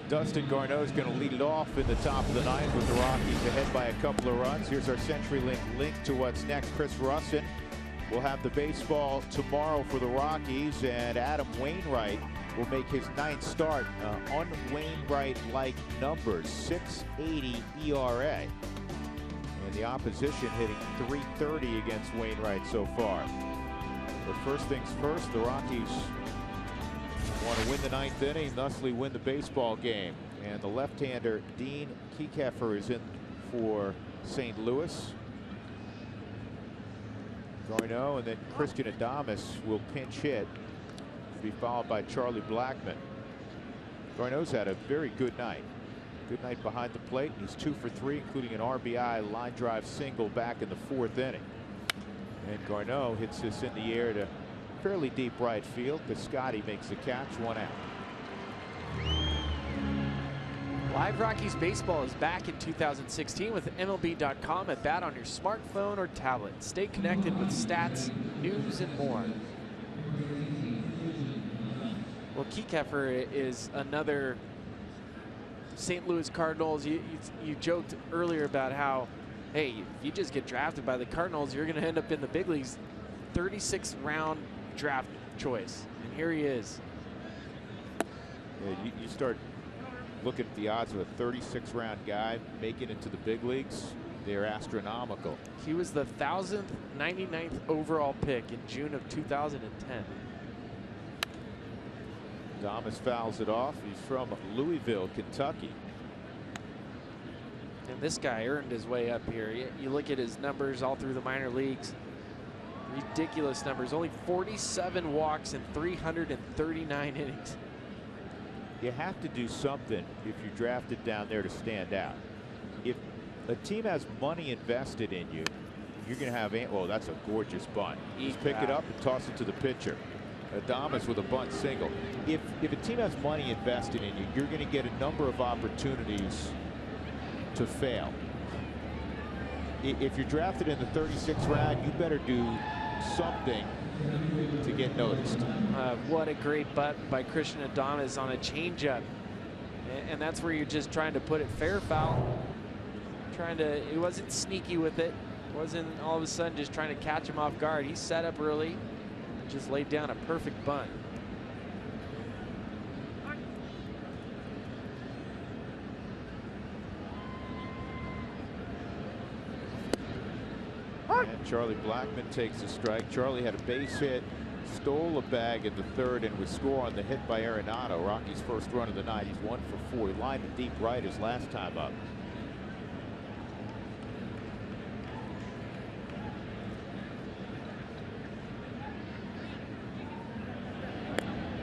Dustin Garneau is going to lead it off in the top of the 9th with the Rockies ahead by a couple of runs. Here's our CenturyLink link to what's next. Chris Russin will have the baseball tomorrow for the Rockies, and Adam Wainwright will make his 9th start. Un-Wainwright-like numbers, 6.80 ERA. And the opposition hitting .330 against Wainwright so far. But first things first, the Rockies want to win the 9th inning, thusly win the baseball game. And the left-hander Dean Kiekefer is in for St. Louis. Garneau and then Christian Adames will pinch hit, to be followed by Charlie Blackmon. Garneau's had a very good night. Good night behind the plate. He's 2 for 3, including an RBI line drive single back in the 4th inning. And Garneau hits this in the air to fairly deep right field. Piscotty makes the catch, 1 out. Live Rockies baseball is back in 2016 with MLB.com at bat on your smartphone or tablet. Stay connected with stats, news, and more. Well, Kiekefer is another St. Louis Cardinals. You joked earlier about how, hey, if you just get drafted by the Cardinals, you're going to end up in the big leagues. 36th round draft choice, and here he is. Yeah, you start looking at the odds of a 36th round guy making it to the big leagues. They're astronomical. He was the 1,099th overall pick in June of 2010. Adames fouls it off. He's from Louisville, Kentucky. And this guy earned his way up here. You look at his numbers all through the minor leagues. Ridiculous numbers. Only 47 walks in 339 innings. You have to do something if you're drafted down there to stand out. If a team has money invested in you, you're going to have, well, that's a gorgeous bunt. Just pick it up and toss it to the pitcher. Adames with a bunt single. If a team has money invested in you, you're going to get a number of opportunities to fail. If you're drafted in the 36th round, you better do something to get noticed. What a great butt by Christian Adames on a changeup. And that's where you're just trying to put it fair foul. He wasn't sneaky with it. Wasn't all of a sudden just trying to catch him off guard. He set up early, just laid down a perfect bunt. And Charlie Blackmon takes a strike. Charlie had a base hit, stole a bag in the 3rd, and would score on the hit by Arenado. Rocky's first run of the night. He's 1 for 4. He lined to deep right his last time up.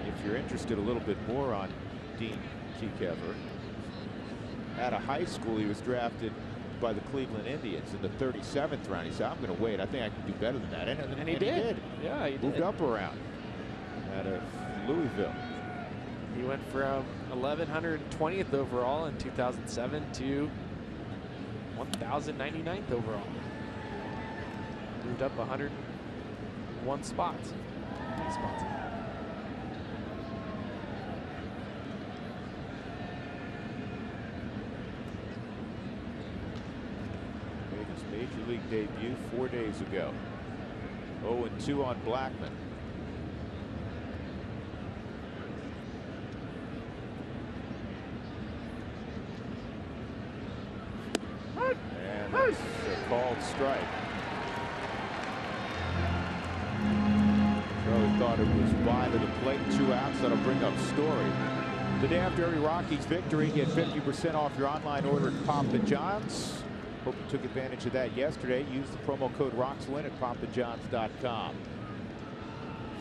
If you're interested a little bit more on Dean Kiekefer, out of high school he was drafted by the Cleveland Indians in the 37th round. He said, I'm going to wait. I think I can do better than that. And he did. Yeah, he moved did. up around out of Louisville. He went from 1,120th overall in 2007 to 1,099th overall. Moved up 101 spots. Made his major league debut 4 days ago. 0-2 on Blackmon. And that's a called strike. Charlie thought it was wide of the plate, 2 outs. That'll bring up Story. The day after every Rockies victory, get 50% off your online order at Papa John's. Hope you took advantage of that yesterday. Use the promo code ROXWIN at papajohns.com. A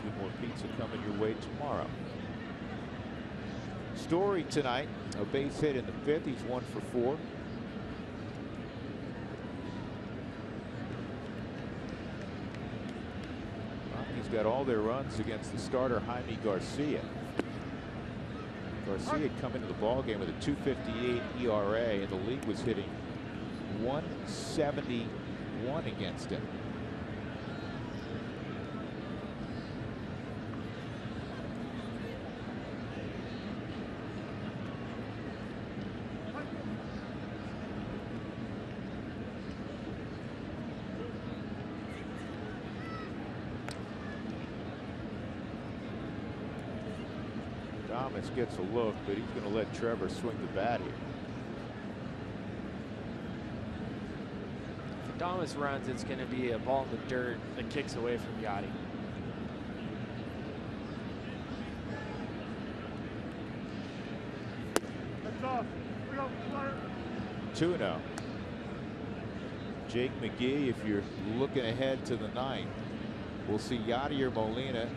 few more pizza coming your way tomorrow. Story tonight, a base hit in the 5th. He's 1 for 4. Rockies got all their runs against the starter Jaime Garcia. Garcia had come into the ballgame with a 2.58 ERA, and the league was hitting 171 against him. Thomas gets a look, but he's going to let Trevor swing the bat here. If Thomas runs, it's going to be a ball in the dirt that kicks away from Yadi. 2-0. Jake McGee, if you're looking ahead to the ninth, we'll see Yadier Molina,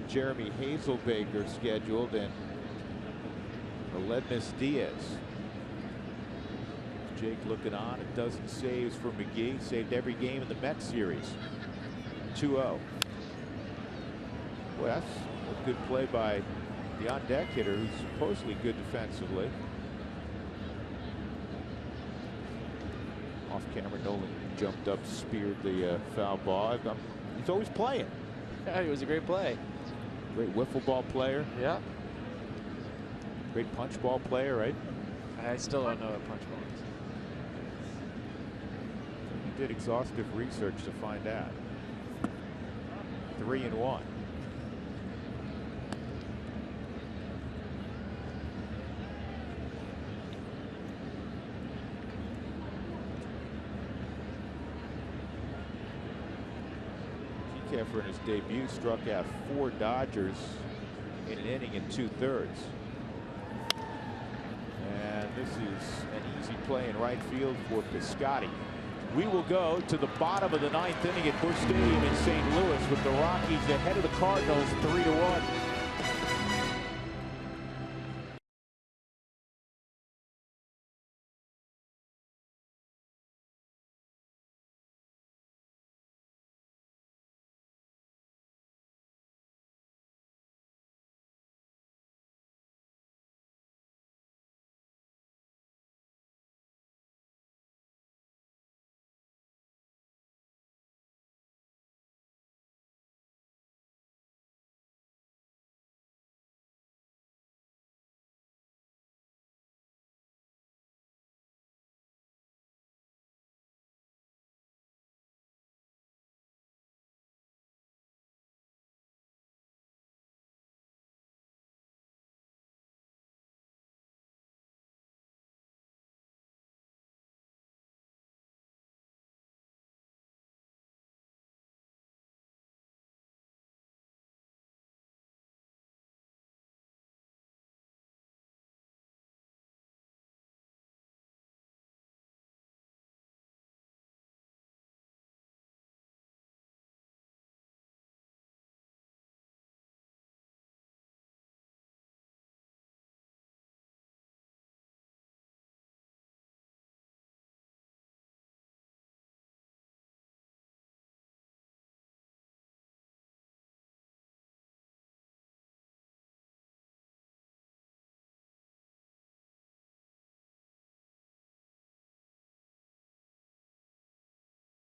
Jeremy Hazelbaker scheduled, and Aledmys Diaz. Jake looking on, a dozen saves for McGee, saved every game in the Mets series. 2-0. Well, that's a good play by the on-deck hitter, who's supposedly good defensively. Off camera, Nolan jumped up, speared the foul ball. He's always playing. Yeah, it was a great play. Great wiffle ball player. Yeah. Great punch ball player, right? I still don't know what punch ball is. He did exhaustive research to find out. 3-1. For his debut, struck out 4 Dodgers in an inning and 2/3. And this is an easy play in right field for Piscotty. We will go to the bottom of the 9th inning at Busch Stadium in St. Louis with the Rockies ahead of the Cardinals 3-1.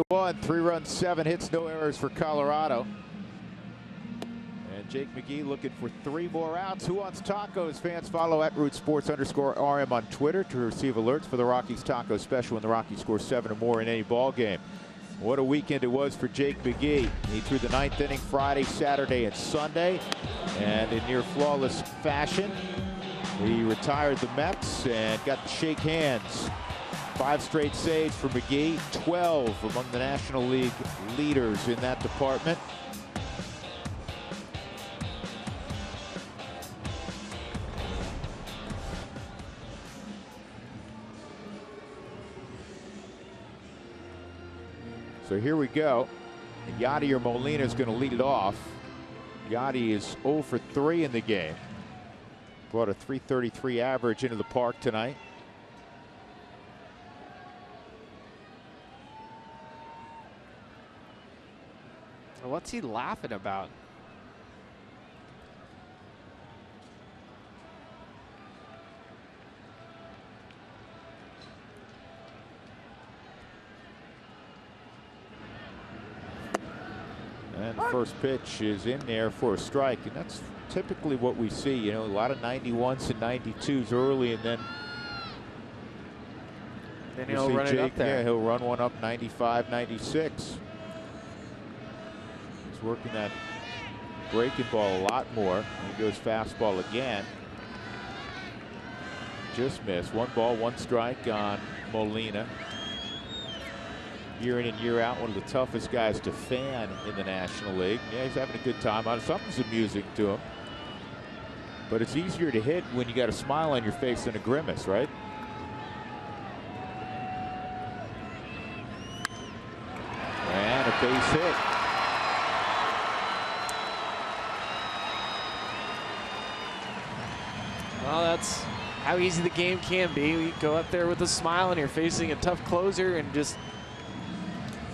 One 3-run, 7 hits, no errors for Colorado. And Jake McGee looking for 3 more outs. Who wants tacos? Fans follow at @RootSports_RM on Twitter to receive alerts for the Rockies Taco Special when the Rockies score 7 or more in any ball game. What a weekend it was for Jake McGee. He threw the 9th inning Friday, Saturday, and Sunday, and in near flawless fashion, he retired the Mets and got to shake hands. 5 straight saves for McGee, 12 among the National League leaders in that department. So here we go. Yadier Molina is going to lead it off. Yadi is 0 for 3 in the game. Brought a .333 average into the park tonight. What's he laughing about? And the first pitch is in there for a strike, and that's typically what we see. You know, a lot of 91s and 92s early, and then he'll run it up there. Yeah, he'll run one up 95, 96. He's working that breaking ball a lot more. He goes fastball again. just missed. 1 ball, 1 strike on Molina. Year in and year out, one of the toughest guys to fan in the National League. Yeah, he's having a good time on it. Something's amusing to him. But it's easier to hit when you got a smile on your face than a grimace, right? And a base hit. Well, that's how easy the game can be. You go up there with a smile and you're facing a tough closer and just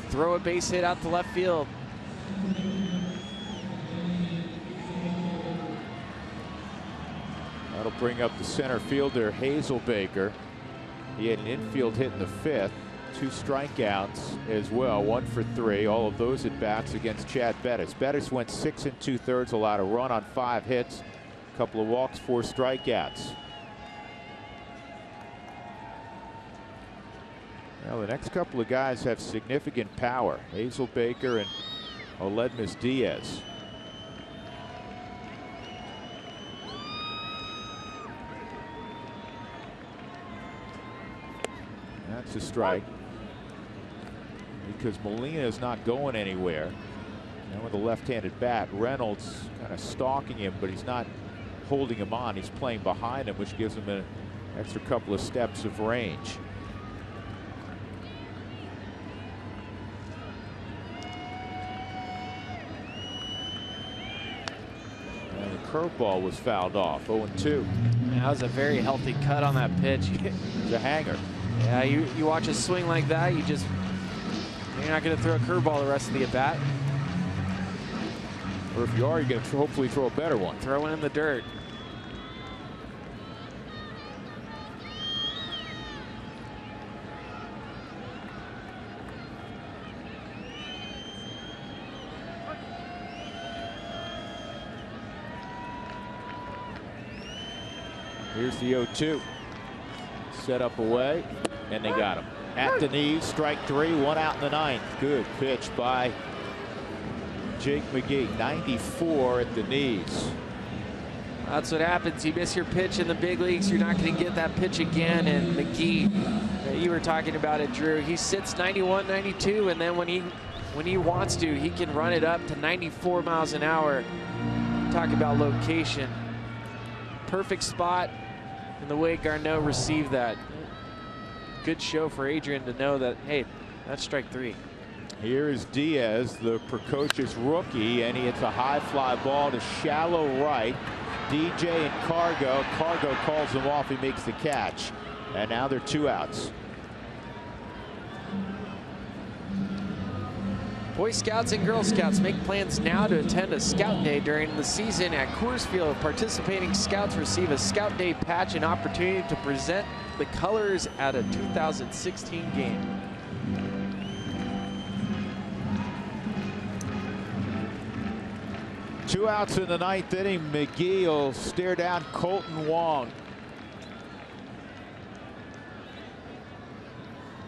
throw a base hit out to left field. That'll bring up the center fielder, Hazelbaker. He had an infield hit in the 5th. 2 strikeouts as well, 1 for 3. All of those at bats against Chad Bettis. Bettis went 6 2/3, allowed a run on 5 hits, a couple of walks, 4 strikeouts. Well, the next couple of guys have significant power. Hazelbaker and Aledmys Diaz. That's a strike. Because Molina is not going anywhere. And with a left-handed bat, Reynolds kind of stalking him, but he's not holding him on. He's playing behind him, which gives him an extra couple of steps of range. And the curveball was fouled off, 0-2. That was a very healthy cut on that pitch. It's a hanger. Yeah, you watch a swing like that, you're not going to throw a curveball the rest of the at bat. Or if you are, you're going to hopefully throw a better one. Throw it in the dirt. Here's the 0-2. Set up away, and they got him. At the knees, strike 3, 1 out in the 9th. Good pitch by Jake McGee. 94 at the knees. That's what happens. You miss your pitch in the big leagues, you're not going to get that pitch again. And McGee, you were talking about it, Drew. He sits 91, 92, and then when he wants to, he can run it up to 94 miles an hour. Talk about location. Perfect spot, and the way Garneau received that. Good show for Adrian to know that, hey, that's strike 3. Here is Diaz, the precocious rookie, and he hits a high fly ball to shallow right. DJ and Cargo. Cargo calls him off. He makes the catch. And now they're 2 outs. Boy Scouts and Girl Scouts make plans now to attend a Scout Day during the season at Coors Field. Participating Scouts receive a Scout Day patch and opportunity to present the colors at a 2016 game. Two outs in the 9th inning. McGee will stare down Colton Wong.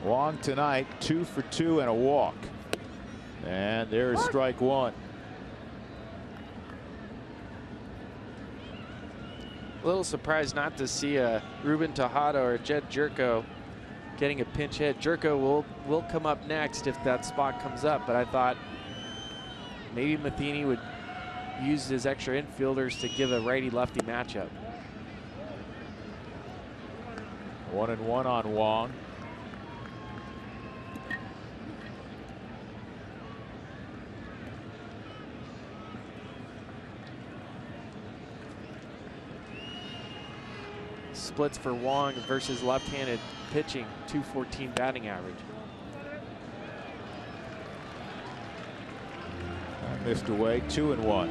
Wong tonight 2 for 2 and a walk. And there's strike 1. A little surprised not to see a Ruben Tejada or Jed Jerko getting a pinch hit. Jerko will come up next if that spot comes up, but I thought maybe Matheny would use his extra infielders to give a righty-lefty matchup. 1-1 on Wong. Splits for Wong versus left-handed pitching, .214 batting average. Missed away, 2-1.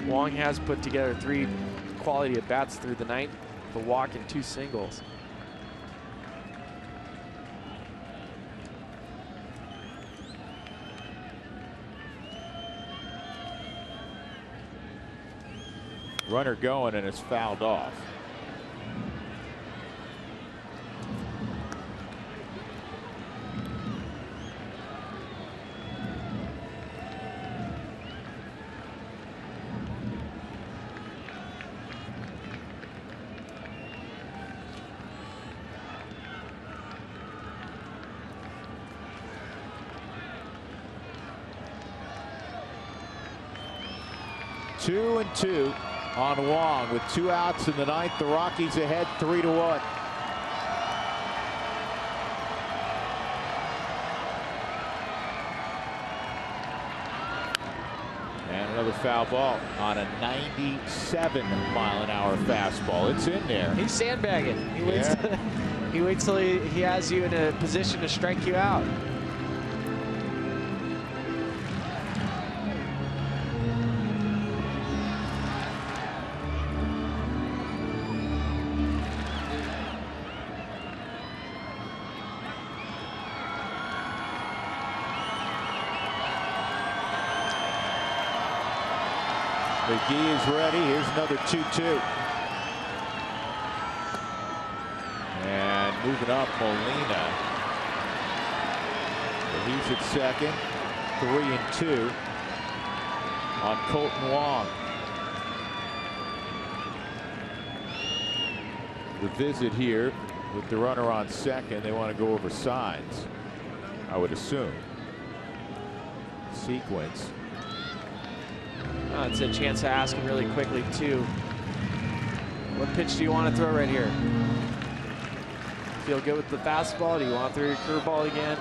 Wong has put together 3 quality at bats through the night, the walk and 2 singles. Runner going, and it's fouled off. 2-2 on Wong with 2 outs in the ninth. The Rockies ahead 3-1. And another foul ball on a 97-mile-an-hour fastball. It's in there. He's sandbagging. He waits. He waits till he has you in a position to strike you out. McGee is ready. Here's another 2-2. And moving up, Molina. So he's at second. 3-2 on Colton Wong. The visit here with the runner on second. They want to go over signs, I would assume. Sequence. It's a chance to ask him really quickly, too. What pitch do you want to throw right here? Feel good with the fastball? Do you want to throw your curveball again?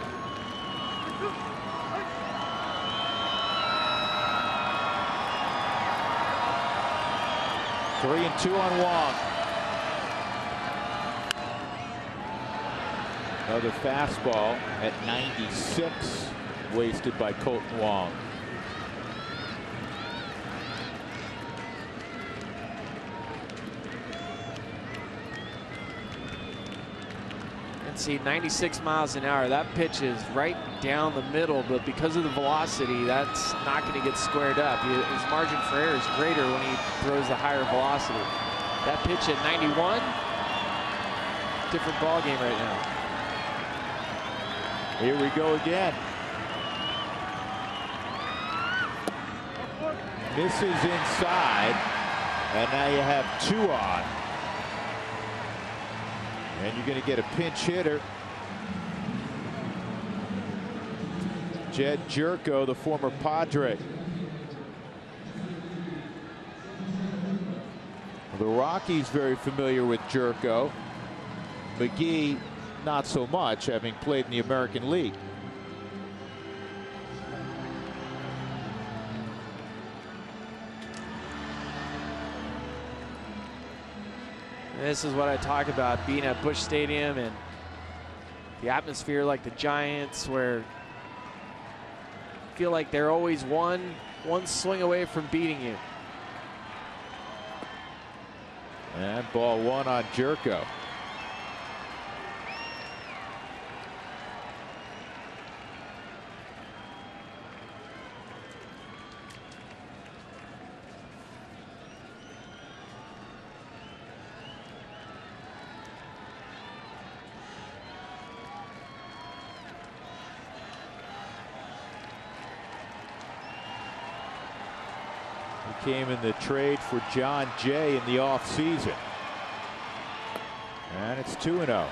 Three and 2 on Wong. Another fastball at 96 wasted by Colton Wong. See, 96 miles an hour. That pitch is right down the middle, but because of the velocity, that's not going to get squared up. His margin for error is greater when he throws the higher velocity. That pitch at 91, different ball game right now. Here we go again. Misses inside, and now you have 2 on. And you're going to get a pinch hitter. Jed Gyorko, the former Padre. The Rockies very familiar with Gyorko. McGee not so much, having played in the American League. This is what I talk about, being at Busch Stadium and the atmosphere like the Giants, where you feel like they're always one swing away from beating you. And ball 1 on Gyorko. Came in the trade for John Jay in the offseason. And it's 2-0.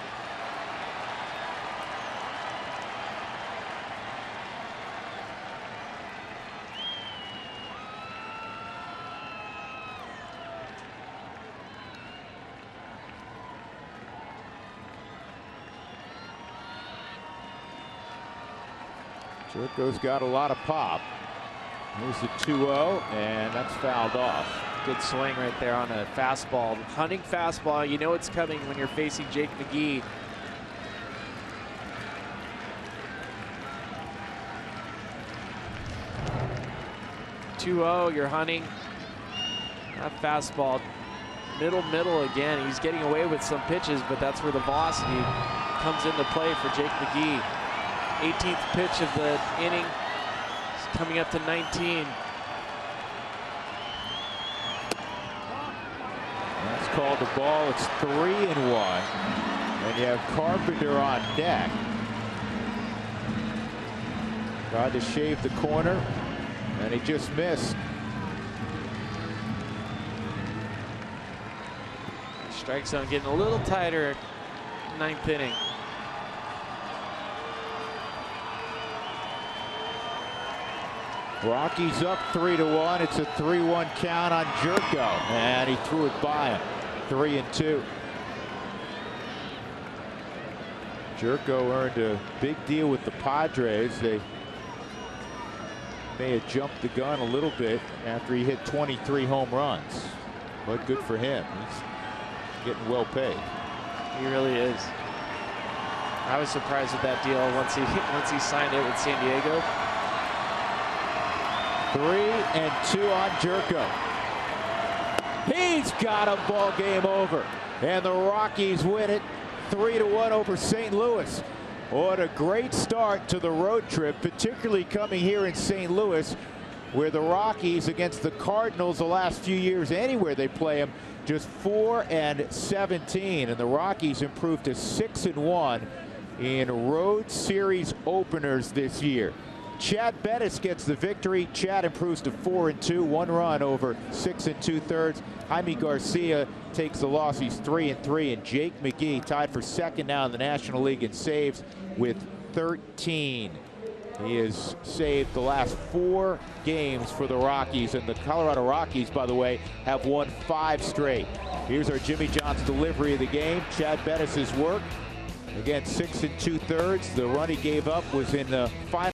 Gyorko's got a lot of pop. Here's the 2-0, and that's fouled off. Good swing right there on a fastball. Hunting fastball, you know it's coming when you're facing Jake McGee. You're hunting. That fastball, middle again. He's getting away with some pitches, but that's where the velocity comes into play for Jake McGee. 18th pitch of the inning. Coming up to 19. That's called the ball. It's 3-1. And you have Carpenter on deck. Tried to shave the corner, and he just missed. Strike zone getting a little tighter, 9th inning. Rockies up 3-1. It's a 3-1 count on Gyorko, and he threw it by him. 3-2. Gyorko earned a big deal with the Padres. They may have jumped the gun a little bit after he hit 23 home runs, but good for him. He's getting well paid. He really is. I was surprised with that deal once he signed it with San Diego. 3-2 on Gyorko. He's got a ball game over, and the Rockies win it 3-1 over St. Louis. What a great start to the road trip, particularly coming here in St. Louis, where the Rockies against the Cardinals the last few years, anywhere they play them, just 4-17, and the Rockies improved to 6-1 in road series openers this year. Chad Bettis gets the victory. Chad improves to 4-2, 1 run over 6 2/3. Jaime Garcia takes the loss. He's 3-3, and Jake McGee tied for second now in the National League in saves with 13. He has saved the last 4 games for the Rockies, and the Colorado Rockies, by the way, have won 5 straight. Here's our Jimmy John's delivery of the game. Chad Bettis' work. Again, 6 2/3. The run he gave up was in the final.